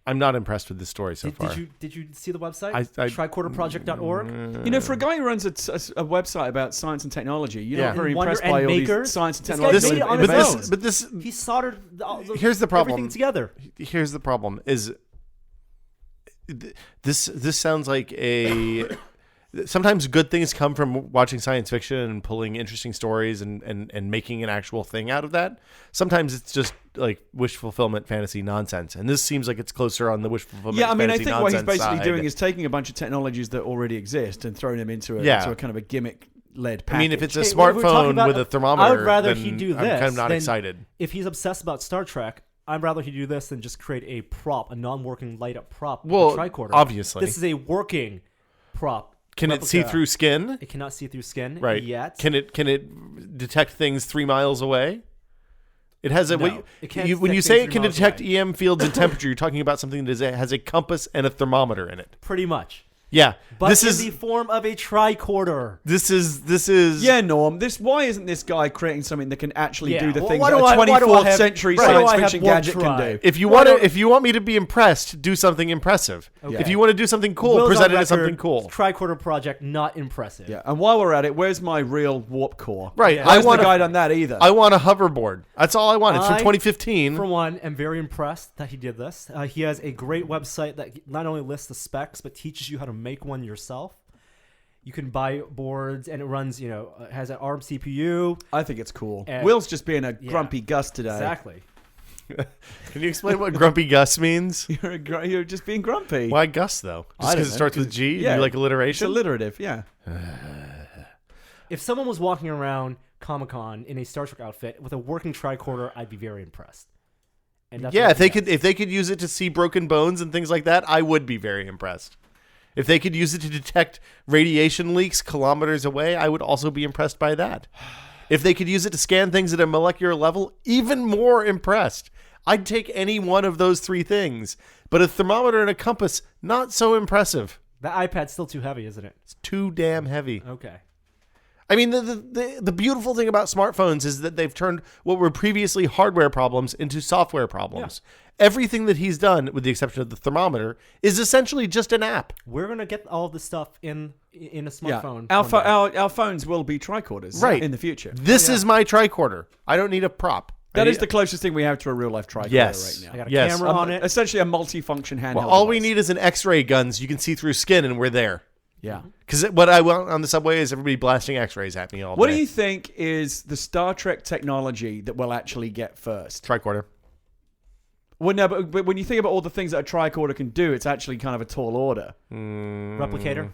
I'm not impressed with this story so far. Did you see the website? tricorderproject.org. For a guy who runs a website about science and technology, you're not very impressed by all these science and technology innovations. But he soldered here's the problem. Everything together. Here's the problem: is this sounds like a. Sometimes good things come from watching science fiction and pulling interesting stories and making an actual thing out of that. Sometimes it's just like wish fulfillment fantasy nonsense. And this seems like it's closer on the wish fulfillment fantasy nonsense I think what he's basically doing is taking a bunch of technologies that already exist and throwing them into a kind of a gimmick-led package. I mean, if it's a smartphone with a thermometer, I would rather he do this. I'm kind of not excited. If he's obsessed about Star Trek, I'd rather he do this than just create a prop, a non-working light-up prop with a tricorder. Obviously. This is a working prop. Can it see through skin? It cannot see through skin yet. Can it detect things 3 miles away? It has when you say it can detect EM fields and temperature, you're talking about something that has a compass and a thermometer in it. Pretty much. Yeah, but this is the form of a tricorder. This is Norm. Why isn't this guy creating something that can actually do the things that a 24th century science fiction gadget can do? If you want me to be impressed, do something impressive. Okay. If you want to do something cool, present it as something cool. Tricorder project, not impressive. Yeah, and while we're at it, where's my real warp core? Right, yeah. Why hasn't the guy done that either? I want a hoverboard. That's all I want. It's from 2015. For one, am very impressed that he did this. He has a great website that not only lists the specs but teaches you how to make one yourself. You can buy boards, and it runs, has an ARM CPU. I think it's cool. Will's just being a grumpy Gus today. Exactly. Can you explain what grumpy Gus means? You're just being grumpy. Why Gus, though? Just because it starts with G? Yeah. You like alliteration? It's alliterative, yeah. If someone was walking around Comic-Con in a Star Trek outfit with a working tricorder, I'd be very impressed. And if they could use it to see broken bones and things like that, I would be very impressed. If they could use it to detect radiation leaks kilometers away, I would also be impressed by that. If they could use it to scan things at a molecular level, even more impressed. I'd take any one of those three things. But a thermometer and a compass, not so impressive. The iPad's still too heavy, isn't it? It's too damn heavy. Okay. I mean, the beautiful thing about smartphones is that they've turned what were previously hardware problems into software problems. Yeah. Everything that he's done, with the exception of the thermometer, is essentially just an app. We're going to get all of this stuff in a smartphone. Yeah. Our phones will be tricorders in the future. This is my tricorder. I don't need a prop. That is the closest thing we have to a real-life tricorder right now. I got a camera on it. Essentially a multi-function handheld all device. we need is an X-ray gun so you can see through skin, and we're there. Yeah. Because what I want on the subway is everybody blasting X-rays at me all day. What do you think is the Star Trek technology that we'll actually get first? Tricorder. Well, no, but when you think about all the things that a tricorder can do, it's actually kind of a tall order. Replicator?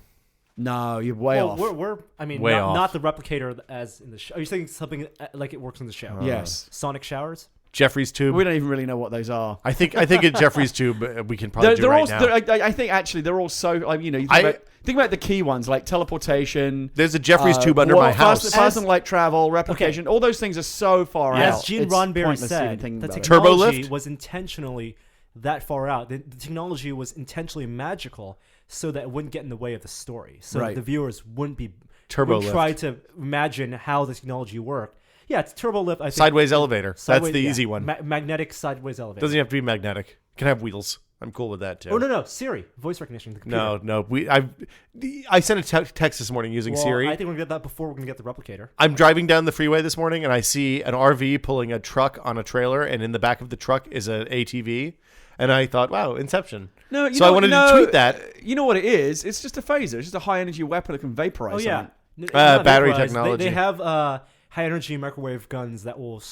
No, you're way off. Not the replicator as in the show. Are you saying something like it works in the show? Yes. Sonic showers? Jeffrey's tube. We don't even really know what those are. I think at Jeffrey's tube we can probably do right now. I think actually they're all so. You think about the key ones like teleportation. There's a Jeffrey's tube under my house. Fast and light travel, replication. All those things are so far out. As Gene Roddenberry said, the technology was intentionally that far out. The technology was intentionally magical so that it wouldn't get in the way of the story. So that the viewers wouldn't try to imagine how the technology worked. Yeah, it's turbo lift. I think. Sideways elevator. That's the easy one. Magnetic sideways elevator. Doesn't have to be magnetic. It can have wheels. I'm cool with that too. Oh no, Siri, voice recognition. The computer. No. I sent a text this morning using Siri. I think we're gonna get that before we're gonna get the replicator. I'm driving down the freeway this morning and I see an RV pulling a truck on a trailer, and in the back of the truck is an ATV. And I thought, wow, Inception. No, I wanted to tweet that. You know what it is? It's just a phaser. It's just a high energy weapon that can vaporize. Battery technology. They have high energy microwave guns that will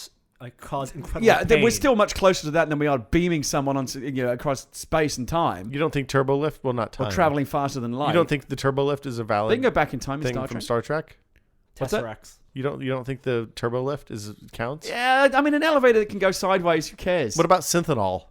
cause incredible Yeah, pain. we're still much closer to that than we are beaming someone on, across space and time, You don't think turbo lift? Well, not time. or traveling faster than light. You don't think the turbo lift is a they valid can go back in time in thing Star from Trek? Star Trek? What's that? Tesseracts. You don't think the turbo lift counts? Yeah, I mean, an elevator that can go sideways. Who cares? What about synthetiol?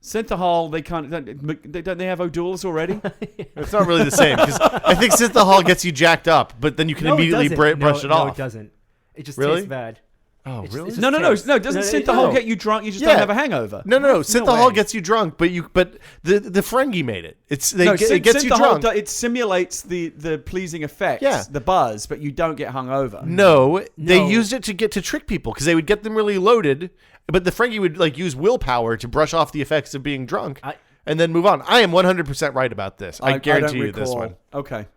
Synthahol, they can't. Don't they have O'Douls already? It's not really the same because I think synthahol gets you jacked up, but then you can No, it immediately doesn't. brush it No, off. it doesn't. It just Really? tastes bad. Oh, It's really? just No. taste. Doesn't No, Synthahol no. get you drunk? You just Yeah. don't have a hangover. No. Synthahol way. gets you drunk, but the Ferengi made it. It gets you Synthahol drunk. it simulates the pleasing effects, Yeah. the buzz, but you don't get hungover. No, they No. used it to trick people because they would get them really loaded, but the Ferengi would use willpower to brush off the effects of being drunk and then move on. I am 100% right about this. I guarantee don't you this recall. one. Okay,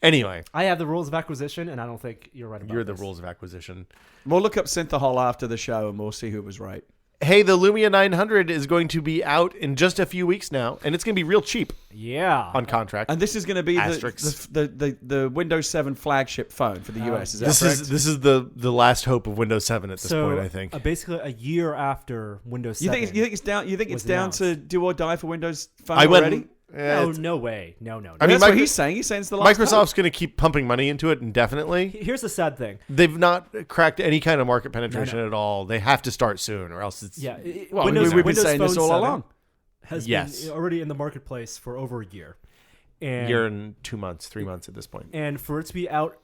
Anyway, I have the rules of acquisition, and I don't think you're right about you're the this. rules of acquisition. we'll look up Synthahol after the show and we'll see who was right. Hey, the Lumia 900 is going to be out in just a few weeks now, and it's going to be real cheap Yeah. on contract. And this is going to be Asterisks. the Windows 7 flagship phone for the US. Is that correct? This is the last hope of Windows 7 at this point, I think. Basically, a year after Windows You 7. think it's down? You think it's was down to announced. do or die for Windows Phone I already? went. No way. No. I mean, That's what he's saying. He's saying it's the last Microsoft's going to keep pumping money into it indefinitely. Here's the sad thing. They've not cracked any kind of market penetration at all. They have to start soon, or else it's Yeah. Well, Windows, we've been Windows saying this Phone all 7 along. Has Yes. been already in the marketplace for over a year. And year and 2 months, 3 months at this point. And for it to be out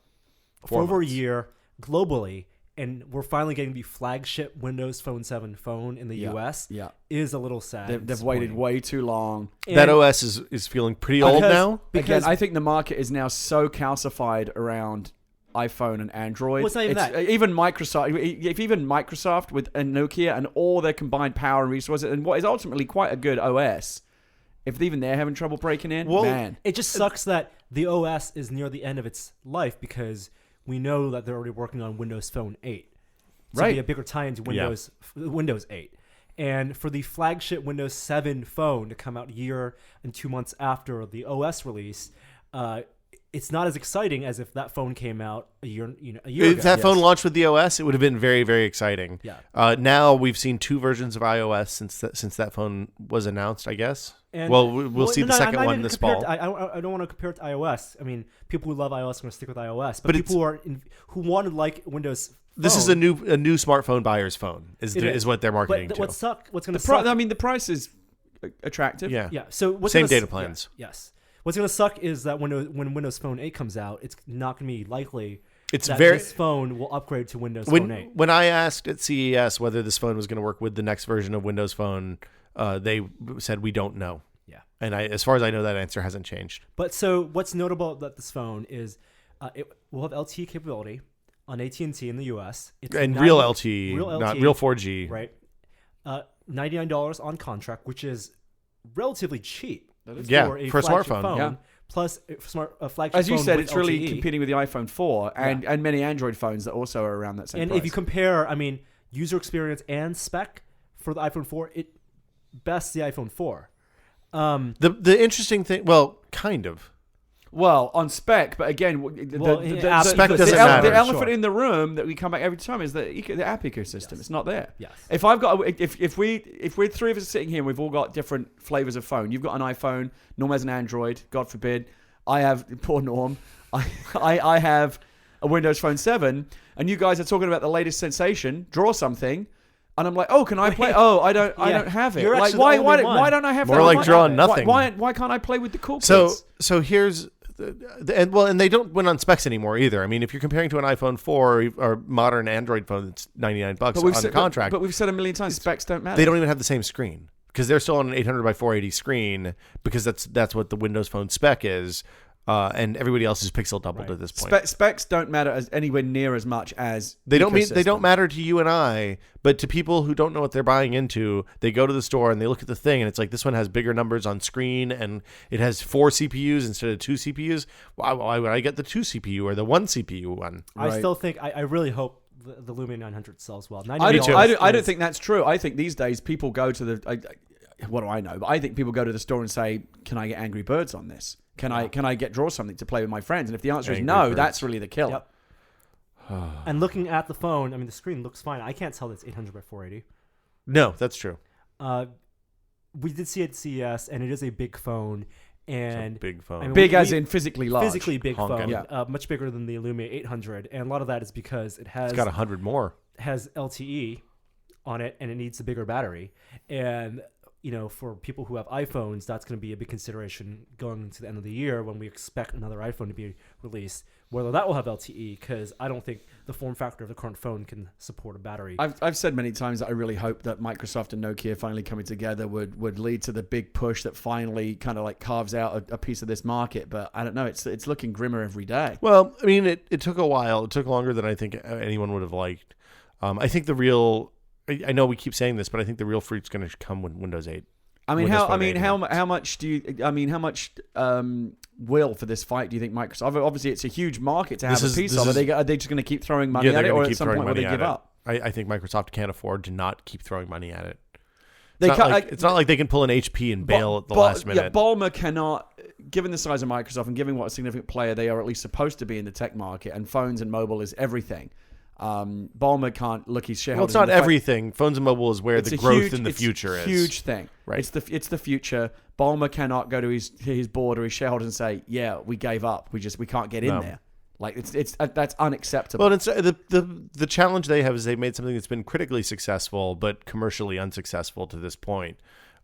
4 for over a months. year globally, and we're finally getting the flagship Windows Phone 7 phone in the Yeah, US, yeah. is a little sad. and They've waited disappointing. way too long. That And OS is feeling pretty old because- now. Again, Because I think the market is now so calcified around iPhone and Android. Well, it's not even that. Even Microsoft with and Nokia and all their combined power and resources, and what is ultimately quite a good OS, if even they're having trouble breaking in, Well, man. it just sucks that the OS is near the end of its life because we know that they're already working on Windows Phone 8. So Right. it'd be a bigger tie into Windows 8. And for the flagship Windows 7 phone to come out a year and 2 months after the OS release, it's not as exciting as if that phone came out a year If ago. that phone launched with the OS, it would have been very, very exciting. Yeah. Now we've seen 2 versions of iOS since that phone was announced, I guess. And- We'll see the second I'm one not this compared fall. to- I don't want to compare it to iOS. I mean, people who love iOS are going to stick with iOS, but But people who wanted like Windows. This is Phone, a new smartphone buyer's phone. It Is what they're marketing But to. what's going to The pri- suck? I mean, the price is attractive. Yeah. Yeah. So what's Same gonna data s- plans. Yeah, yes. What's going to suck is that when Windows Phone 8 comes out, it's not going to be likely It's that very this phone will upgrade to Windows Phone 8. when I asked at CES whether this phone was going to work with the next version of Windows Phone, they said we don't know. Yeah. And as far as I know, that answer hasn't changed. But so what's notable about this phone is it will have LTE capability on AT&T in the US. It's And 90 real LTE, real not LTE, real 4G. right? $99 on contract, which is relatively cheap. Yeah, for a for a flagship smartphone. phone, Yeah. Plus a flagship As you phone said, with it's really LTE. competing with the iPhone 4 and many Android phones that also are around that same And price. if you compare, I mean, user experience and spec for the iPhone 4, it bests the iPhone 4. The interesting thing, well, kind of. Well, on spec, but again, Spec doesn't matter. The elephant Sure. in the room that we come back every time is the app ecosystem. Yes. It's not there. Yes. If I've got, if we're 3 of us sitting here, and we've all got different flavors of phone. You've got an iPhone. Norm has an Android. God forbid. I have poor Norm. I have a Windows Phone 7, and you guys are talking about the latest sensation. Draw something. And I'm like, oh, can I play? Oh, I don't have it. You're Like, actually why the only why one. don't I have More that? like Why- drawing nothing. Why can't I play with the cool So kids? so here's and they don't win on specs anymore either. I mean, if you're comparing to an iPhone 4 or modern Android phone, it's $99 on the contract. But we've said a million times, specs don't matter. They don't even have the same screen because they're still on an 800 by 480 screen because that's what the Windows Phone spec is, and everybody else is pixel doubled at this point. Specs don't matter as anywhere near as much as They don't ecosystem. matter to you and I, but to people who don't know what they're buying into, they go to the store and they look at the thing and it's like this one has bigger numbers on screen and it has 4 CPUs instead of 2 CPUs. Why would I get the 2 CPU or the 1 CPU one? I Right. still think, I really hope the Lumia 900 sells well. I $99 don't is- think that's true. I think these days people go to the. What do I know? But I think people go to the store and say, "Can I get Angry Birds on this? Can I draw something to play with my friends?" And if the answer is Angry no, Birds. that's really the killer. Yep. And looking at the phone, I mean, the screen looks fine. I can't tell that it's 800 by 480. No, that's true. We did see it at CES, and it is a big phone. And It's a big phone. I mean, Big as in physically large. physically big Honking. phone, Yeah. much bigger than the Lumia 800. And a lot of that is because it has It's got 100 more. has LTE on it, and it needs a bigger battery. And for people who have iPhones, that's going to be a big consideration going into the end of the year when we expect another iPhone to be released, whether that will have LTE, because I don't think the form factor of the current phone can support a battery. I've said many times that I really hope that Microsoft and Nokia finally coming together would lead to the big push that finally kind of like carves out a piece of this market. But I don't know. It's looking grimmer every day. Well, I mean, it took a while. It took longer than I think anyone would have liked. I think the real... I know we keep saying this, but I think the real fruit's going to come with Windows 8. I mean, Windows Phone 8, how much do you? I mean, how much will for this fight do you think Microsoft? Obviously, it's a huge market to have a piece of. Are they just going to keep throwing money at it, or at some point will they give up? I think Microsoft can't afford to not keep throwing money at it. It's not like they can pull an HP and bail at the last minute. Yeah, Ballmer cannot, given the size of Microsoft and given what a significant player they are at least supposed to be in the tech market, and phones and mobile is everything. Ballmer can't look his shareholders. Well, it's not everything. Phones and mobile is where the growth in the future is. Huge thing. Right. It's the future. Ballmer cannot go to his board or his shareholders and say, "Yeah, we gave up. We can't get in there." Like that's unacceptable. Well, it's the challenge they have is they made something that's been critically successful but commercially unsuccessful to this point.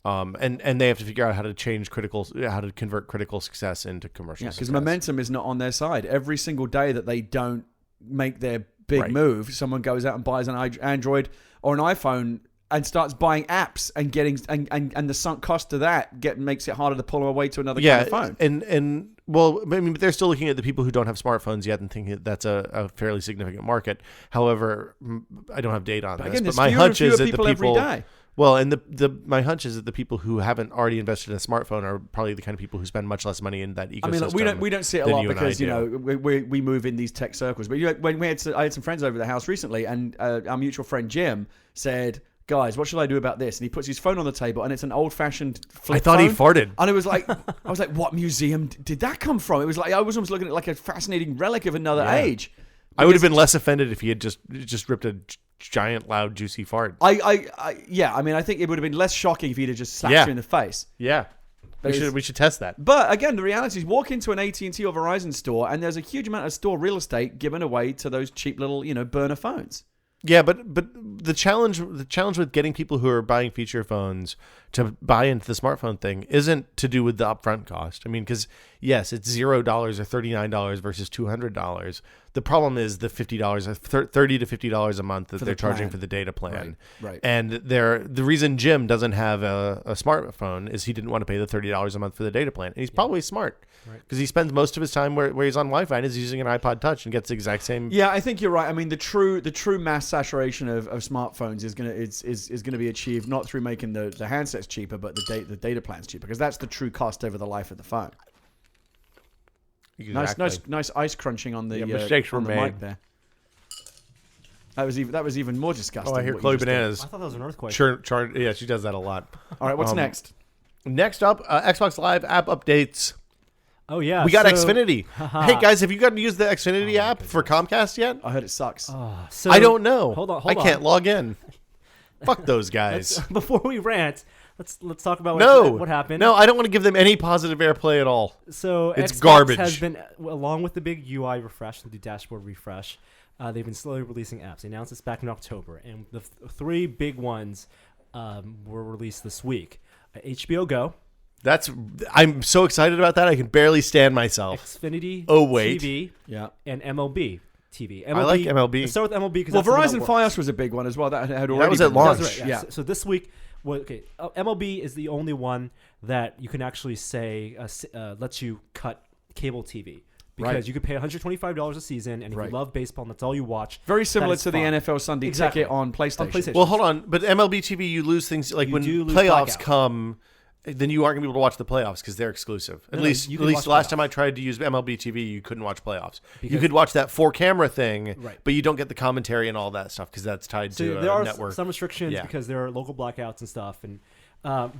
And they have to figure out how to convert critical success into commercial success. Because momentum is not on their side. Every single day that they don't make their big move, someone goes out and buys an Android or an iPhone and starts buying apps and getting and the sunk cost to that makes it harder to pull them away to another kind of phone. And well, I mean, they're still looking at the people who don't have smartphones yet and thinking that's a fairly significant market. However, I don't have data on this, but my hunch is that the people every day. Well, and my hunch is that the people who haven't already invested in a smartphone are probably the kind of people who spend much less money in that ecosystem. I mean, we don't see it a lot because we move in these tech circles. But when I had some friends over the house recently, and our mutual friend Jim said, "Guys, what should I do about this?" And he puts his phone on the table, and it's an old-fashioned flip phone. I thought he farted, and it was like, I was like, "What museum did that come from?" It was like I was almost looking at it like a fascinating relic of another age. I would have been less offended if he had just ripped a giant, loud, juicy fart. Yeah. I mean, I think it would have been less shocking if he'd have just slapped you in the face. Yeah. We should test that. But again, the reality is, walk into an AT&T or Verizon store, and there's a huge amount of store real estate given away to those cheap little, burner phones. Yeah, but the challenge with getting people who are buying feature phones to buy into the smartphone thing isn't to do with the upfront cost. I mean, because yes, it's $0 or $39 versus $200. The problem is the $50, $30 to $50 a month that they're charging for the data plan. Right. And the reason Jim doesn't have a smartphone is he didn't want to pay the $30 a month for the data plan, and he's probably smart because he spends most of his time where he's on Wi-Fi and is using an iPod Touch and gets the exact same. Yeah, I think you're right. I mean, the true mass saturation of smartphones is gonna be achieved not through making the handsets cheaper, but the data plans cheaper, because that's the true cost over the life of the phone. Exactly. Nice ice crunching on the mistakes were on the made mic there. That was even more disgusting. Oh, I hear Chloe Bananas. I thought that was an earthquake. Yeah, she does that a lot. All right, what's next? Next up, Xbox Live app updates. Oh yeah, we got Xfinity. Hey guys, have you gotten to use the Xfinity app for Comcast yet? I heard it sucks. I don't know. Hold on. I can't log in. Fuck those guys. Before we rant, let's talk about what happened. No, I don't want to give them any positive airplay at all. So it's Xbox garbage. Has been, along with the big UI refresh, the dashboard refresh, they've been slowly releasing apps. They announced this back in October, and the three big ones were released this week. HBO Go. I'm so excited about that. I can barely stand myself. Xfinity TV, and MLB TV. I like MLB. Let's start with MLB because Verizon Fios was a big one as well. That had already that was at launch. Right, yeah. So this week, MLB is the only one that you can actually say lets you cut cable TV. Because you could pay $125 a season, and if you love baseball and that's all you watch, very similar to the NFL Sunday ticket on PlayStation. Well, hold on, but MLB TV, you lose things like when playoffs come. Then you aren't going to be able to watch the playoffs because they're exclusive. At least last time I tried to use MLB TV, you couldn't watch playoffs. You could watch that 4-camera thing, but you don't get the commentary and all that stuff because that's tied to there are network. Some restrictions because there are local blackouts and stuff. And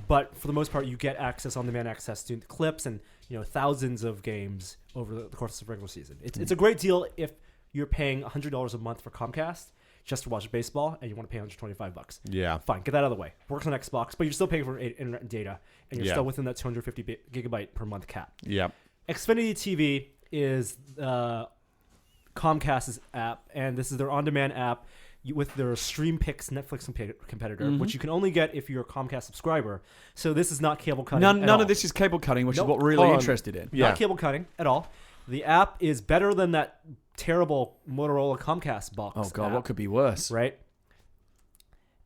but for the most part, you get on-demand access to clips and thousands of games over the course of the regular season. It's a great deal if you're paying $100 a month for Comcast just to watch baseball, and you want to pay $125. Yeah. Fine, get that out of the way. Works on Xbox, but you're still paying for internet and data, and you're still within that 250 gigabyte per month cap. Yeah. Xfinity TV is Comcast's app, and this is their on-demand app with their StreamPix Netflix competitor, which you can only get if you're a Comcast subscriber. So this is not cable cutting. None of this is cable cutting, which is what we're really interested in. Not cable cutting at all. The app is better than that terrible Motorola Comcast box. Oh God, app, what could be worse? right?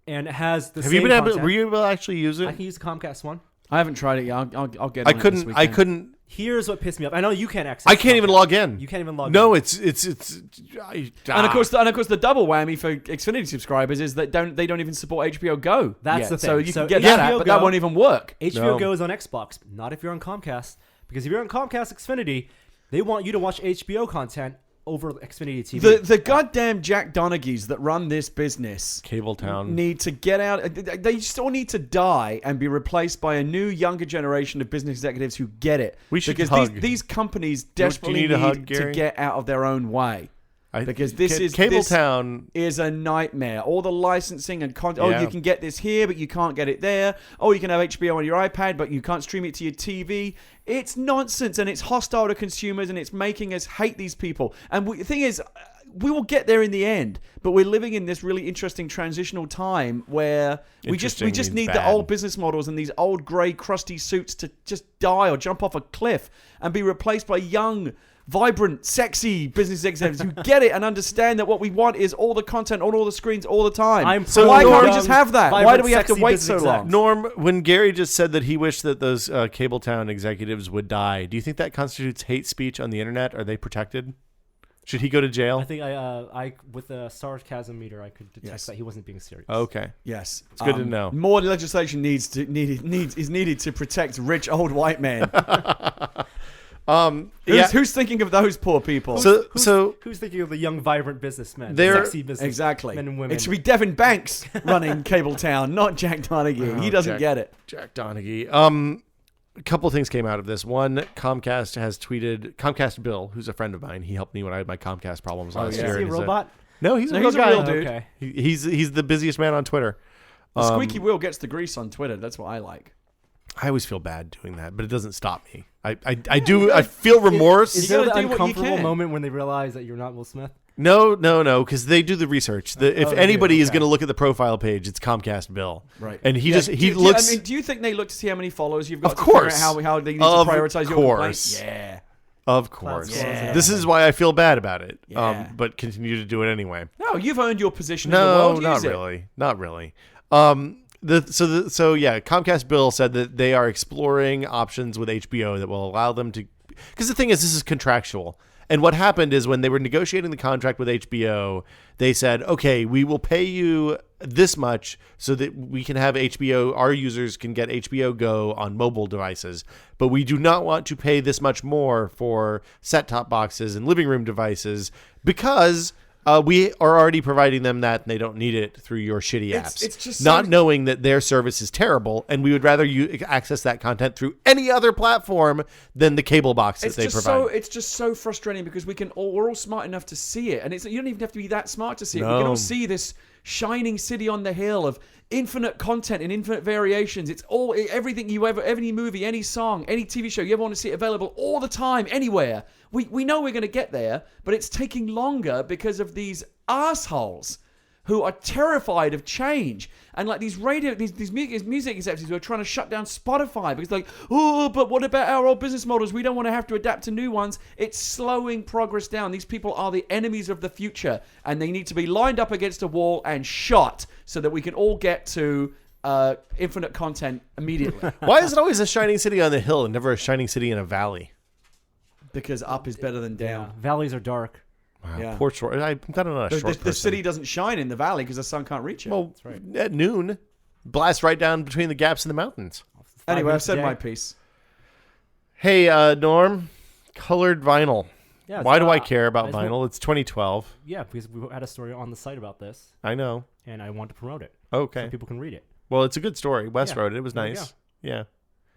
And it has the Have same you been able? content. Were you able to actually use it? I can use the Comcast one. I haven't tried it yet. I'll get. I on it this couldn't. I weekend. couldn't. Here's what pissed me off. I know you can't access. I can't even Comcast. log in. You can't even log in. No, it's. And of course, the double whammy for Xfinity subscribers is that they don't even support HBO Go. That's yet. the thing. So you So can get that HBO app, but that Go- won't even work. HBO No. Go is on Xbox, not if you're on Comcast. Because if you're on Comcast Xfinity, they want you to watch HBO content over Xfinity TV. The goddamn Jack Donaghys that run this business Cable Town. need to get out. They still need to die and be replaced by a new, younger generation of business executives who get it. We should because hug. these companies Do you desperately need need a hug, to Gary? get out of their own way. Because this is Cable this Town. is a nightmare. All the licensing and content. Yeah. Oh, you can get this here, but you can't get it there. Oh, you can have HBO on your iPad, but you can't stream it to your TV. It's nonsense, and it's hostile to consumers, and it's making us hate these people. And the thing is, we will get there in the end. But we're living in this really interesting transitional time where we just Interesting need means the bad. old business models and these old grey, crusty suits to just die or jump off a cliff and be replaced by young, vibrant, sexy business executives who get it and understand that what we want is all the content on all the screens all the time. So why can't we young, just have that? Why vibrant, do we have to sexy wait business so long? execs. Norm, when Gary just said that he wished that those Cable Town executives would die, do you think that constitutes hate speech on the internet? Are they protected? Should he go to jail? I think I with the sarcasm meter, I could detect that he wasn't being serious. Okay. Yes, It's good to know. More legislation is needed to protect rich old white men. Who's thinking of those poor people? Who's thinking of the young, vibrant businesmen, sexy business exactly men and women? It should be Devin Banks running Cable Town, not Jack Donaghy. He doesn't get it. Jack Donaghy. A couple things came out of this. One, Comcast has tweeted, Comcast Bill, who's a friend of mine. He helped me when I had my Comcast problems last Is year. he a and he's robot? No, he's a No, real he's a guy. real dude. Okay. He's the busiest man on Twitter. The squeaky wheel gets the grease on Twitter. That's what I like. I always feel bad doing that, but it doesn't stop me. I feel remorse. Is You there gotta the do what you uncomfortable can. moment when they realize that you're not Will Smith? No, because they do the research. If they do, anybody is okay. going to look at the profile page, it's Comcast Bill. Right. And he Do looks. do you think they look to see how many followers you've got? Of to figure out course. how they need Of to prioritize your course. complaints? Yeah. Of course. Yeah. This is why I feel bad about it. Yeah. But continue to do it anyway. No, you've earned your position in the No, world. not Use it. really. Not really. Comcast Bill said that they are exploring options with HBO that will allow them to. Because the thing is, this is contractual. And what happened is when they were negotiating the contract with HBO, they said, okay, we will pay you this much so that we can have HBO, our users can get HBO Go on mobile devices. But we do not want to pay this much more for set-top boxes and living room devices because we are already providing them that and they don't need it through your shitty apps. It's just not so- knowing that their service is terrible and we would rather you access that content through any other platform than the cable box that they provide. It's just so frustrating because we're all smart enough to see it, and you don't even have to be that smart to see it. We No. can all see this shining city on the hill of infinite content and infinite variations. It's all everything any movie, any song, any TV show you ever want to see available all the time, anywhere. We know we're going to get there, but it's taking longer because of these assholes who are terrified of change. And like these music executives who are trying to shut down Spotify because they're like, oh, but what about our old business models? We don't want to have to adapt to new ones. It's slowing progress down. These people are the enemies of the future, and they need to be lined up against a wall and shot so that we can all get to infinite content immediately. Why is it always a shining city on the hill and never a shining city in a valley? Because up is better than down. Yeah. Valleys are dark. Wow, Yeah. poor short. I'm kind of not a short The person. city doesn't shine in the valley because the sun can't reach it. Well, right. at noon, blast right down between the gaps in the mountains. Anyway, I've minutes a said day. my piece. Hey, Norm, colored vinyl. Yeah, Why so, do I care about I just vinyl? It's 2012. Yeah, because we had a story on the site about this, I know. and I want to promote it Okay. so people can read it. Well, it's a good story. Wes Yeah, wrote it. It was there you nice. Yeah.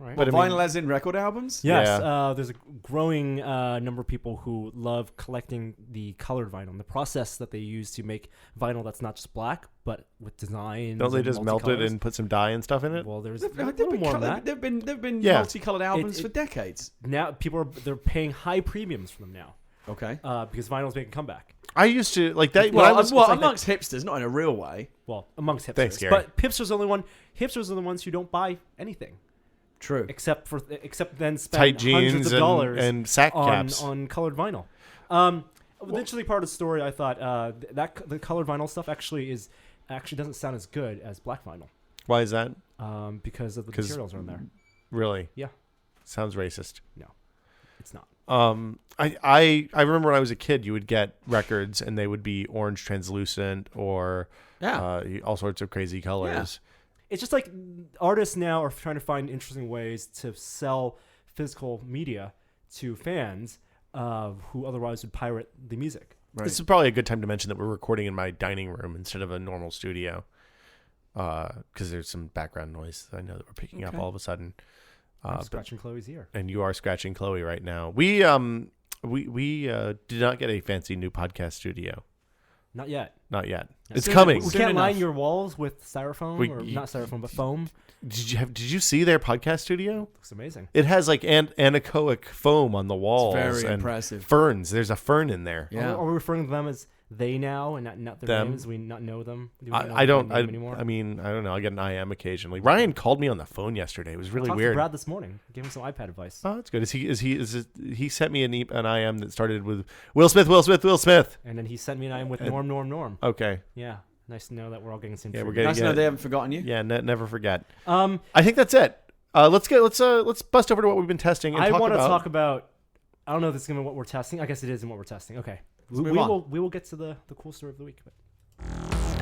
Right. But vinyl as in record albums? Yes, Yeah. there's a growing number of people who love collecting the colored vinyl. The process that they use to make vinyl that's not just black, but with designs. Don't they and just melt it multicolors. and put some dye and stuff in it? Well, there's They've a little more than that. They've been Yeah. multicolored albums for decades. Now people they're paying high premiums for them now Okay. because vinyl's making a comeback. I used to like that. Well, when I was, like amongst hipsters, not in a real way. Well, amongst hipsters, Thanks, Gary. but hipsters are the ones who don't buy anything True. except then spend tight hundreds jeans of dollars and sack caps. on colored vinyl. The interesting part of the story, I thought that the colored vinyl stuff actually doesn't sound as good as black vinyl Why is that? because of the materials on there. Really? Yeah. Sounds racist. No, it's not. I remember when I was a kid, you would get records and they would be orange translucent or all sorts of crazy colors. It's just like artists now are trying to find interesting ways to sell physical media to fans who otherwise would pirate the music. Right. This is probably a good time to mention that we're recording in my dining room instead of a normal studio because there's some background noise that I know that we're picking up all of a sudden. I'm scratching Chloe's ear. And you are scratching Chloe right now. We did not get a fancy new podcast studio. Not yet. Not yet. Yeah. It's Soon coming. We Soon can't line enough. your walls with styrofoam, or not styrofoam, but foam. Did you see their podcast studio? Looks amazing. It has like anechoic foam on the walls. very and impressive. Ferns. There's a fern in there. Yeah. Are we referring to them as they now and not their Them. names? We not know them. Do we know I don't. their name anymore. I mean, I don't know. I get an IM occasionally. Ryan called me on the phone yesterday. It was really Talked weird. to Brad this morning. Gave him some iPad advice. Oh, that's good. He sent me an IM that started with Will Smith. And then he sent me an IM with Norm. Okay. Yeah. Nice to know that we're all getting the same Yeah, we're treatment. getting- Nice to know they haven't forgotten you. Yeah. Never forget. I I think that's it. Let's bust over to what we've been testing and want to about. talk about. I don't know if this is gonna be what we're testing. I guess it is in what we're testing. Okay. Let's move on. We will get to the cool story of the week. But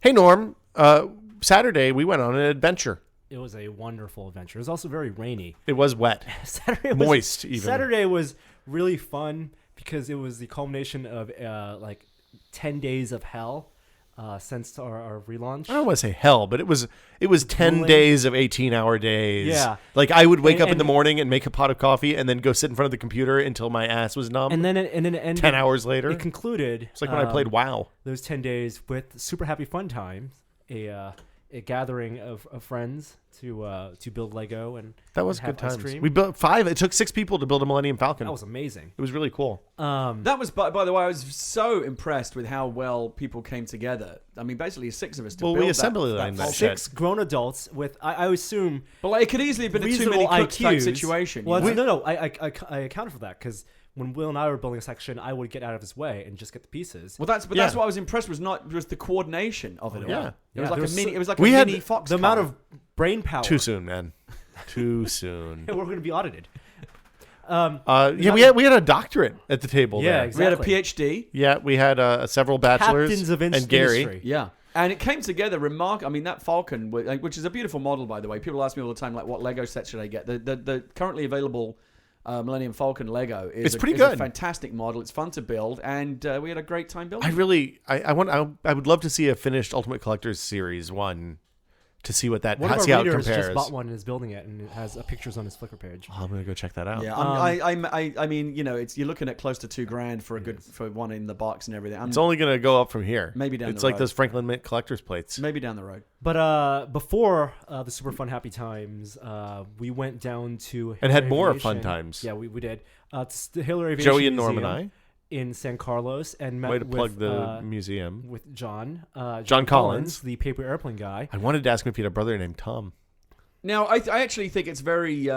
Hey Norm. Saturday we went on an adventure. it was a wonderful adventure. It was also very rainy. It was wet. Moist, even. Saturday was really fun because it was the culmination of 10 days of hell since our relaunch. I don't want to say hell, but it was 10 grueling. days of 18-hour days. Yeah. Like I would wake up in And- the morning and make a pot of coffee and then go sit in front of the computer until my ass was numb. And then it ended. 10 hours later. It concluded. It's like when I played WoW. Those 10 days with Super Happy Fun Times, a gathering of friends to build Lego and That was and have good ice times. cream. We built 5. It took 6 people to build a Millennium Falcon. That was amazing. It was really cool. That was, by the way, I was so impressed with how well people came together. I mean, basically 6 of us to Well, build we assembly that lined that Falcon. shit. 6 grown adults with, I assume, But like, it could easily have been a too reasonable many cooks type IQs. situation. Well, you know? no, I accounted for that because when Will and I were building a section, I would get out of his way and just get the pieces. Well, that's Yeah. what I was impressed was the coordination of it all. Yeah. It was Yeah, like there a was mini. so- It was like We a had mini Fox. The amount of brain power. Too soon, man. Too soon. We're going to be audited. We had a doctorate at the table Yeah, there. exactly. We had a PhD. Yeah, we had several bachelors Captains of and Gary. industry. Yeah. And it came together I mean, that Falcon, which is a beautiful model, by the way. People ask me all the time, like, what Lego set should I get? The currently available Millennium Falcon Lego is It's pretty is good. a fantastic model. It's fun to build, and we had a great time building. I would love to see a finished Ultimate Collector's Series 1 to see what that One of see how our it readers compares. just bought one and is building it, and it has pictures on his Flickr page. Oh, I'm gonna go check that out. Yeah, I mean, you're looking at close to $2,000 for one in the box and everything. It's only gonna go up from here. Maybe down It's the like road. those Franklin Mint collector's plates. maybe down the road. But before the Super Fun Happy Times, we went down to And had Hiller more Aviation. fun times. Yeah, we did. It's the Hiller Aviation Joey and Norm and Museum I. in San Carlos, and met Way to with, plug the museum. with John. John Collins. the paper airplane guy. I wanted to ask him if he had a brother named Tom. Now, I actually think it's very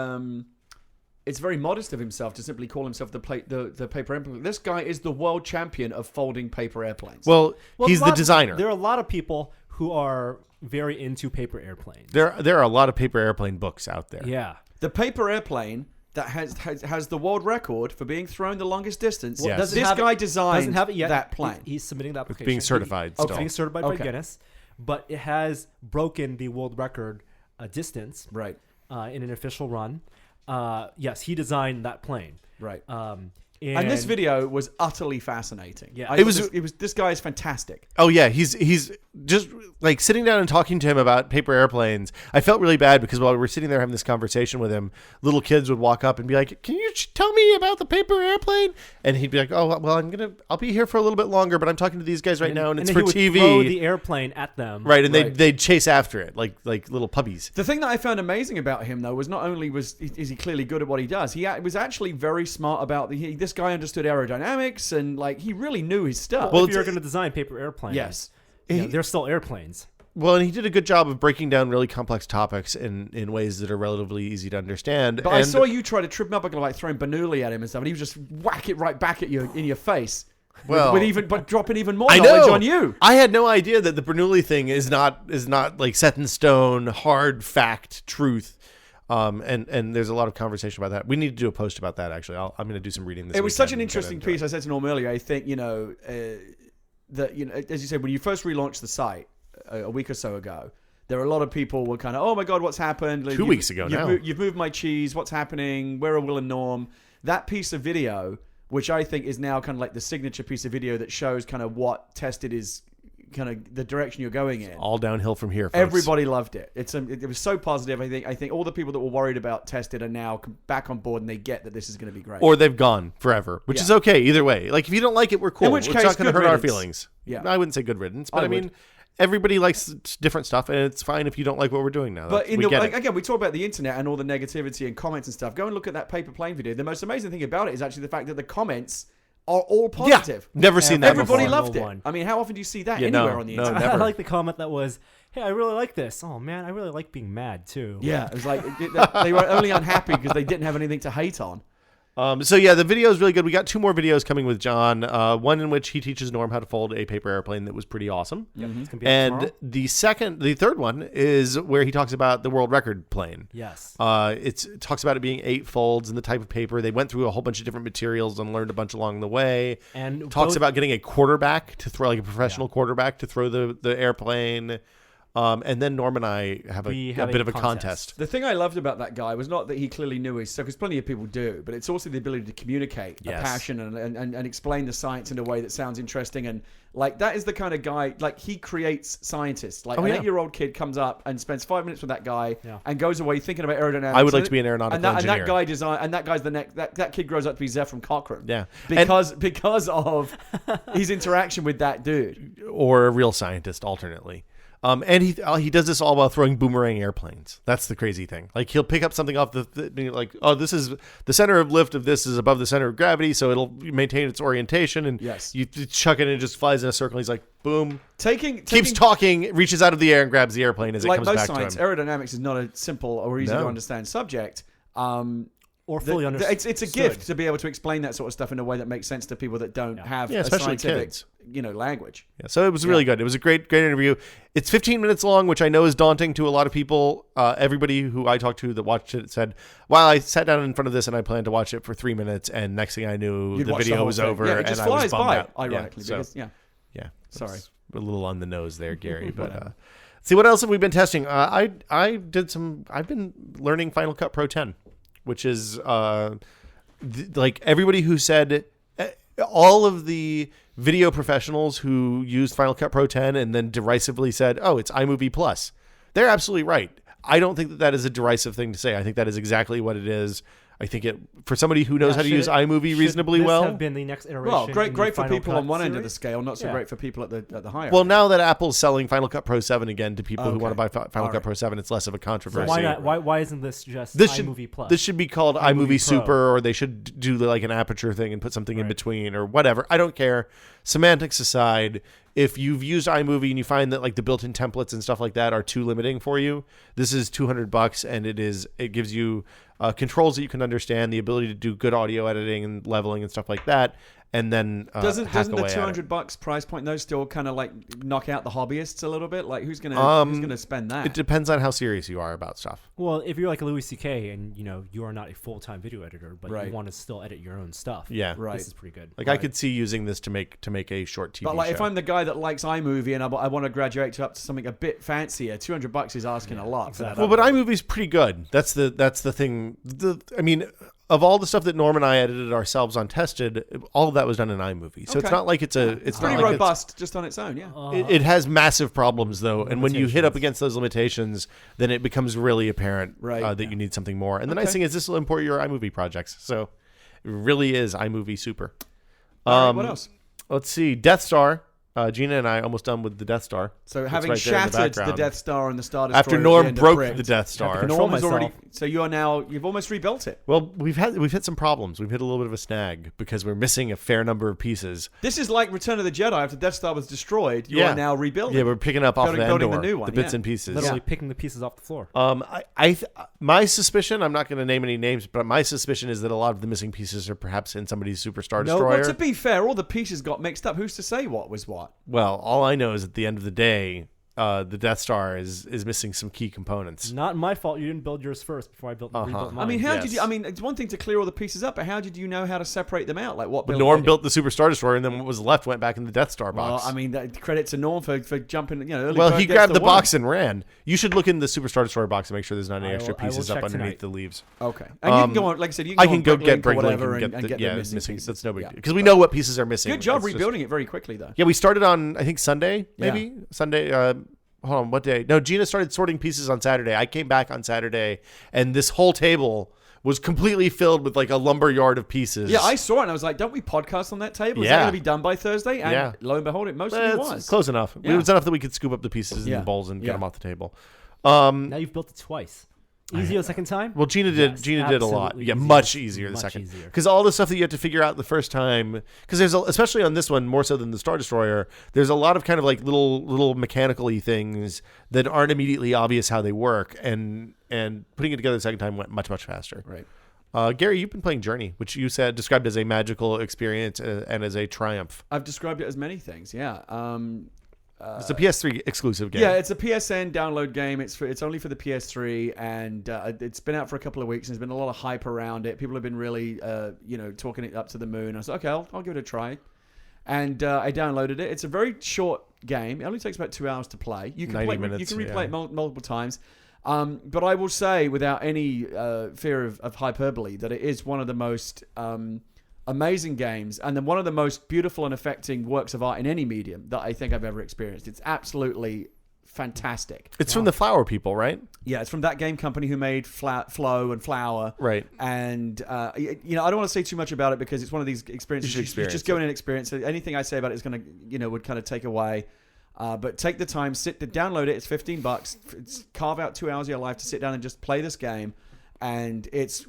modest of himself to simply call himself the paper airplane. This guy is the world champion of folding paper airplanes. Well, he's the designer. There are a lot of people who are very into paper airplanes. There are a lot of paper airplane books out there. Yeah. The paper airplane that has the world record for being thrown the longest distance. Yes. Doesn't This have guy it- designed doesn't have it yet. that plane. He's submitting the application. being certified It's still. being certified by Okay. Guinness, but it has broken the world record distance Right, in an official run. Yes, he designed that plane. right. And this video was utterly fascinating. Yeah. It was- This guy is fantastic. Oh yeah, he's just like sitting down and talking to him about paper airplanes, I felt really bad because while we were sitting there having this conversation with him, little kids would walk up and be like, "Can you tell me about the paper airplane?" And he'd be like, "Oh, well, I'll be here for a little bit longer, but I'm talking to these guys right now, and it's then for he would TV." throw the airplane at them. Right, and they'd chase after it like little puppies. The thing that I found amazing about him, though, was not only is he clearly good at what he does, he was actually very smart about this guy understood aerodynamics and like he really knew his stuff. Well, if you're going to design paper airplanes, yes, they're still airplanes. Well, and he did a good job of breaking down really complex topics in ways that are relatively easy to understand. But I saw you try to trip him up and like throwing Bernoulli at him and stuff, and he was just whack it right back at you in your face. Well, but dropping even more knowledge on you. I had no idea that the Bernoulli thing is not like set in stone, hard fact, truth. And there's a lot of conversation about that. We need to do a post about that. Actually, I'm going to do some reading this. It was such an interesting piece. I said to Norm earlier. I think that as you said, when you first relaunched the site a week or so ago, there were a lot of people were kind of, oh my god, what's happened? 2 weeks ago now. You've moved my cheese. What's happening? Where are Will and Norm? That piece of video, which I think is now kind of like the signature piece of video that shows kind of what Tested is, kind of the direction you're going in. All downhill from here, folks. Everybody loved it. It was so positive. I think all the people that were worried about Tested are now back on board and they get that this is going to be great. Or they've gone forever, which is okay either way. Like if you don't like it, we're cool. In which it's case, not going to hurt our riddance. feelings. Yeah. I wouldn't say good riddance, but I mean, everybody likes different stuff, and it's fine if you don't like what we're doing now. But again, we talk about the internet and all the negativity and comments and stuff. Go and look at that paper plane video. The most amazing thing about it is actually the fact that the comments are all positive. Yeah, never seen that Everybody before. loved it. I mean, how often do you see that Yeah, anywhere no, on the no, internet? never. I like the comment that was, "Hey, I really like this. Oh man, I really like being mad too." Yeah, it was like they were only unhappy because they didn't have anything to hate on. So yeah, the video is really good. We got 2 more videos coming with John. One in which he teaches Norm how to fold a paper airplane that was pretty awesome. Yep, it's gonna be And tomorrow. the third one is where he talks about the world record plane. Yes. It talks about it being 8 folds and the type of paper. They went through a whole bunch of different materials and learned a bunch along the way. And talks about getting a quarterback to throw, like a professional quarterback to throw the airplane. And then Norm and I have a bit of a contest. The thing I loved about that guy was not that he clearly knew his stuff, because plenty of people do, but it's also the ability to communicate a passion and explain the science in a way that sounds interesting. And like that is the kind of guy, like he creates scientists. Like an 8-year-old kid comes up and spends 5 minutes with that guy and goes away thinking about aerodynamics. I would like to be an aeronautical engineer. And that guy that guy's the next. That kid grows up to be Zephram Cochrane. Yeah, because of his interaction with that dude, or a real scientist, alternately. And he does this all while throwing boomerang airplanes. That's the crazy thing. Like he'll pick up something off like, oh, this is the center of lift of this is above the center of gravity, so it'll maintain its orientation. And you chuck it and it just flies in a circle. He's like, boom. Keeps talking, reaches out of the air and grabs the airplane as it comes back to him. Like most science, aerodynamics is not a simple or easy to understand subject. Or fully understood. It's a gift to be able to explain that sort of stuff in a way that makes sense to people that don't have a especially scientific, kids. Language. Yeah, so it was really good. It was a great interview. It's 15 minutes long, which I know is daunting to a lot of people. Everybody who I talked to that watched it said, "Wow, I sat down in front of this and I planned to watch it for 3 minutes, and next thing I knew, the video was over, it just and I was flies bummed by, out." ironically. Yeah. Sorry, a little on the nose there, Gary. But see, what else have we been testing? I've been learning Final Cut Pro 10, which is like everybody who said, all of the video professionals who used Final Cut Pro 10 and then derisively said, "Oh, it's iMovie Plus." They're absolutely right. I don't think that is a derisive thing to say. I think that is exactly what it is. I think it, for somebody who knows how to use iMovie reasonably well. Have been the next iteration. Well, great for people on one end of series? the scale, not so great for people at the higher. Well, end. now that Apple's selling Final Cut Pro 7 again to people who want to buy Final Cut Pro 7, it's less of a controversy. Why not? Why isn't this just iMovie Plus? This should be called iMovie Super, or they should do like an aperture thing and put something in between, or whatever. I don't care. Semantics aside, if you've used iMovie and you find that like the built-in templates and stuff like that are too limiting for you, this is $200, and it gives you controls that you can understand, the ability to do good audio editing and leveling and stuff like that, and then doesn't the $200 price point though still kind of like knock out the hobbyists a little bit? Like who's gonna spend that? It depends on how serious you are about stuff. Well, if you're like a Louis C.K. and you are not a full-time video editor, but you want to still edit your own stuff, this is pretty good. Like I could see using this to make a short TV. But like show. if I'm the guy that likes iMovie and I want to graduate up to something a bit fancier, $200 is asking a lot. Well, but iMovie's pretty good. That's the thing. of all the stuff that Norm and I edited ourselves on Tested, all of that was done in iMovie. So it's Okay. not like it's pretty not like robust just on its own. Yeah. it has massive problems though, and when you hit up Limitations. against those limitations, then it becomes really apparent Right. that you need something more. And the Okay. nice thing is this will import your iMovie projects, so it really is iMovie super. All right, what else? Let's see, Death Star. Gina and I almost done with the Death Star. So That's having right there in the shattered the background. Death Star and the Star Destroyer After at Norm the end of broke Crypt, the Death Star. control Norm has myself. already. So you've almost rebuilt it. Well, we've hit some problems. We've hit a little bit of a snag because we're missing a fair number of pieces. This is like Return of the Jedi. After Death Star was destroyed, you Yeah. are now rebuilding. Yeah, we're picking up off of Building Endor, the new one, bits yeah. and pieces. Literally picking the pieces off the floor. My suspicion, I'm not going to name any names, but my suspicion is that a lot of the missing pieces are perhaps in somebody's Superstar No, Destroyer. well, to be fair, all the pieces got mixed up. Who's to say what was what? Well, all I know is at the end of the day, the Death Star is missing some key components. Not my fault. You didn't build yours first before I rebuilt mine. I mean, how yes. did you? I mean, it's one thing to clear all the pieces up, but how did you know how to separate them out? Like what? But build Norm went in? built the Superstar Destroyer, and then what was left went back in the Death Star Well, box. I mean, credit to Norm for jumping. Early Well, bird he gets grabbed the worm. box and ran. You should look in the Superstar Destroyer box and make sure there's not any I extra will- I will pieces up check underneath tonight. the leaves. Okay, and you can go on. Like I said, you I can can go on get Bricklink or Bricklink whatever and get the missing pieces. That's no big Yeah. deal because we know what pieces are missing. Good job It's just- rebuilding it very quickly, though. Yeah, we started on I think Sunday, Yeah. maybe Sunday. Hold on, what day? No, Gina started sorting pieces on Saturday. I came back on Saturday, and this whole table was completely filled with like a lumber yard of pieces. Yeah, I saw it and I was like, don't we podcast on that table? Is Yeah. that going to be done by Thursday? And Yeah. lo and behold, it mostly It's was. close enough. Yeah. It was enough that we could scoop up the pieces in Yeah. the bowls and get Yeah. them off the table. Now you've built it twice. Easier the second time? Well, Gina did. Yes, Gina did a lot. absolutely Yeah, easier. much easier the Much second. easier. Because all the stuff that you have to figure out the first time, because there's especially on this one more so than the Star Destroyer. There's a lot of kind of like little mechanical-y things that aren't immediately obvious how they work, and putting it together the second time went much faster. Right. Gary, you've been playing Journey, which you said described as a magical experience and as a triumph. I've described it as many things, yeah. It's a PS3 exclusive game. Yeah, it's a PSN download game. It's only for the PS3, and it's been out for a couple of weeks, and there's been a lot of hype around it. People have been really, talking it up to the moon. I was like, okay, I'll give it a try. And I downloaded it. It's a very short game. It only takes about 2 hours to play. You can 90 play, minutes, you can replay yeah. it multiple times. But I will say, without any fear of hyperbole, that it is one of the most amazing games, and then one of the most beautiful and affecting works of art in any medium that I think I've ever experienced. It's absolutely fantastic. It's from the Flower People, right? Yeah, it's from that game company who made Flow and Flower. Right. And, I don't want to say too much about it because it's one of these experiences. You should You just go in and experience it. Anything I say about it is going to, would kind of take away. But take the time, download it. It's $15. It's carve out 2 hours of your life to sit down and just play this game. And it's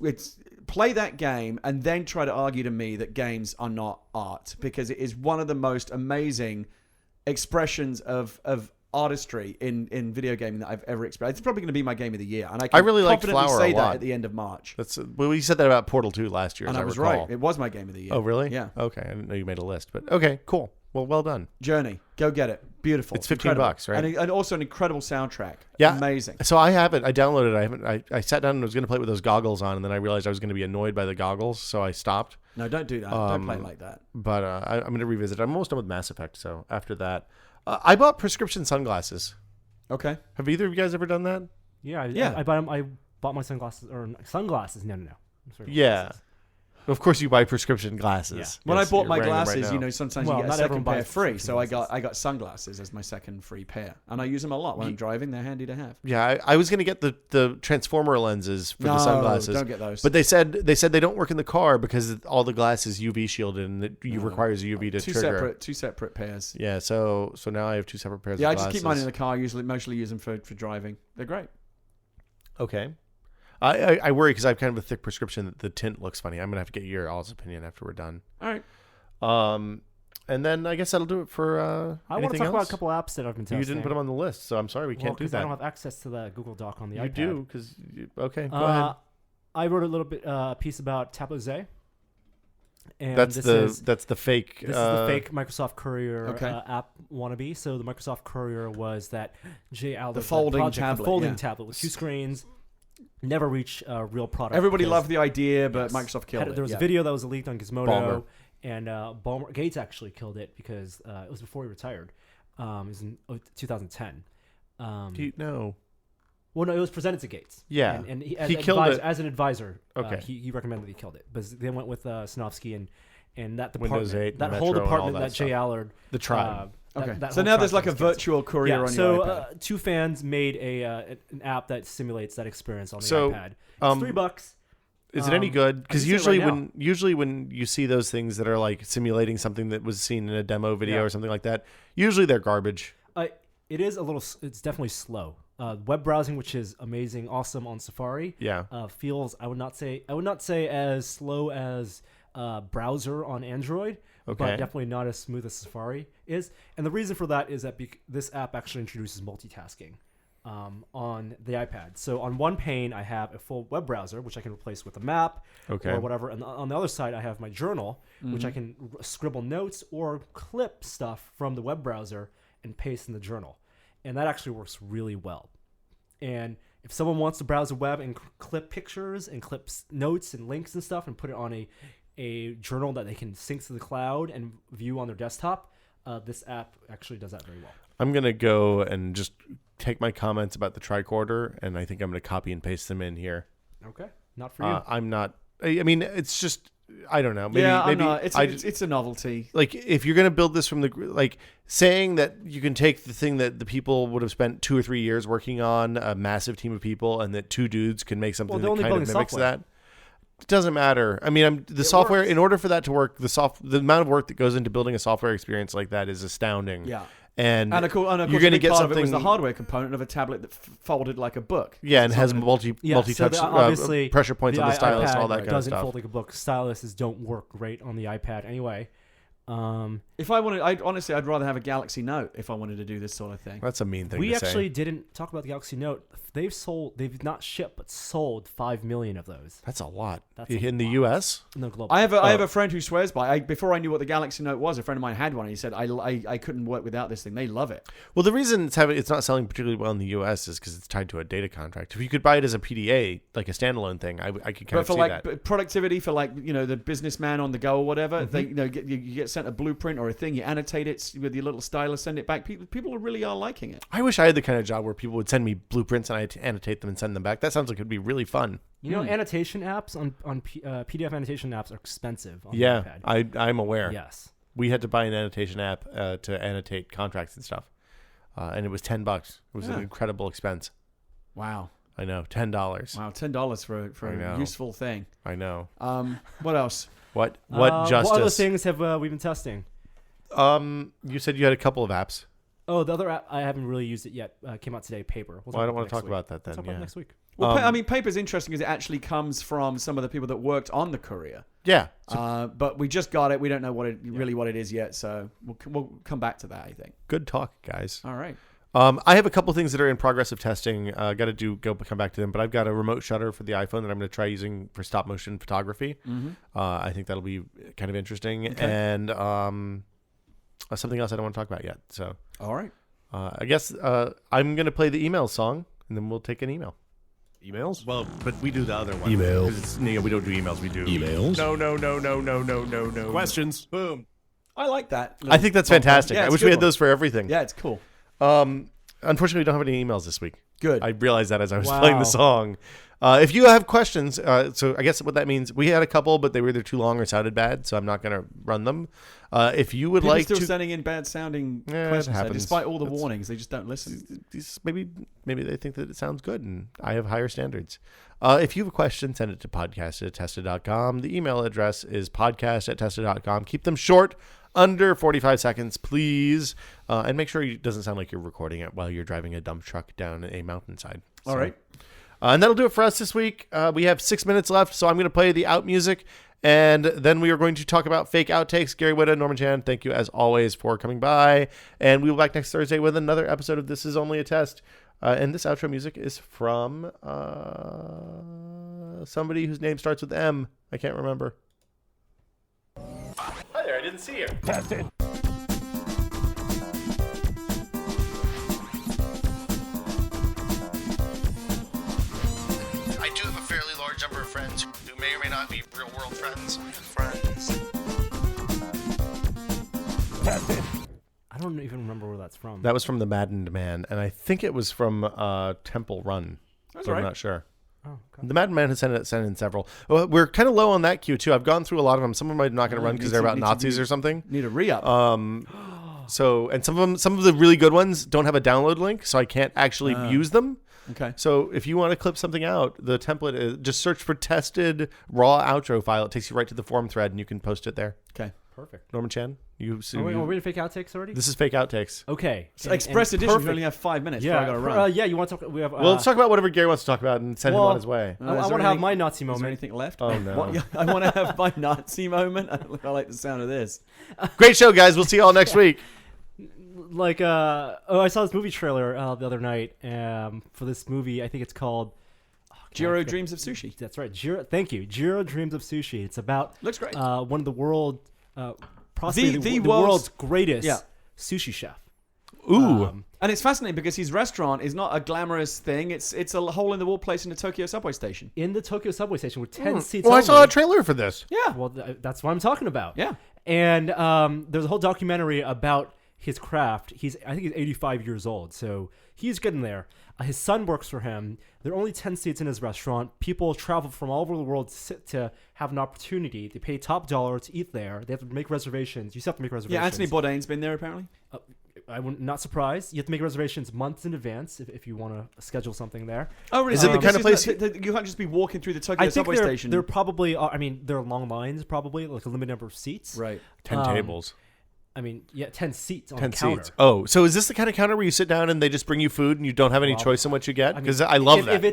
play that game and then try to argue to me that games are not art, because it is one of the most amazing expressions of artistry in video gaming that I've ever experienced. It's probably going to be my game of the year, and I can really liked confidently Flower say a that lot. at the end of March. Well, we said that about Portal 2 last year, And as I was recall. right. It was my game of the year. Oh, really? Yeah. Okay, I didn't know you made a list, but okay, cool. Well done. Journey. Go get it. Beautiful. It's $15, Incredible. right? And also an incredible soundtrack. Yeah, Amazing. So I have it. I downloaded it. I sat down and was going to play it with those goggles on, and then I realized I was going to be annoyed by the goggles, so I stopped. No, don't do that. Don't play it like that. But I'm going to revisit. I'm almost done with Mass Effect, so after that, I bought prescription sunglasses. Okay. Have either of you guys ever done that? Yeah, Yeah. I bought my sunglasses, or sunglasses. No. I'm sorry, Yeah. glasses. Of course, you buy prescription glasses. Yeah. When Yes, I bought you're my wearing them right glasses, now. sometimes Well, you get a not second everyone pair buys free. prescription So glasses. I got sunglasses as my second free pair, and I use them a lot when I'm driving. They're handy to have. Yeah, I was going to get the transformer lenses for the sunglasses. Don't get those. But they said they don't work in the car because all the glass is UV shielded and it requires a UV to trigger. Two separate pairs. Yeah, so now I have two separate pairs Yeah, of I glasses. just keep mine in the car. Mostly use them for driving. They're great. Okay. I worry because I have kind of a thick prescription that the tint looks funny. I'm going to have to get your all's opinion after we're done. All right. And then I guess that'll do it for I want to anything talk about else? a couple apps that I've been testing. You didn't put them on the list, so I'm sorry we can't do 'cause that. I don't have access to the Google Doc on the You iPad. do, because... Okay, go ahead. I wrote a little bit piece about Tableau Z. And That's the fake... This is the fake Microsoft Courier Okay. app wannabe. So the Microsoft Courier was that Jay Alder's The folding project, tablet, the folding yeah. tablet with two screens. Never reach a real product. Everybody because- loved the idea, but Yes. Microsoft killed it. There was yeah. a video that was leaked on Gizmodo, Ballmer. and Ballmer Gates actually killed it because it was before he retired. It was in 2010. No. Well, no, it was presented to Gates. Yeah. and He he killed it. as an advisor. Okay. He recommended that he killed it, but they went with Sinofsky and that Windows department, 8, that Metro, whole and all department that that Jay stuff. Allard, The tribe. Okay. that So whole now there's tribe like a was canceled. virtual courier on so your iPad. two fans made an app that simulates that experience on the So, iPad. It's $3. Is it any good? Because I can say it right usually when you see those things that are like simulating something that was seen in a demo video Yeah. or something like that, usually they're garbage. It is a little. It's definitely slow. Web browsing, which is amazing, awesome on Safari. Yeah. Feels I would not say as slow as browser on Android, Okay. but definitely not as smooth as Safari is. And the reason for that is that this app actually introduces multitasking on the iPad. So on one pane, I have a full web browser, which I can replace with a map or whatever. And on the other side, I have my journal, which I can scribble notes or clip stuff from the web browser and paste in the journal. And that actually works really well. And if someone wants to browse the web and clip pictures and clip notes and links and stuff and put it on a journal that they can sync to the cloud and view on their desktop, this app actually does that very well. I'm going to go and just take my comments about the tricorder, and I think I'm going to copy and paste them in here. Okay. Not for you. I'm not. I mean, it's just, I don't know. Maybe, I'm maybe not. It's a novelty. like if you're going to build this from like saying that you can take the thing that the people would have spent 2 or 3 years working on, a massive team of people, and that 2 dudes can make something they're that only kind of building mimics software. that. It doesn't matter. I mean, the software, works. in order for that to work, the amount of work that goes into building a software experience like that is astounding. Yeah. And Of course, you're going to get part of it was something. the hardware component of a tablet that folded like a book. Yeah, and It's has not gonna- multi-touch obviously pressure points on the stylus, iPad all that kind of doesn't stuff. fold like a book. Styluses don't work great on the iPad anyway. If I wanted, I'd rather have a Galaxy Note if I wanted to do this sort of thing. That's a mean thing We to actually say. didn't talk about the Galaxy Note. They've not shipped, but sold 5 million of those That's a lot. That's a in the lot. U.S.? in the global. I have a friend who swears by. Before I knew what the Galaxy Note was, a friend of mine had one. And he said I couldn't work without this thing. They love it. Well, the reason it's not selling particularly well in the U.S. is because it's tied to a data contract. If you could buy it as a PDA, like a standalone thing, I could kind But of for see like that. productivity, for like the businessman on the go or whatever, they you get sent a blueprint or a thing, you annotate it with your little stylus, send it back. People really are liking it. I wish I had the kind of job where people would send me blueprints and I had to annotate them and send them back. That sounds like it'd be really fun. Annotation apps on PDF annotation apps are expensive on Yeah, the iPad. I'm aware. Yes. We had to buy an annotation app to annotate contracts and stuff, and it was $10. It was an incredible expense. Wow. I know, $10. Wow, $10 for I know. a useful thing. I know. What else? What What justice? other things have we been testing? You said you had a couple of apps. Oh, the other app I haven't really used it yet. Came out today. Paper. Well, I don't want to talk about that then. Talk about it next week. Well, I mean, paper's interesting because it actually comes from some of the people that worked on the courier. Yeah. But we just got it. We don't know what it is yet, so we'll come back to that, I think. Good talk, guys. All right. I have a couple things that are in progress of testing. Got to come back to them, but I've got a remote shutter for the iPhone that I'm going to try using for stop motion photography. I think that'll be kind of interesting, and something else I don't want to talk about yet. So, all right. I guess I'm going to play the email song, and then we'll take an email. Emails? Well, but we do the other one. Email. 'Cause it's, we don't do emails. We do Emails? No. Questions? Boom. I like that. I think that's fantastic. Yeah, I it's wish a we good had one. those for everything. Yeah, it's cool. Unfortunately, we don't have any emails this week. Good. I realized that as I was Wow. playing the song. If you have questions, so I guess what that means, we had a couple, but they were either too long or sounded bad, so I'm not going to run them. If you would People like still to, sending in bad sounding Yeah, it questions, though, happens. despite all the That's- warnings. They just don't listen. maybe they think that it sounds good, and I have higher standards. If you have a question, send it to podcast@tested.com. The email address is podcast@tested.com. Keep them short, under 45 seconds, please, and make sure it doesn't sound like you're recording it while you're driving a dump truck down a mountainside. All right. And that'll do it for us this week. We have 6 minutes left, so I'm going to play the out music, and then we are going to talk about fake outtakes. Gary Whitta, Norman Chan, thank you as always for coming by, and we will be back next Thursday with another episode of This Is Only a Test. And this outro music is from somebody whose name starts with M. I can't remember. Hi there, I didn't see you. Tested. I do have a fairly large number of friends who may or may not be real world friends. Tested. I don't even remember where that's from. That was from The Maddened Man, and I think it was from Temple Run. That's but right. I'm not sure. Oh, okay. The Madman has sent in several. Well, we're kind of low on that queue too. I've gone through a lot of them. Some of them I'm not going to run because they're about Nazis or something. Need a re-up. So, and some of the really good ones don't have a download link, so I can't actually use them. Okay. So if you want to clip something out, the template is just search for tested raw outro file. It takes you right to the forum thread, and you can post it there. Okay. Perfect. Norman Chan, Are we in fake outtakes already? This is fake outtakes. Okay. So Express Edition, perfect. we only have 5 minutes Yeah. before I got to run. Yeah. You want to talk? We have. Well, let's talk about whatever Gary wants to talk about and send him on his way. I want to have my Nazi Is there moment. anything left? Oh no! I want to have my Nazi moment. I like the sound of this. Great show, guys. We'll see you all next week. I saw this movie trailer the other night for this movie. I think it's called Jiro Dreams of Sushi. That's right. Jiro. Thank you. Jiro Dreams of Sushi. It's about Looks great. one of the world, possibly the world's world's greatest sushi chef. Ooh. And it's fascinating because his restaurant is not a glamorous thing. It's a hole in the wall place in the Tokyo subway station. In the Tokyo subway station with 10 seats. Well, I only. saw a trailer for this. Yeah. Well, that's what I'm talking about. Yeah. And there's a whole documentary about his craft. I think he's 85 years old, so he's getting there. His son works for him. There are only 10 seats in his restaurant. People travel from all over the world to have an opportunity. They pay top dollar to eat there. They have to make reservations. You still have to make reservations. Yeah, Anthony Bourdain's been there apparently. I'm not surprised. You have to make reservations months in advance if you want to schedule something there. Oh, really? Is it the kind of place you can't just be walking through the Tokyo I think subway station? there probably are. I mean, there are long lines, probably like a limited number of seats. Right. 10 tables. I mean, 10 seats on 10 the counter. seats. Oh, so is this the kind of counter where you sit down and they just bring you food and you don't have any choice in what you get? Because I love that.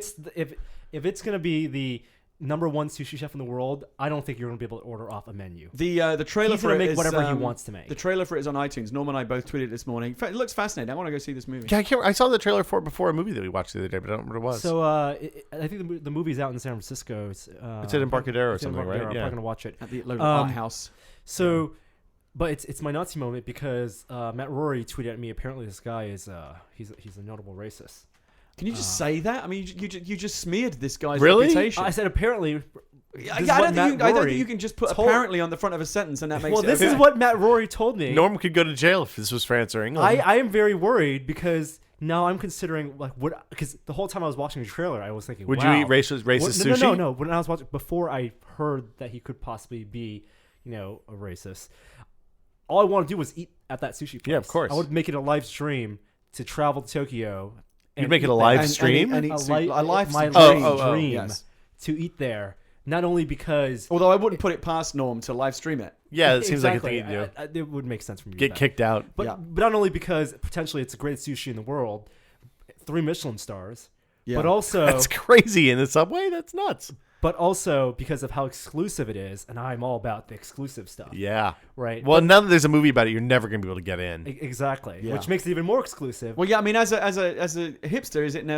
If it's gonna be the number one sushi chef in the world, I don't think you're gonna be able to order off a menu. The trailer He's for gonna it make is, whatever he wants to make. The trailer for it is on iTunes. Norm and I both tweeted it this morning. In fact, it looks fascinating. I want to go see this movie. Yeah, I saw the trailer for it before a movie that we watched the other day, but I don't remember what it was. So I think the movie's out in San Francisco. It's in Embarcadero or something, right? I'm Yeah. probably gonna watch it. At the local art house. So, but it's my Nazi moment because Matt Rory tweeted at me. Apparently, this guy is he's a notable racist. Can you just say that? I mean, you just smeared this guy's Really? reputation. I said apparently. I don't think you can just put apparently on the front of a sentence and that makes Well, it this okay. is what Matt Rory told me. Norm could go to jail if this was France or England. I am very worried because now I'm considering because the whole time I was watching the trailer, I was thinking, Would wow, you eat racist sushi? No. When I was watching before I heard that he could possibly be, a racist, all I want to do was eat at that sushi place. Yeah, of course. I would make it a live stream to travel to Tokyo. You'd make it a live And stream? eat a live my stream. live dream Yes. to eat there. Not only because Although I wouldn't put it past Norm to live stream it. Yeah, it seems exactly, like a thing you'd do. it would make sense for me. to Get do that. kicked out. But Yeah. but not only because potentially it's the greatest sushi in the world, 3 Michelin stars, Yeah. but also That's crazy in the subway. That's nuts. because of how exclusive it is, and I'm all about the exclusive stuff. Yeah. Right. Well, now that there's a movie about it, you're never going to be able to get in. Exactly. Yeah. Which makes it even more exclusive. Well, yeah, I mean, as a hipster, isn't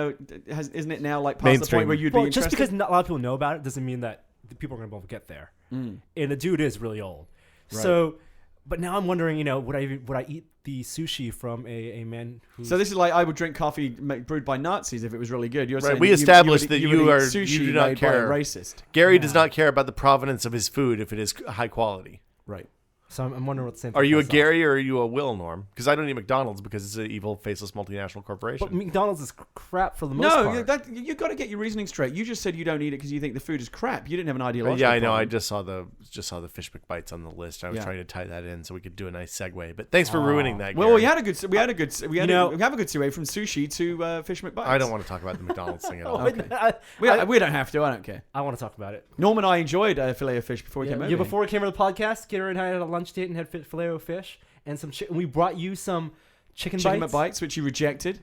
it now like past the Mainstream. point where you'd Well, be just interested? because not a lot of people know about it doesn't mean that the people are going to be able to get there. And the dude is really old. Right. So, but now I'm wondering, would I eat the sushi from a man who? So this is like I would drink coffee brewed by Nazis if it was really good. You're Right, saying we that established would that eat you sushi do not made care. by a racist. Gary does not care about the provenance of his food if it is high quality. Right. So I'm wondering what the same. Are thing you a myself. Gary or are you a Will, Norm? Because I don't eat McDonald's because it's an evil, faceless multinational corporation. But McDonald's is crap for the most No, part. you got to get your reasoning straight. You just said you don't eat it because you think the food is crap. You didn't have an ideological Yeah, I know. I problem. just saw the fish McBites on the list. I was Yeah. trying to tie that in so we could do a nice segue. But thanks for ruining that. Well, Gary. we have a good segue from sushi to Fish McBites. I don't want to talk about the McDonald's thing at all. Okay. We don't have to. I don't care. I want to talk about it. Norm and I enjoyed fillet of fish before we came over. Yeah, before we came over the podcast, Gator and I had a lunch date and had filet o fish and some chicken. We brought you some chicken bites. McBites, which you rejected.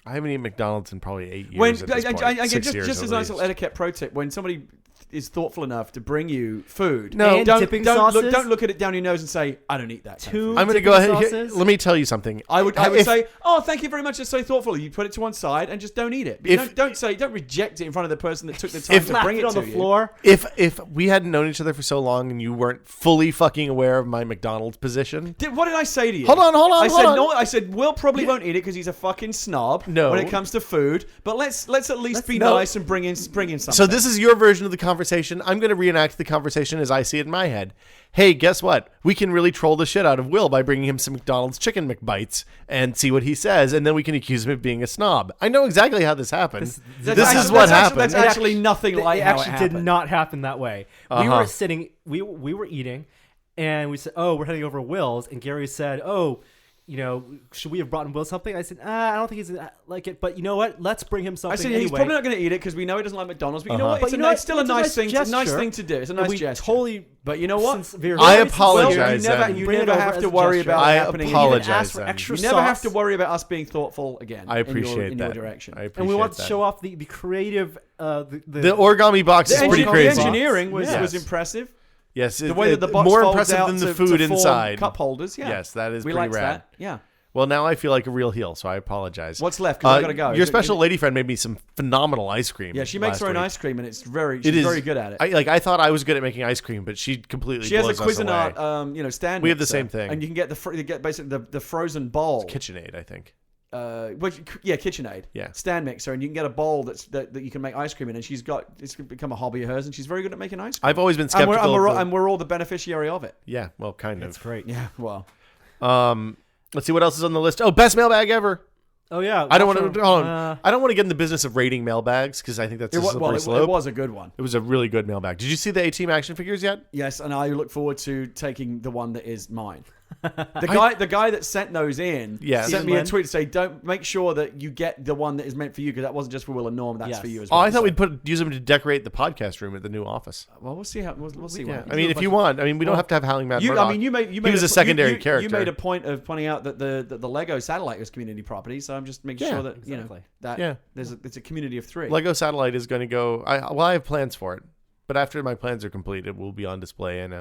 I haven't eaten McDonald's in probably 8 years. When at this point. 6 years just at as a nice least. little etiquette pro tip, when somebody is thoughtful enough to bring you food, No. And dipping sauces? don't look at it down your nose and say, "I don't eat that." Two I'm going to dipping go ahead. sauces? Let me tell you something. I would If- say, "Oh, thank you very much. That's so thoughtful." You put it to one side and just don't eat it. But don't reject it in front of the person that took the time to Slap bring it it on to the you. floor. If we hadn't known each other for so long and you weren't fully fucking aware of my McDonald's position. What did I say to you? Hold on. I said no. I said Will probably won't eat it because he's a fucking snob. No. when it comes to food. But let's at least be no. nice and bring in something. So this is your version of the conversation. I'm going to reenact the conversation as I see it in my head. Hey, guess what? We can really troll the shit out of Will by bringing him some McDonald's chicken McBites and see what he says, and then we can accuse him of being a snob. I know exactly how this happened. This is what happened. That's actually nothing like it how actually it did happened. not happen that way. We were sitting, we were eating, and we said, "Oh, we're heading over to Will's," and Gary said, "Oh, you know, should we have brought Will something?" I said, I don't think he's like it, but you know what? Let's bring him something. I said anyway. he's probably not going to eat it because we know he doesn't like McDonald's. But you know what? It's still a nice thing. It's a nice thing to do. It's a nice gesture. Totally. But you know what? I apologize. You never have to worry about I it happening. apologize. You never have to worry about us being thoughtful again. I appreciate in that. your direction. I appreciate And we want that. to show off the creative. The origami box is pretty crazy. The engineering was Yes. impressive. Yes, The way that the box more folds impressive out than the to food form inside. cup holders. Yeah. Yes, that is we pretty liked rad. that. Yeah. Well, now I feel like a real heel, so I apologize. What's left? Because I gotta go. Your special lady friend made me some phenomenal ice cream. Yeah, she makes her own week. ice cream, and she's very good at it. I thought I was good at making ice cream, but she completely She has a blows us away. Cuisinart, stand. We have the mixer, same thing. and you can get basically the frozen bowl. KitchenAid, I think. KitchenAid. Yeah. Stand mixer, and you can get a bowl that you can make ice cream in, and it's become a hobby of hers, and she's very good at making ice cream. I've always been skeptical. And we're all the beneficiary of it. Yeah, well, kind of. That's great. Yeah. Well. Let's see what else is on the list. Oh, best mailbag ever. Oh yeah. I don't want to. I don't want to get in the business of rating mailbags because I think that's a slippery slope. It was a good one. It was a really good mailbag. Did you see the A-Team action figures yet? Yes, and I look forward to taking the one that is mine. The guy that sent those in sent me a tweet to say, "Don't make sure that you get the one that is meant for you because that wasn't just for Will and Norm. That's for you as well." Oh, I thought we'd use them to decorate the podcast room at the new office. Well, we'll see how we'll see. Yeah. I mean, if you want, we don't have to have Howling Mad Murdoch. I mean, you made he was a secondary character. You made a point of pointing out that the Lego satellite was community property, so I'm just making sure that it's a community of 3. Lego satellite is going to go. I have plans for it, but after my plans are complete, it will be on display in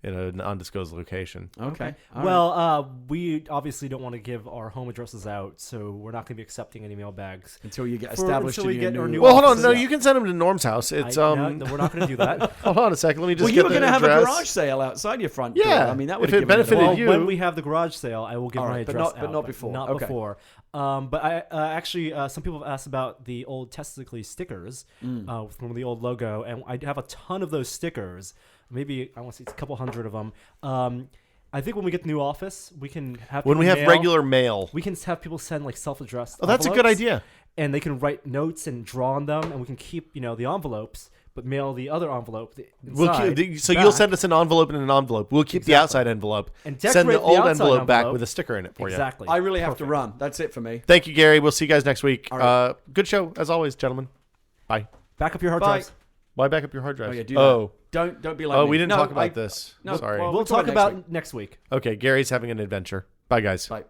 an undisclosed location. Okay. Well, we obviously don't want to give our home addresses out, so we're not going to be accepting any mailbags until you get established in your new. Well, hold on. No, you can send them to Norm's house. It's no, we're not going to do that. Hold on a second. Let me just. Well, get you were going to have a address. garage sale outside your front door. Yeah. I mean, that would if it benefited you. When we have the garage sale, I will give my address out. But not before. Not before. But I actually, some people have asked about the old Testically stickers from the old logo, and I have a ton of those stickers. Maybe I want to see it's a couple hundred of them. I think when we get the new office, we can have regular mail, we can have people send like self-addressed. Oh, that's a good idea. And they can write notes and draw on them, and we can keep the envelopes, but mail the other envelope. You'll send us an envelope and an envelope. We'll keep the outside envelope and send the old envelope back with a sticker in it for you. Exactly. I really have to run. That's it for me. Thank you, Gary. We'll see you guys next week. Right. Good show as always, gentlemen. Bye. Back up your hard drives. Why back up your hard drives? Oh, yeah, do that. Don't be like me. We didn't talk about this. No, Sorry. We'll talk about next week. Okay, Gary's having an adventure. Bye, guys. Bye.